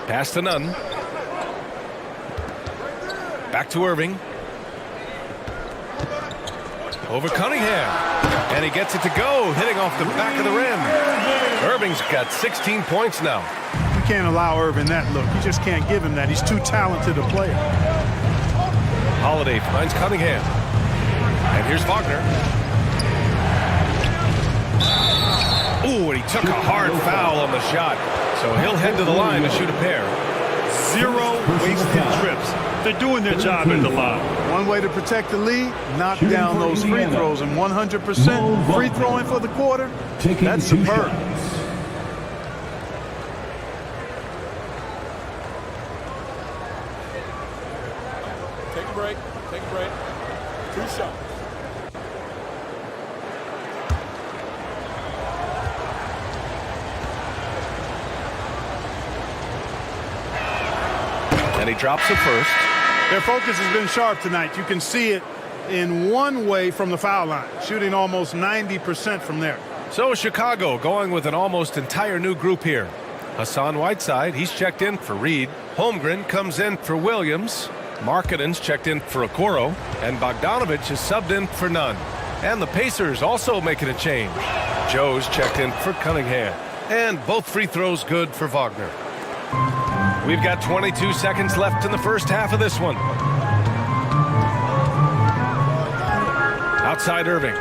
Pass to Nunn. Back to Irving. Over Cunningham. And he gets it to go, hitting off the back of the rim. Irving's got 16 points now. You can't allow Irving that look. You just can't give him that. He's too talented a player. Holiday finds Cunningham. And here's Wagner. Ooh, and he took a hard foul on the shot. So he'll head to the line to shoot a pair. 0 wasted trips. They're doing their job at the line. One way to protect the lead, knock down those free throws. And 100% free throwing for the quarter, that's superb. Take a break. Take a break. 2 shots. And he drops it first. Their focus has been sharp tonight. You can see it in one way from the foul line, shooting almost 90% from there. So Chicago going with an almost entire new group here. Hassan Whiteside, he's checked in for Reed. Holmgren comes in for Williams. Markkanen's checked in for Okoro. And Bogdanovich is subbed in for Nunn. And the Pacers also making a change. Joe's checked in for Cunningham. And both free throws good for Wagner. We've got 22 seconds left in the first half of this one. Outside Irving.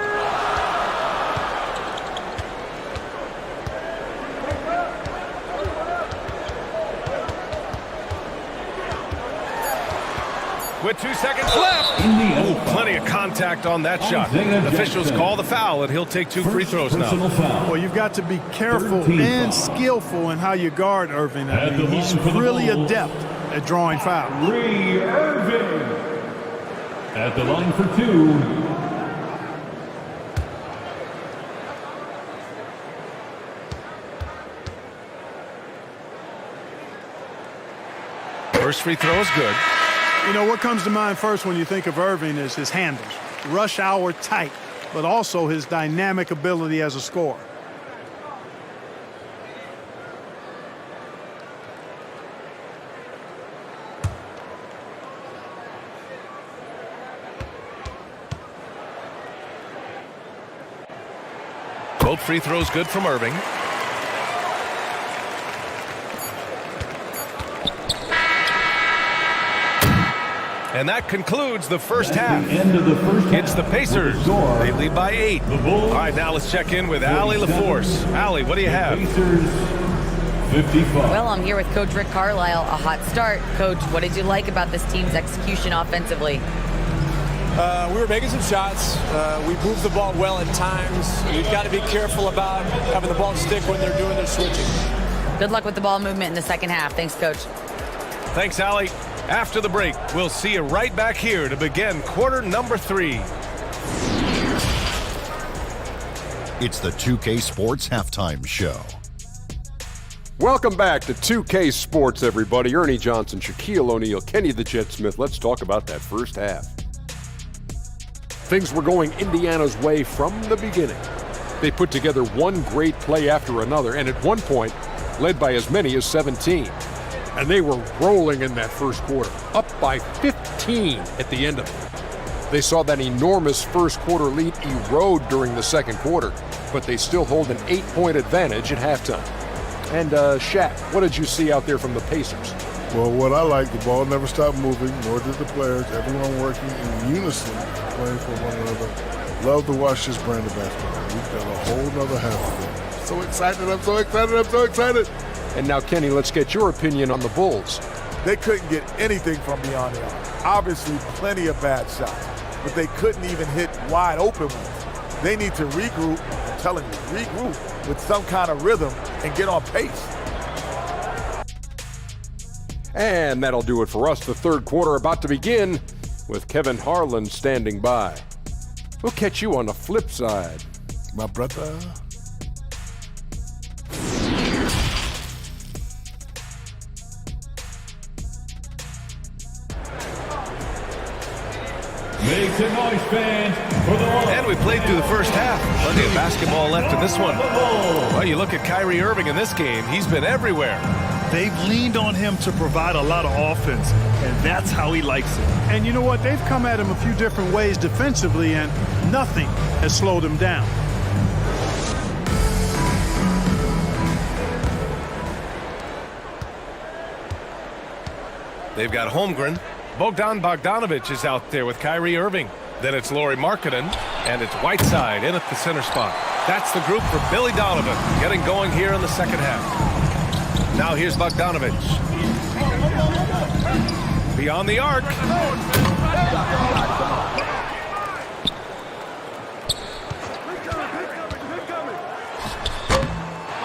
with 2 seconds left. Oh, plenty of contact on that shot. Officials call the foul, and he'll take 2 free throws now. Well, you've got to be careful and skillful in how you guard Irving. I mean, he's really adept at drawing fouls. Kyrie Irving at the line for 2. First free throw is good. You know, what comes to mind first when you think of Irving is his handles. Rush hour tight, but also his dynamic ability as a scorer. Both free throws good from Irving. And that concludes the first half. It's the Pacers. They lead by 8. All right, now let's check in with Allie LaForce. Allie, what do you have? Well, I'm here with Coach Rick Carlisle. A hot start. Coach, what did you like about this team's execution offensively? We were making some shots. We moved the ball well at times. You've got to be careful about having the ball stick when they're doing their switching. Good luck with the ball movement in the second half. Thanks, Coach. Thanks, Allie. After the break, we'll see you right back here to begin quarter number 3. It's the 2K Sports Halftime Show. Welcome back to 2K Sports, everybody. Ernie Johnson, Shaquille O'Neal, Kenny the Jet Smith. Let's talk about that first half. Things were going Indiana's way from the beginning. They put together one great play after another, and at one point, led by as many as 17. And they were rolling in that first quarter, up by 15 at the end of it. They saw that enormous first quarter lead erode during the second quarter, but they still hold an 8-point advantage at halftime. And Shaq, what did you see out there from the Pacers? Well, what I like, the ball never stopped moving, nor did the players. Everyone working in unison, playing for one another. Love to watch this brand of basketball. We've got a whole nother half of it. So excited, I'm so excited, I'm so excited. And now, Kenny, let's get your opinion on the Bulls. They couldn't get anything from beyond the arc. Obviously, plenty of bad shots, but they couldn't even hit wide open ones. They need to regroup, I'm telling you, regroup with some kind of rhythm and get on pace. And that'll do it for us. The third quarter about to begin with Kevin Harlan standing by. We'll catch you on the flip side, my brother. Make some noise, fans, for the ball. And we played through the first half. Plenty of basketball left in this one. Well, you look at Kyrie Irving in this game. He's been everywhere. They've leaned on him to provide a lot of offense, and that's how he likes it. And you know what? They've come at him a few different ways defensively, and nothing has slowed him down. They've got Holmgren. Bogdan Bogdanovic is out there with Kyrie Irving. Then it's Lauri Markkanen, and it's Whiteside in at the center spot. That's the group for Billy Donovan, getting going here in the second half. Now here's Bogdanovic. Beyond the arc.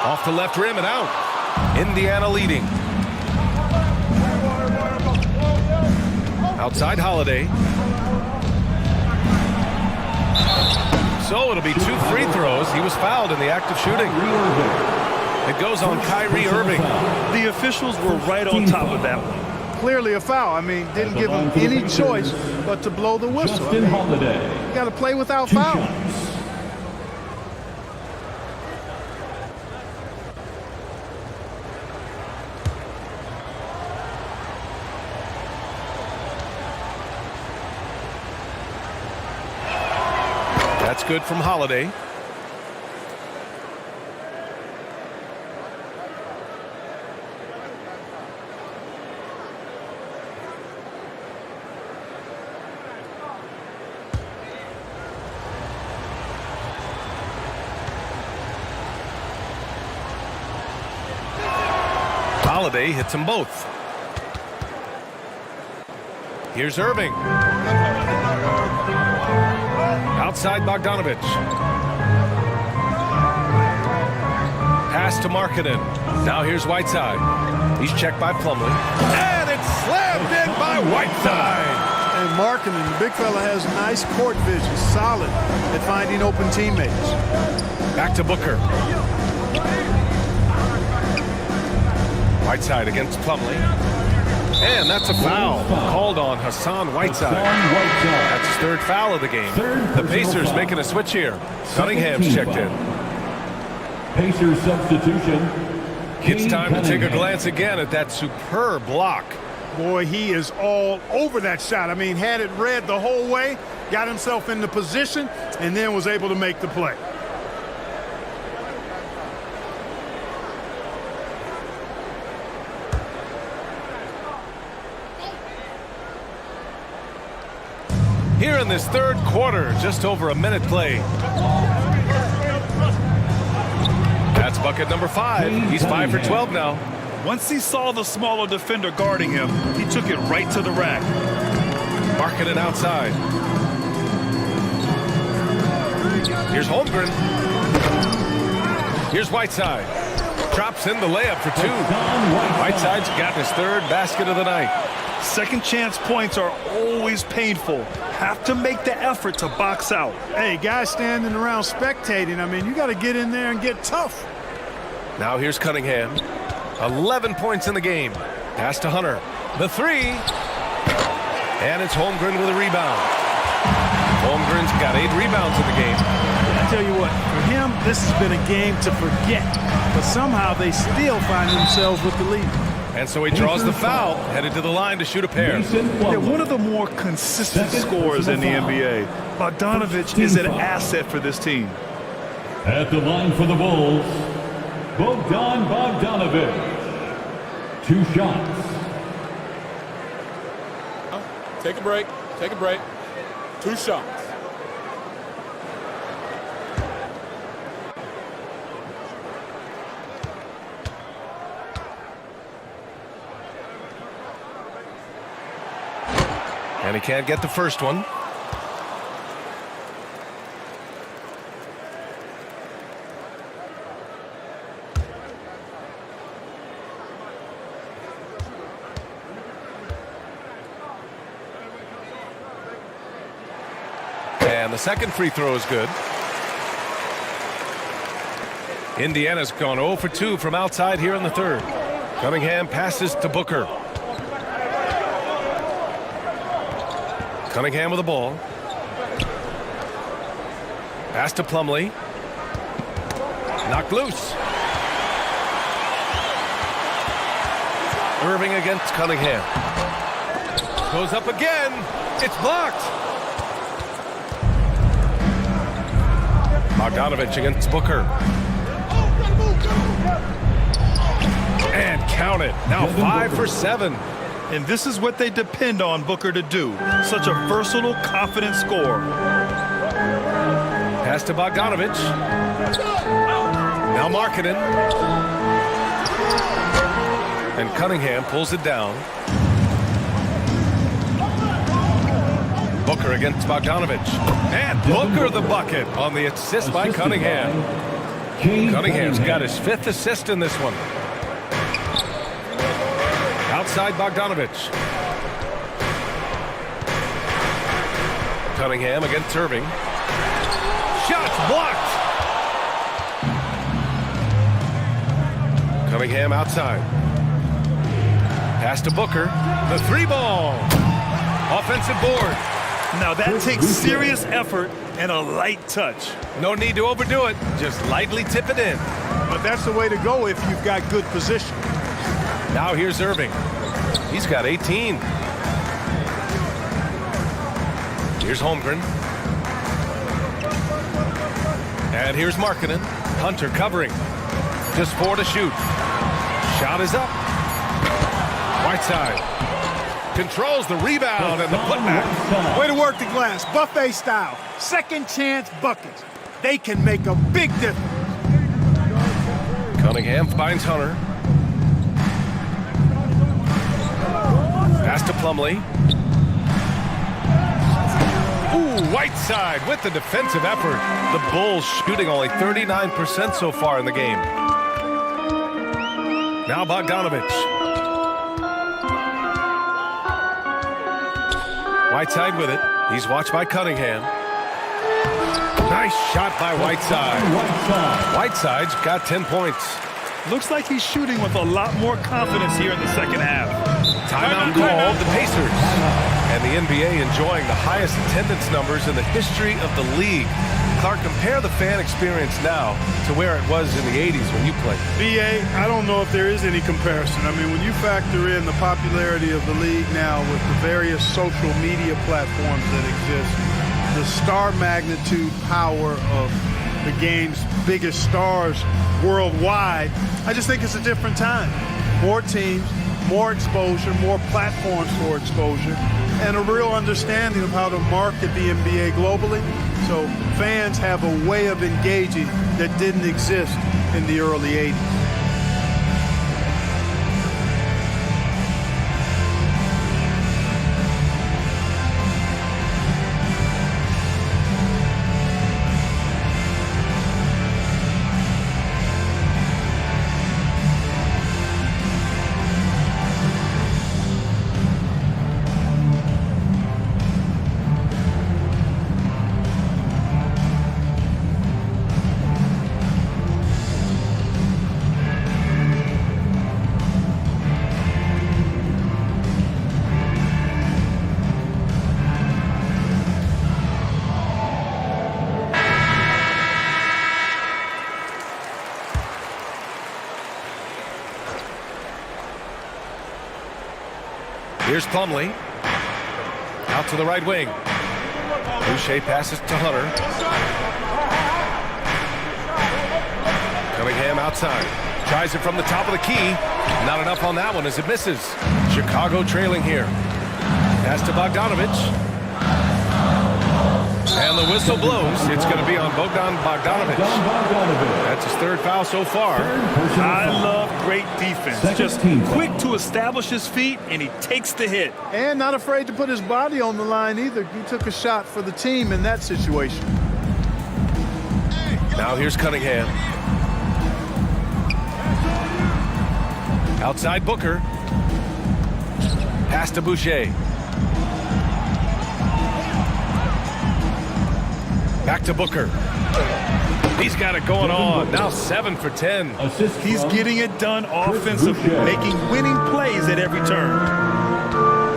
Off the left rim and out. Indiana leading. Outside Holiday. So it'll be 2 free throws. He was fouled in the act of shooting. It goes on Kyrie Irving. The officials were right on top of that one. Clearly a foul. I mean, didn't give him any choice but to blow the whistle. You got to play without foul. That's good from Holiday. Holiday hits them both. Here's Irving. Outside Bogdanovich. Pass to Markkanen. Now here's Whiteside. He's checked by Plumlee. And it's slammed in by Whiteside. And Markkanen, the big fella, has nice court vision, solid at finding open teammates. Back to Booker. Whiteside against Plumlee. And that's a foul called on Hassan Whiteside. That's his third foul of the game. The Pacers making a switch here. Cunningham's checked in. Pacers substitution. It's time to take a glance again at that superb block. Boy, he is all over that shot. I mean, had it read the whole way, got himself in the position, and then was able to make the play. Here in this third quarter, just over a minute played. That's bucket number 5. He's 5 for 12 now. Once he saw the smaller defender guarding him, he took it right to the rack. Markkanen outside. Here's Holmgren. Here's Whiteside. Drops in the layup for 2. Whiteside's got his third basket of the night. Second chance points are always painful. Have to make the effort to box out. Hey, guys standing around spectating, I mean, you got to get in there and get tough. Now here's Cunningham. 11 points in the game. Pass to Hunter. The 3. And it's Holmgren with a rebound. Holmgren's got 8 rebounds in the game. I tell you what, for him, this has been a game to forget. But somehow they still find themselves with the lead. And so he draws the foul, headed to the line to shoot a pair. Yeah, one of the more consistent scorers in the NBA. Bogdanovich is an asset for this team. At the line for the Bulls, Bogdan Bogdanovich. 2 shots. Take a break. Take a break. 2 shots. And he can't get the first one. And the second free throw is good. Indiana's gone 0 for 2 from outside here in the third. Cunningham passes to Booker. Cunningham with the ball. Pass to Plumlee. Knocked loose. Irving against Cunningham. Goes up again. It's blocked. Bogdanovich against Booker. And count it. Now 5 for 7. And this is what they depend on Booker to do. Such a versatile, confident scorer. Pass to Bogdanovich. Now Markkanen. And Cunningham pulls it down. Booker against Bogdanovich. And Booker the bucket on the assist by Cunningham. Cunningham's got his 5th assist in this one. Outside Bogdanovich. Cunningham against Irving. Shots blocked. Cunningham outside. Pass to Booker. The 3-ball. Offensive board. Now that takes serious effort and a light touch. No need to overdo it. Just lightly tip it in. But that's the way to go if you've got good position. Now here's Irving. He's got 18. Here's Holmgren. And here's Markkanen. Hunter covering. Just 4 to shoot. Shot is up. Whiteside controls the rebound and the putback. Way to work the glass. Buffet style. Second chance buckets. They can make a big difference. Cunningham finds Hunter. Pass to Plumlee. Whiteside with the defensive effort. The Bulls shooting only 39% so far in the game. Now Bogdanovich. Whiteside with it. He's watched by Cunningham. Nice shot by Whiteside. Whiteside's got 10 points. Looks like he's shooting with a lot more confidence here in the second half. Timeout called the Pacers. And the NBA enjoying the highest attendance numbers in the history of the league. Clark, compare the fan experience now to where it was in the 80s when you played. BA, I don't know if there is any comparison. I mean, when you factor in the popularity of the league now with the various social media platforms that exist, the star magnitude power of the game's biggest stars worldwide, I just think it's a different time. More teams, more exposure, more platforms for exposure, and a real understanding of how to market the NBA globally. So fans have a way of engaging that didn't exist in the early 80s. Here's Plumlee. Out to the right wing. Boucher passes to Hunter. Cunningham outside. Tries it from the top of the key. Not enough on that one as it misses. Chicago trailing here. Pass to Bogdanovich. And the whistle blows. It's going to be on Bogdan Bogdanovich. That's his third foul so far. I love great defense. Just quick to establish his feet, and he takes the hit. And not afraid to put his body on the line either. He took a shot for the team in that situation. Now here's Cunningham. Outside Booker. Pass to Boucher. Back to Booker. He's got it going on. Now 7 for 10. He's getting it done offensively, making winning plays at every turn.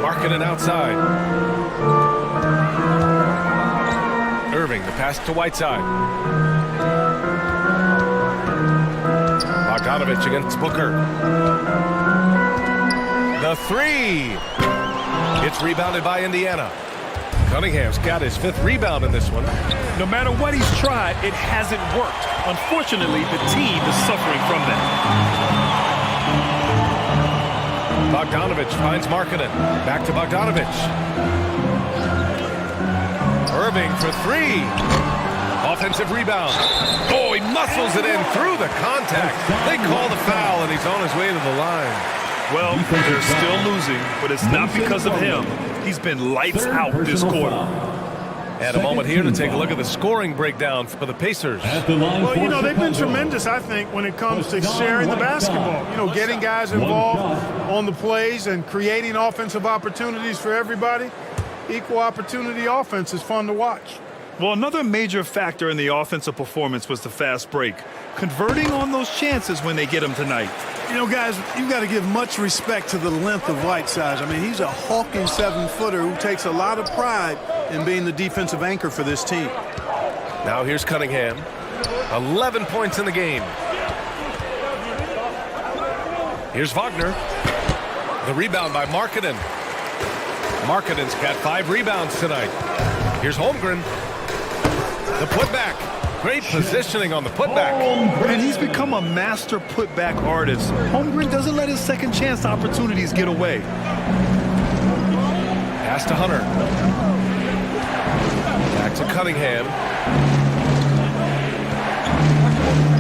Markkanen outside. Irving, the pass to Whiteside. Bogdanovich against Booker. The three. It's rebounded by Indiana. Cunningham's got his 5th rebound in this one. No matter what he's tried, it hasn't worked. Unfortunately, the team is suffering from that. Bogdanovich finds Markkanen. Back to Bogdanovich. Irving for 3. Offensive rebound. Oh, he muscles it in through the contact. They call the foul, and he's on his way to the line. Well, they're still losing, but it's not because of him. He's been lights out this quarter. And a moment here to take a look at the scoring breakdown for the Pacers. Well, you know, they've been tremendous, I think, when it comes to sharing the basketball. You know, getting guys involved on the plays and creating offensive opportunities for everybody. Equal opportunity offense is fun to watch. Well, another major factor in the offensive performance was the fast break. Converting on those chances when they get them tonight. You know, guys, you've got to give much respect to the length of Whiteside. I mean, he's a hulking 7-footer who takes a lot of pride in being the defensive anchor for this team. Now here's Cunningham. 11 points in the game. Here's Wagner. The rebound by Markkanen. Markkanen's got 5 rebounds tonight. Here's Holmgren. The putback. Great positioning on the putback. And he's become a master putback artist. Holmgren doesn't let his second chance opportunities get away. Pass to Hunter. Back to Cunningham.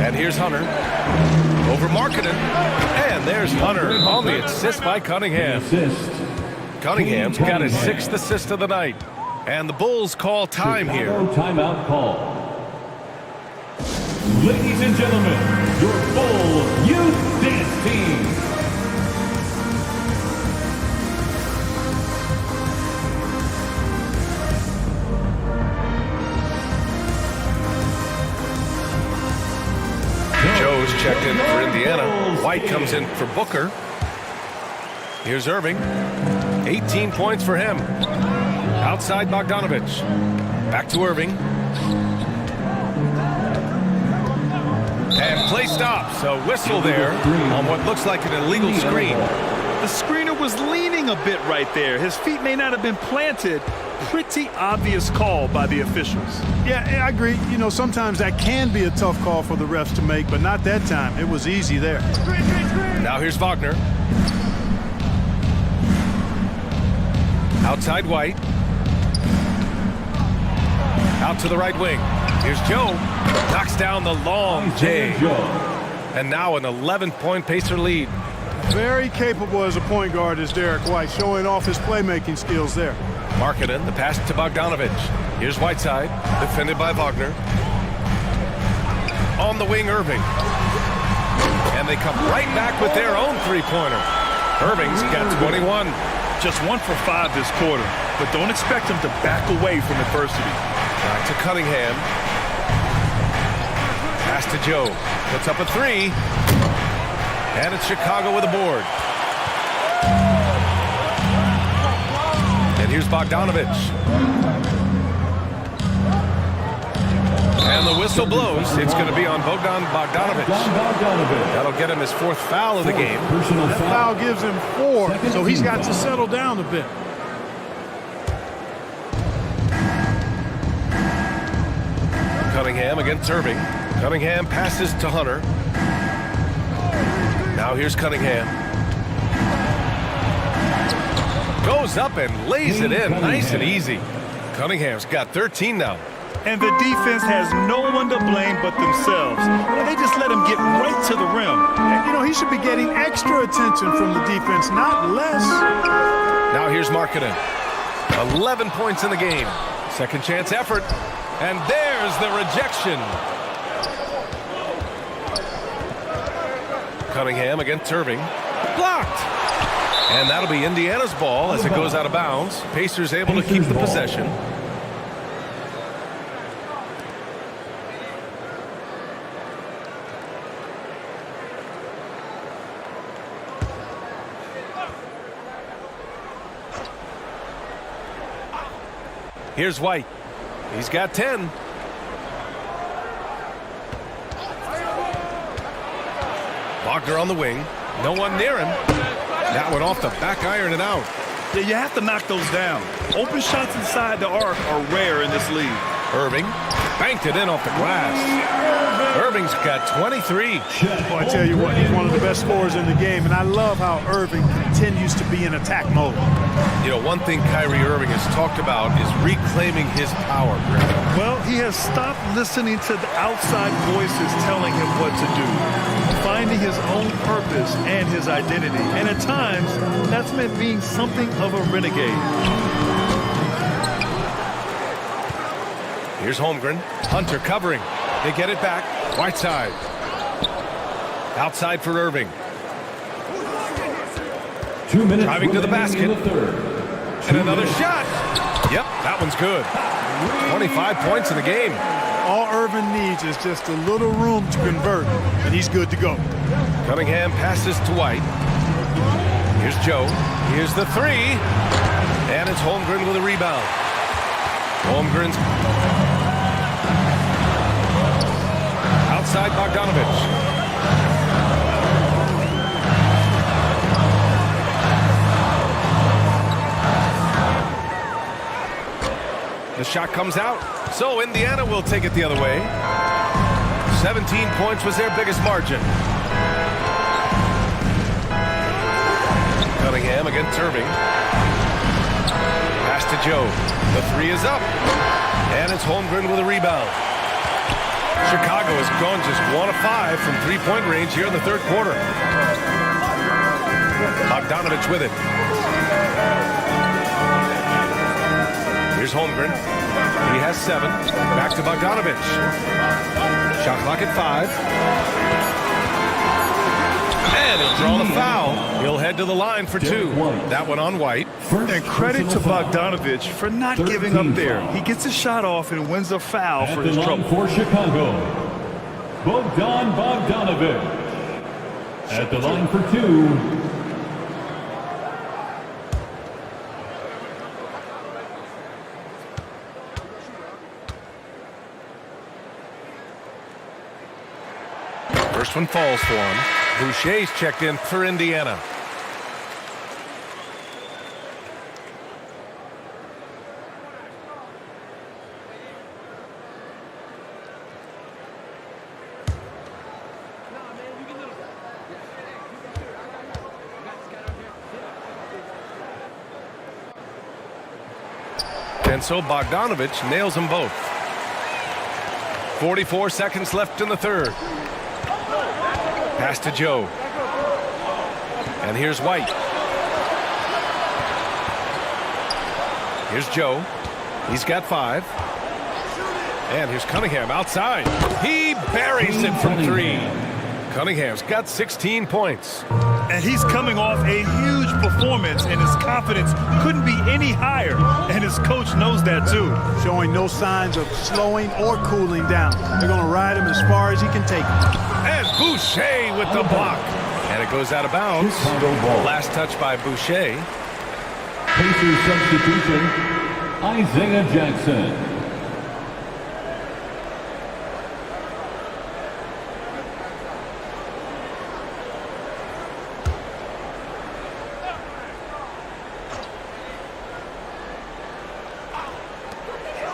And here's Hunter. Over Markkanen. And there's Hunter on the assist by Cunningham. Cunningham's got his 6th assist of the night. And the Bulls call time here. Timeout call. Ladies and gentlemen, your Bull Youth Dance Team. Joe's checked in for Indiana. White comes in for Booker. Here's Irving. 18 points for him. Outside Bogdanovich. Back to Irving. And play stops. A whistle there on what looks like an illegal screen. The screener was leaning a bit right there. His feet may not have been planted. Pretty obvious call by the officials. Yeah, I agree. You know, sometimes that can be a tough call for the refs to make, but not that time. It was easy there. Now here's Wagner. Outside White. Out to the right wing. Here's Joe. Knocks down the long J. And now an 11-point Pacer lead. Very capable as a point guard is Derek White, showing off his playmaking skills there. Markkanen, the pass to Bogdanovich. Here's Whiteside, defended by Wagner. On the wing, Irving. And they come right back with their own three-pointer. Irving's got 21. Just 1 for 5 this quarter, but don't expect him to back away from adversity. Back to Cunningham. Pass to Joe. Puts up a three. And it's Chicago with a board. And here's Bogdanovich. And the whistle blows. It's going to be on Bogdan Bogdanovich. That'll get him his 4th foul of the game. That foul gives him 4, so he's got to settle down a bit. Cunningham against Irving. Cunningham passes to Hunter. Now here's Cunningham. Goes up and lays it in nice and easy. Cunningham's got 13 now. And the defense has no one to blame but themselves. They just let him get right to the rim. You know, he should be getting extra attention from the defense, not less. Now here's Markkanen. 11 points in the game. Second chance effort. And there's the rejection. Cunningham against Irving. Blocked. And that'll be Indiana's ball as it goes out of bounds. Pacers able to keep the possession. Here's White. He's got 10. Wagner on the wing. No one near him. That one off the back iron and out. Yeah, you have to knock those down. Open shots inside the arc are rare in this league. Irving banked it in off the glass. Irving's got 23. Well, I tell you what, he's one of the best scorers in the game, and I love how Irving continues to be in attack mode. You know, one thing Kyrie Irving has talked about is reclaiming his power, Greg. Well, he has stopped listening to the outside voices telling him what to do, finding his own purpose and his identity. And at times, that's meant being something of a renegade. Here's Holmgren. Hunter covering. They get it back. Whiteside. Outside for Irving. 2 minutes driving to the basket. And another shot. Yep, that one's good. 25 points in the game. All Irving needs is just a little room to convert, and he's good to go. Cunningham passes to White. Here's Joe. Here's the three. And it's Holmgren with a rebound. Holmgren's outside Bogdanovich. The shot comes out, so Indiana will take it the other way. 17 points was their biggest margin. Cunningham against Irving. Pass to Joe. The three is up, and it's Holmgren with a rebound. Chicago has gone just 1 of 5 from three-point range here in the third quarter. Bogdanovich with it. Here's Here's Holmgren. He has 7. Back to Bogdanovich. Shot clock at 5. And he'll draw the foul. He'll head to the line for 2. That one on White. And credit to Bogdanovich for not giving up there. He gets a shot off and wins a foul for his trouble. For Chicago, Bogdan Bogdanovich. At the line for 2. First one falls for him. Boucher's checked in for Indiana. And so Bogdanovich nails them both. 44 seconds left in the third. Pass to Joe. And here's White. Here's Joe. He's got 5. And here's Cunningham outside. He buries it from 3. Cunningham's got 16 points. And he's coming off a huge performance, and his confidence couldn't be any higher. And his coach knows that, too. Showing no signs of slowing or cooling down. They're going to ride him as far as he can take him. And Boucher with the block. And it goes out of bounds. Last touch by Boucher. Pacers substitution, Isaiah Jackson.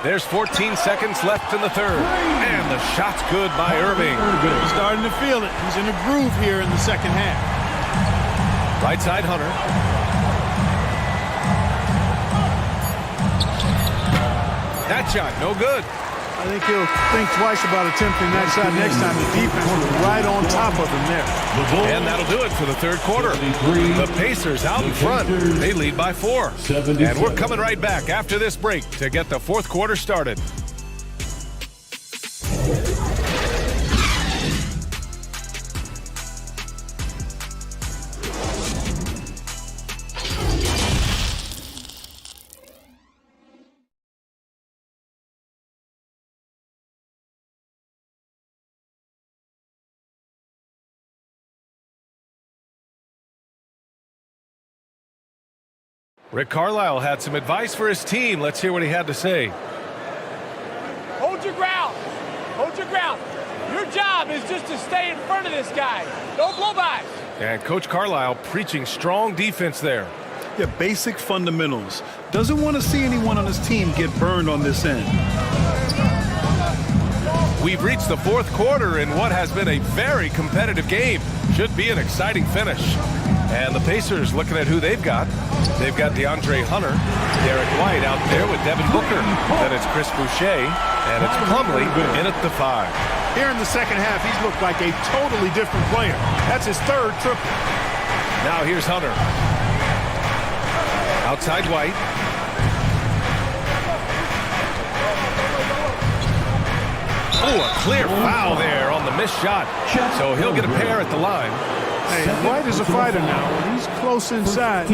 There's 14 seconds left in the third. And the shot's good by Irving. He's starting to feel it. He's in a groove here in the second half. Right side, Hunter. That shot, no good. I think he'll think twice about attempting that shot next time. The defense was right on top of him there. And that'll do it for the third quarter. The Pacers out in front. They lead by 4. And we're coming right back after this break to get the fourth quarter started. Rick Carlisle had some advice for his team. Let's hear what he had to say. Hold your ground. Hold your ground. Your job is just to stay in front of this guy. Don't blow by. And Coach Carlisle preaching strong defense there. Yeah, basic fundamentals. Doesn't want to see anyone on his team get burned on this end. We've reached the fourth quarter in what has been a very competitive game. Should be an exciting finish. And the Pacers looking at who they've got. They've got DeAndre Hunter, Derek White out there with Devin Booker. Then it's Chris Boucher, and it's Plumlee in at the 5. Here in the second half, he's looked like a totally different player. That's his third triple. Now here's Hunter. Outside White. Oh, a clear foul there on the missed shot. So he'll get a pair at the line. Hey, White is a fighter now. He's close inside.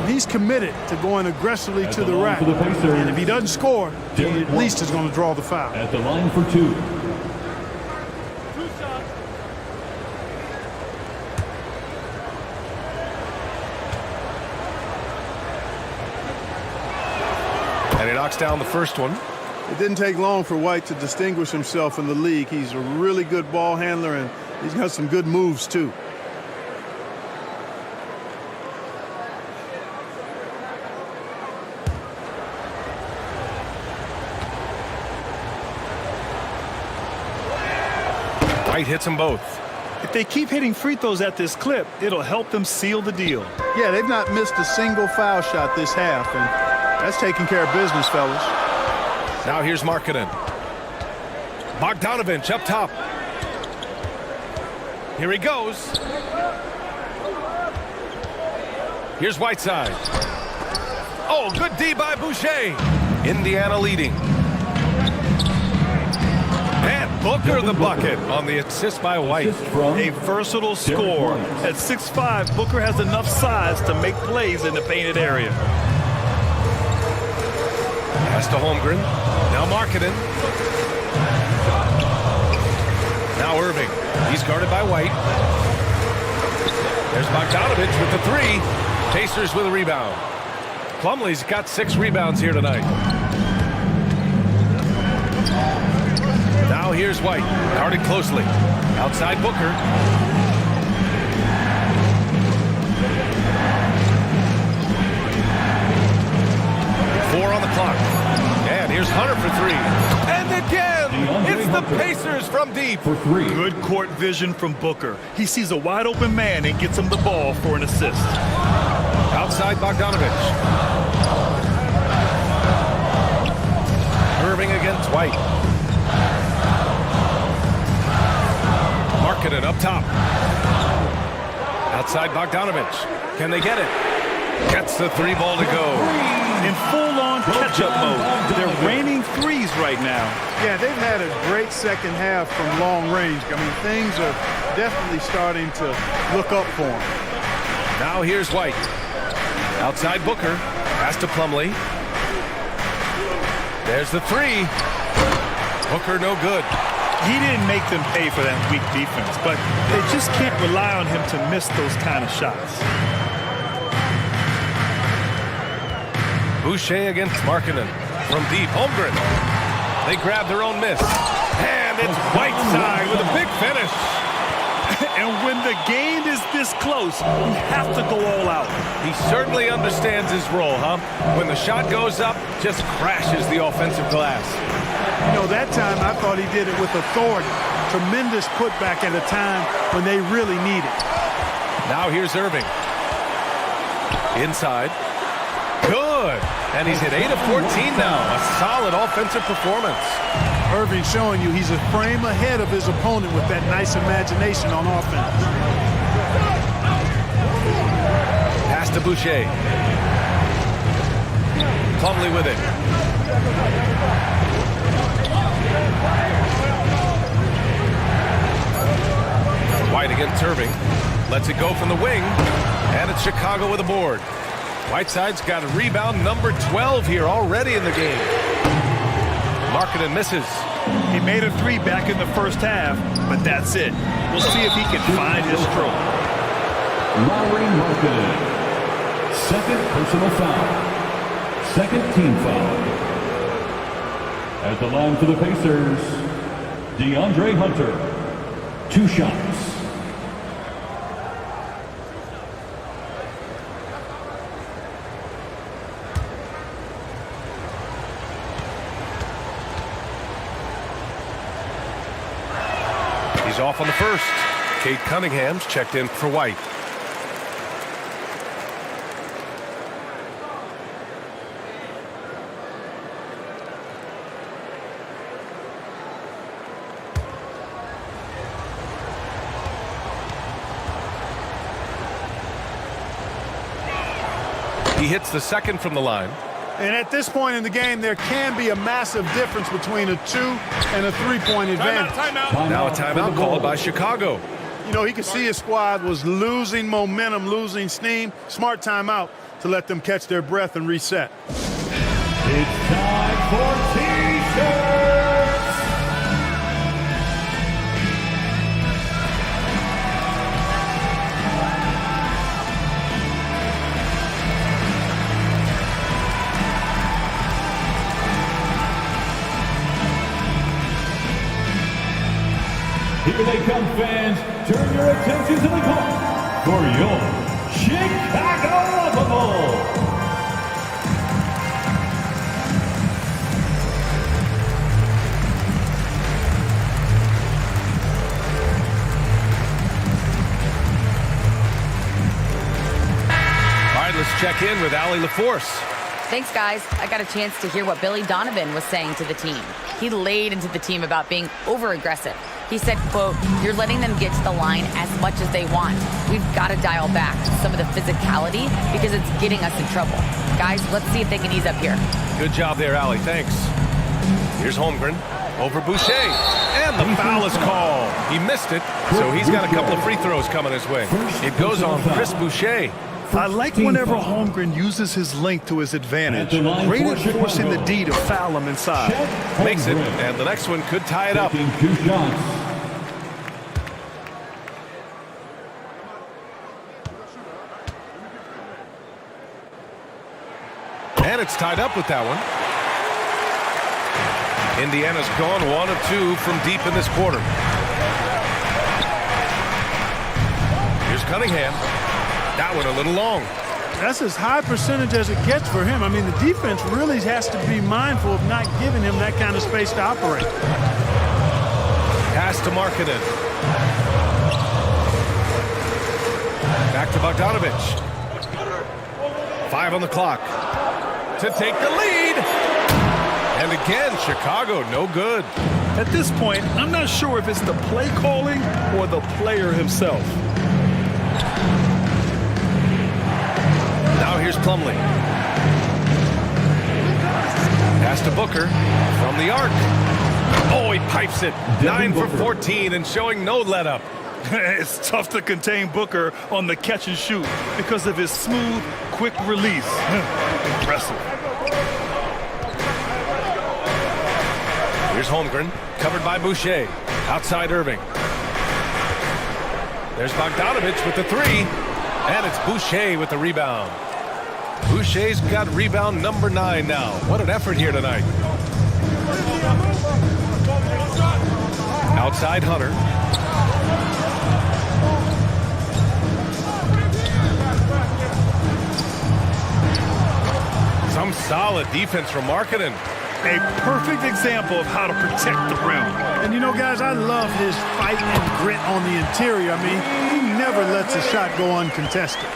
He's committed to going aggressively to the rack. And if he doesn't score, he at least is going to draw the foul. At the line for 2. And he knocks down the first one. It didn't take long for White to distinguish himself in the league. He's a really good ball handler, and he's got some good moves, too. White hits them both. If they keep hitting free throws at this clip, it'll help them seal the deal. Yeah, they've not missed a single foul shot this half, and that's taking care of business, fellas. Now here's Markkanen. Bogdanovich up top. Here he goes. Here's Whiteside. Oh, good D by Boucher. Indiana leading. And Booker the bucket on the assist by White. A versatile score. At 6'5", Booker has enough size to make plays in the painted area. Pass to Holmgren. Now Markkanen. Now Irving. He's guarded by White. There's Bogdanovich with the three. Pacers with a rebound. Plumlee's got 6 rebounds here tonight. Now here's White. Guarded closely. Outside Booker. Four on the clock. And here's Hunter for 3. And again, it's the Pacers from deep. For 3. Good court vision from Booker. He sees a wide open man and gets him the ball for an assist. Outside Bogdanovich. Irving against White. Markkanen up top. Outside Bogdanovich. Can they get it? Gets the 3 ball to go. In full-on catch-up mode. They're raining threes right now. Yeah, they've had a great second half from long range. I mean, things are definitely starting to look up for them. Now here's White. Outside Booker. Pass to Plumlee. There's the 3. Booker no good. He didn't make them pay for that weak defense, but they just can't rely on him to miss those kind of shots. Boucher against Markkanen. From deep, Holmgren. They grab their own miss. And it's Whiteside with a big finish. And when the game is this close, you have to go all out. He certainly understands his role, huh? When the shot goes up, just crashes the offensive glass. You know, that time I thought he did it with authority. Tremendous putback at a time when they really need it. Now here's Irving. Inside. Good. And he's hit 8 of 14 now. A solid offensive performance. Irving showing you he's a frame ahead of his opponent with that nice imagination on offense. Pass to Boucher. Plumlee with it. White against Irving. Lets it go from the wing. And it's Chicago with a board. Whiteside's got a rebound number 12 here already in the game. Markkanen misses. He made a 3 back in the first half, but that's it. We'll see if he can find his stroke. Lauri Markkanen. Second personal foul. Second team foul. At the line for the Pacers, DeAndre Hunter. 2 shots. He's off on the first. Cade Cunningham's checked in for White. He hits the second from the line. And at this point in the game, there can be a massive difference between a 2 and a 3-point advantage. Now a timeout called by Chicago. You know, he could see his squad was losing momentum, losing steam. Smart timeout to let them catch their breath and reset. It's time for T-shirts. Here they come, fans. Turn your attention to the court for your Chicago Bubble. All right, let's check in with Allie LaForce. Thanks, guys. I got a chance to hear what Billy Donovan was saying to the team. He laid into the team about being over-aggressive. He said, quote, "You're letting them get to the line as much as they want. We've got to dial back some of the physicality because it's getting us in trouble. Guys, let's see if they can ease up here." Good job there, Allie. Thanks. Here's Holmgren over Boucher. And the foul is called. He missed it, so he's got a couple of free throws coming his way. It goes on Chris Boucher. I like whenever Holmgren uses his length to his advantage. Great at forcing the D to foul him inside. Makes it, and the next one could tie it up. And it's tied up with that one. Indiana's gone 1 of 2 from deep in this quarter. Here's Cunningham. That one a little long. That's as high percentage as it gets for him. I mean, the defense really has to be mindful of not giving him that kind of space to operate. Pass to Markkanen. Back to Bogdanovich. 5 on the clock to take the lead. And again, Chicago, no good. At this point, I'm not sure if it's the play calling or the player himself. Now here's Plumlee. Pass to Booker from the arc. Oh, he pipes it. 9 for 14 and showing no let-up. It's tough to contain Booker on the catch and shoot because of his smooth, quick release. Impressive. Here's Holmgren, covered by Boucher. Outside Irving. There's Bogdanovich with the 3. And it's Boucher with the rebound. Boucher's got rebound number 9 now. What an effort here tonight. Outside Hunter. Some solid defense from Markkanen. A perfect example of how to protect the rim. And you know, guys, I love his fight and grit on the interior. I mean, he never lets a shot go uncontested.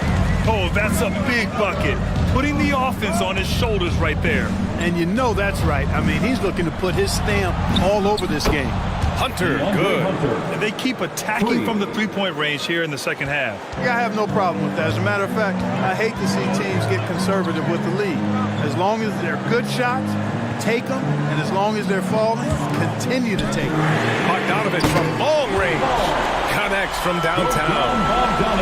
Oh, that's a big bucket. Putting the offense on his shoulders right there. And you know that's right. I mean, he's looking to put his stamp all over this game. Hunter, good. And they keep attacking from the three-point range here in the second half. Yeah, I have no problem with that. As a matter of fact, I hate to see teams get conservative with the lead. As long as they're good shots, take them, and as long as they're falling, continue to take them. Bogdanovich from long range connects from downtown.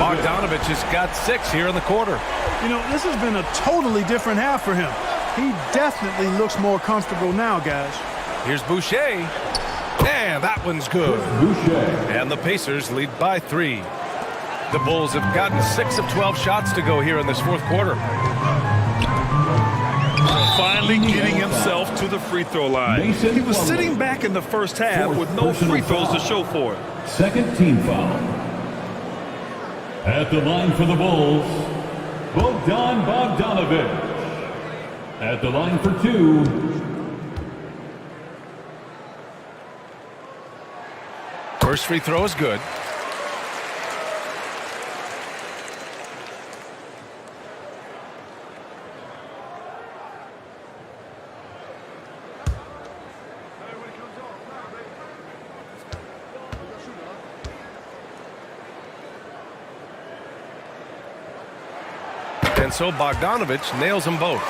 Bogdanovich has got 6 here in the quarter. You know, this has been a totally different half for him. He definitely looks more comfortable now, guys. Here's Boucher. And that one's good. And the Pacers lead by 3. The Bulls have gotten 6 of 12 shots to go here in this fourth quarter. Finally getting himself to the free throw line. He was sitting back in the first half with no free throws to show for it. Second team foul. At the line for the Bulls, Bogdan Bogdanovich. At the line for 2. First free throw is good. And so Bogdanovich nails them both.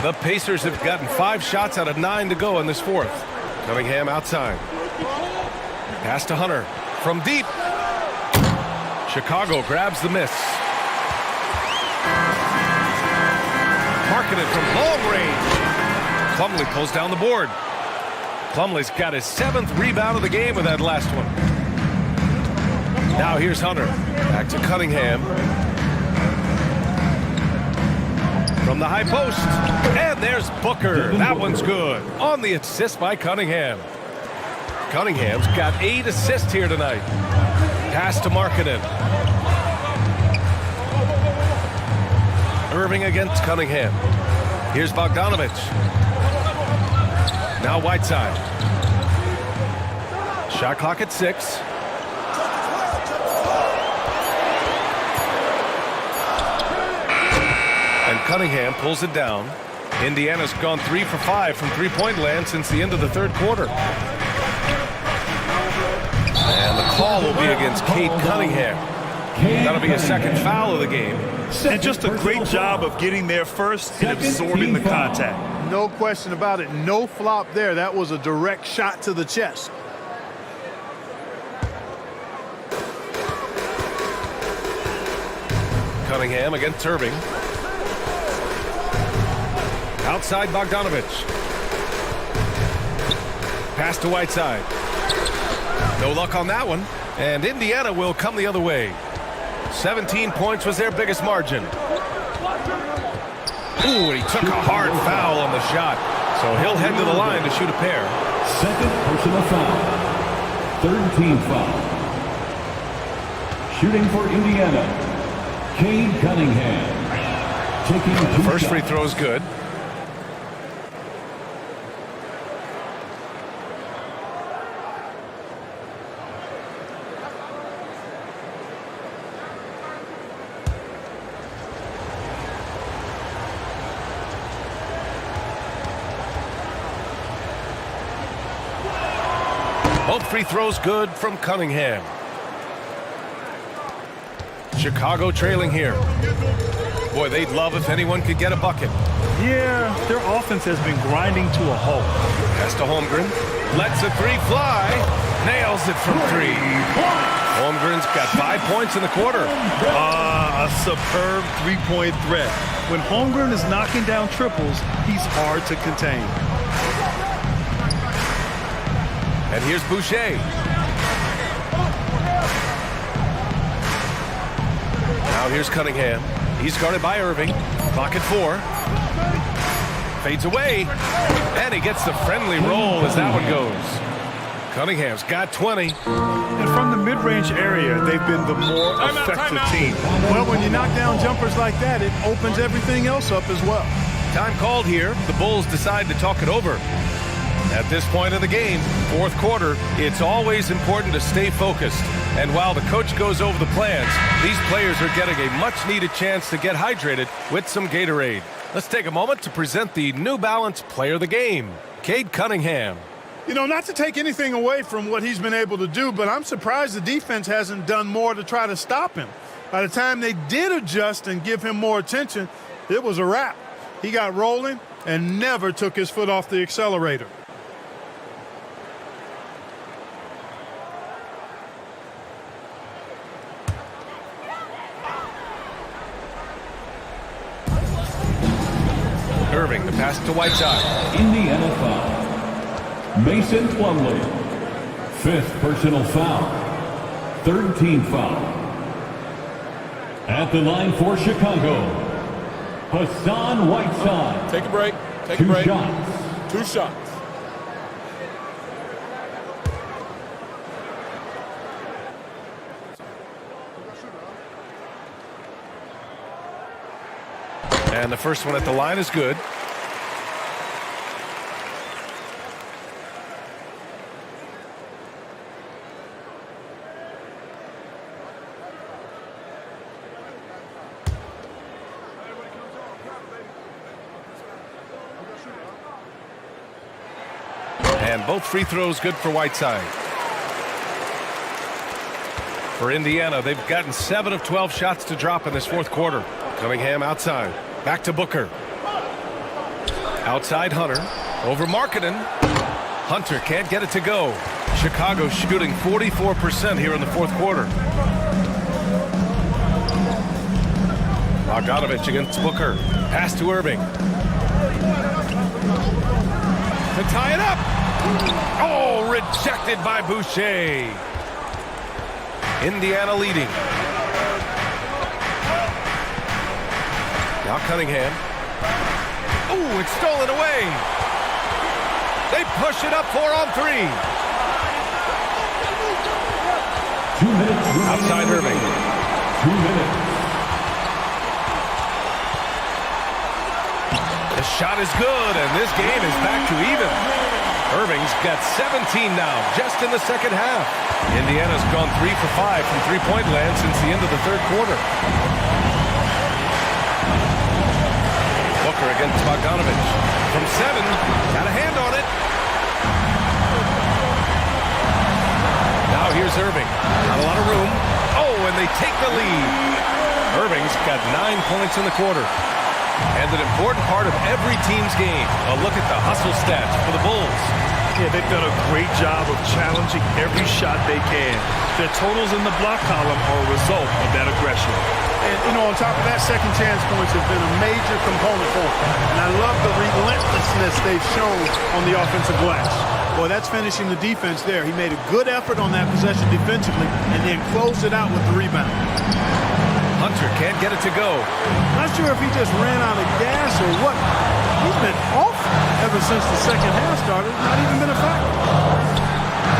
The Pacers have gotten 5 shots out of 9 to go in this fourth. Cunningham outside. Pass to Hunter from deep. Chicago grabs the miss. Markkanen from long range. Plumlee pulls down the board. Plumlee's got his 7th rebound of the game with that last one. Now here's Hunter. Back to Cunningham. From the high post. And there's Booker. That one's good. On the assist by Cunningham. Cunningham's got 8 assists here tonight. Pass to Markkanen. Irving against Cunningham. Here's Bogdanovich. Now Whiteside. Shot clock at 6. And Cunningham pulls it down. Indiana's gone 3 for 5 from three-point land since the end of the third quarter. call will be against Cade Cunningham. That'll be a second foul of the game. And just a great job of getting there first and absorbing the contact. No question about it. No flop there. That was a direct shot to the chest. Cunningham against Irving. Outside Bogdanovich. Pass to Whiteside. No luck on that one. And Indiana will come the other way. 17 points was their biggest margin. Ooh, and he took a hard foul on the shot. So he'll head to the line to shoot a pair. Second personal foul. Third team foul. Shooting for Indiana, Cade Cunningham. Taking the first free throw is good. Both free throws good from Cunningham. Chicago trailing here. Boy, they'd love if anyone could get a bucket. Yeah, their offense has been grinding to a halt. Pass to Holmgren. Lets a three fly. Nails it from three. Holmgren's got 5 points in the quarter. A superb three-point threat. When Holmgren is knocking down triples, he's hard to contain. And here's Boucher. Now here's Cunningham. He's guarded by Irving. Clock at 4. Fades away. And he gets the friendly roll as that one goes. Cunningham's got 20. And from the mid-range area, they've been the more effective team. Well, when you knock down jumpers like that, it opens everything else up as well. Time called here. The Bulls decide to talk it over. At this point of the game, fourth quarter, it's always important to stay focused. And while the coach goes over the plans, these players are getting a much-needed chance to get hydrated with some Gatorade. Let's take a moment to present the New Balance Player of the Game, Cade Cunningham. You know, not to take anything away from what he's been able to do, but I'm surprised the defense hasn't done more to try to stop him. By the time they did adjust and give him more attention, it was a wrap. He got rolling and never took his foot off the accelerator. Irving, the pass to Whiteside. Indiana foul. Mason Plumlee. Fifth personal foul. Third team foul. At the line for Chicago, Hassan Whiteside. Take a break. Take Two a break. shots. 2 shots. And the first one at the line is good. And both free throws good for Whiteside. For Indiana, they've gotten 7 of 12 shots to drop in this fourth quarter. Cunningham outside. Back to Booker. Outside Hunter. Over Markkanen. Hunter can't get it to go. Chicago shooting 44% here in the fourth quarter. Bogdanovich against Booker. Pass to Irving. To tie it up. Oh, rejected by Boucher. Indiana leading. Now Cunningham. Oh, it's stolen away. They push it up 4 on 3. 2 minutes. Outside Irving. 2 minutes. The shot is good, and this game is back to even. Irving's got 17 now, just in the second half. Indiana's gone 3 for 5 from three-point land since the end of the third quarter. Booker against Bogdanovich. From 7, got a hand on it. Now here's is Irving. Not a lot of room. Oh, and they take the lead. Irving's got 9 points in the quarter. And an important part of every team's game, a look at the hustle stats for the Bulls. Yeah, they've done a great job of challenging every shot they can. Their totals in the block column are a result of that aggression. And, you know, on top of that, second chance points have been a major component for them. And I love the relentlessness they've shown on the offensive glass. Boy, that's finishing the defense there. He made a good effort on that possession defensively and then closed it out with the rebound. Hunter can't get it to go. Not sure if he just ran out of gas or what. He's been off ever since the second half started. Not even been a factor.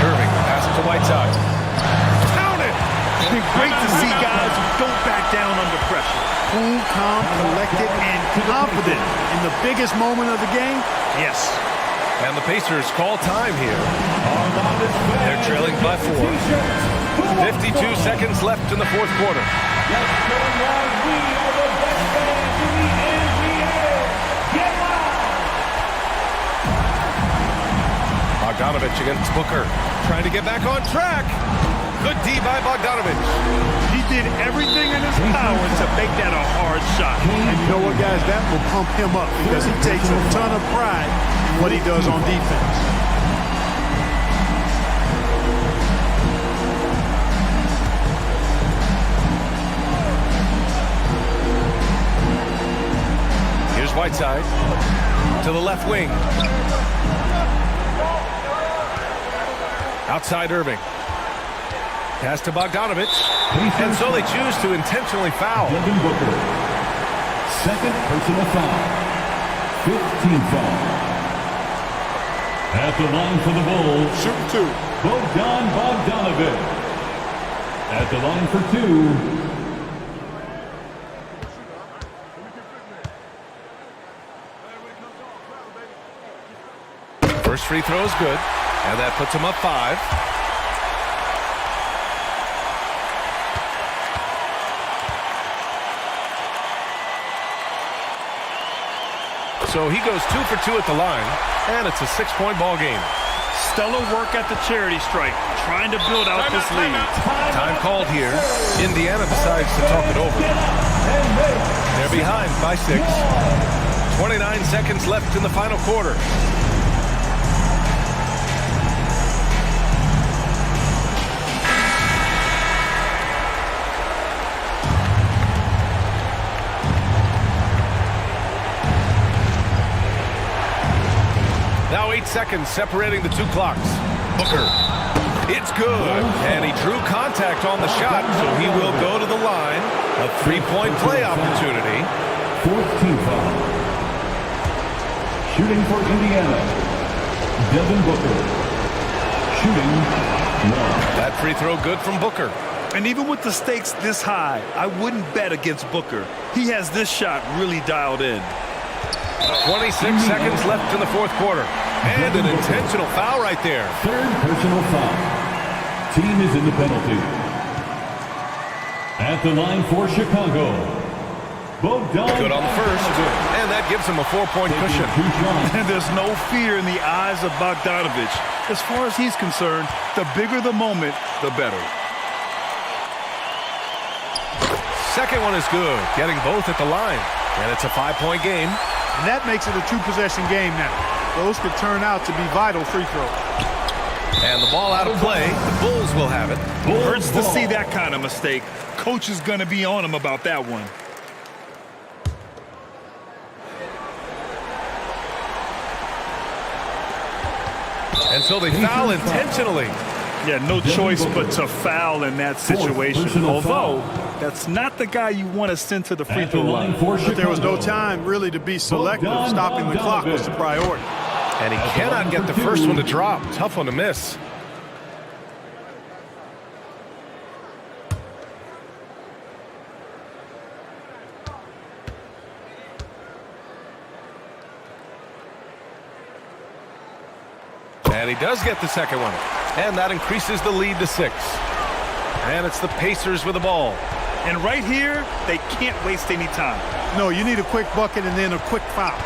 Irving passes to Whiteside. Count it! It's been great to see guys who don't back down under pressure. Cool, calm, collected, and confident in the biggest moment of the game. Yes. And the Pacers call time here. They're trailing by 4. 52 seconds left in the fourth quarter. Bogdanovich against Booker. Trying to get back on track. Good D by Bogdanovich. He did everything in his power to make that a hard shot. And you know what, guys? That will pump him up because he takes a ton of pride in what he does on defense. Here's Whiteside to the left wing. Outside Irving. Pass to Bogdanovich. And so they choose to intentionally foul. Devin Booker. Second personal foul. 15th foul. At the line for the Bulls. Shoot 2. Bogdan Bogdanovich. At the line for 2. First free throw is good. And that puts him up 5. So he goes 2 for 2 at the line, and it's a 6-point ball game. Stellar work at the charity stripe, trying to build out this lead. Time called here. Indiana decides to talk it over. They're behind by 6. 29 seconds left in the final quarter. Now 8 seconds separating the 2 clocks. Booker. It's good. And he drew contact on the shot, so he will go to the line. A 3-point play opportunity. 14th foul. Shooting for Indiana. Devin Booker. Shooting 1. That free throw good from Booker. And even with the stakes this high, I wouldn't bet against Booker. He has this shot really dialed in. 26 seconds left in the fourth quarter. And an intentional foul right there. Third personal foul. Team is in the penalty. At the line for Chicago. Bogdan. Good on the first. And that gives him a 4-point cushion. And there's no fear in the eyes of Bogdanovich. As far as he's concerned, the bigger the moment, the better. Second one is good. Getting both at the line. And it's a 5-point game. And that makes it a 2-possession game now. Those could turn out to be vital free throws. And the ball out of play. The Bulls will have it. Hurts to see that kind of mistake. Coach is going to be on him about that one. And so they foul intentionally. Yeah, no choice but to foul in that situation. Although, that's not the guy you want to send to the free throw line. But there was no time really to be selective. Stopping the clock was the priority. And he cannot get the first one to drop. Tough one to miss. And he does get the second one. And that increases the lead to 6. And it's the Pacers with the ball. And right here, they can't waste any time. No, you need a quick bucket and then a quick foul.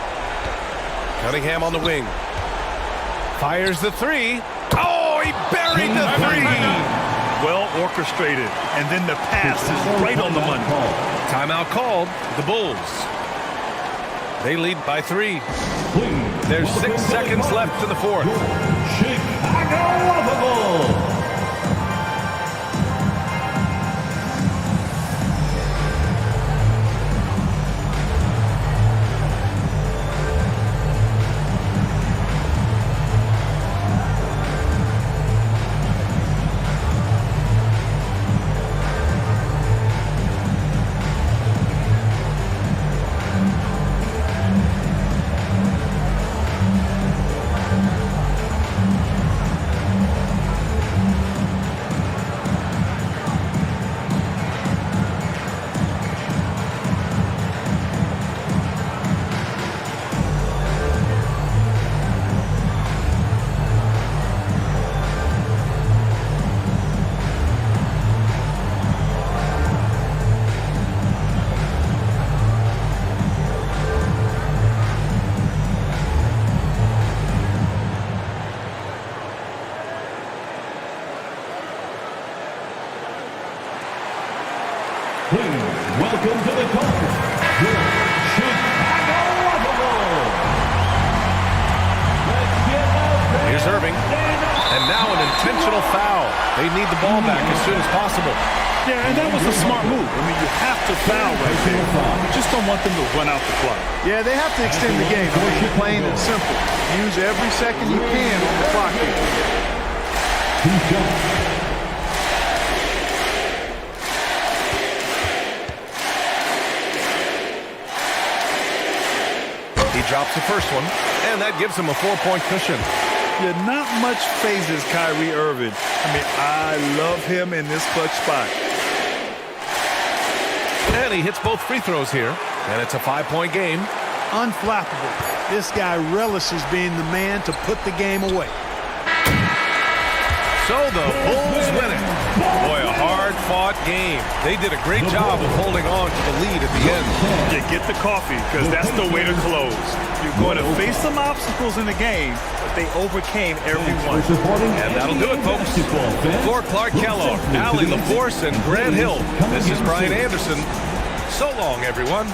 Cunningham on the wing. Fires the 3. Oh, he buried the 3. well orchestrated, and then the pass is right on the money. Timeout called. The Bulls. They lead by 3. There's 6 seconds left in the fourth. Chicago Bulls. Welcome to the court, your Chicago Bulls. Here's Irving. And now an intentional foul. They need the ball back as soon as possible. Yeah, and that was a smart move. I mean, you have to foul right there. You just don't want them to run out the clock. Yeah, they have to extend the game. I mean, plain and simple. Use every second you can on the clock here. He drops the first one, and that gives him a 4-point cushion. Yeah, not much phases Kyrie Irving. I mean, I love him in this clutch spot. And he hits both free throws here, and it's a 5-point game. Unflappable. This guy relishes being the man to put the game away. So the Bulls win it. Boy, a hard-fought game. They did a great job of holding on to the lead at the end. Yeah, get the coffee, because that's the way to close. You're going to face some obstacles in the game, but they overcame every one. And that'll do it, folks. For Clark Kellogg, Allie LaForce, and Grant Hill, this is Brian Anderson. So long, everyone.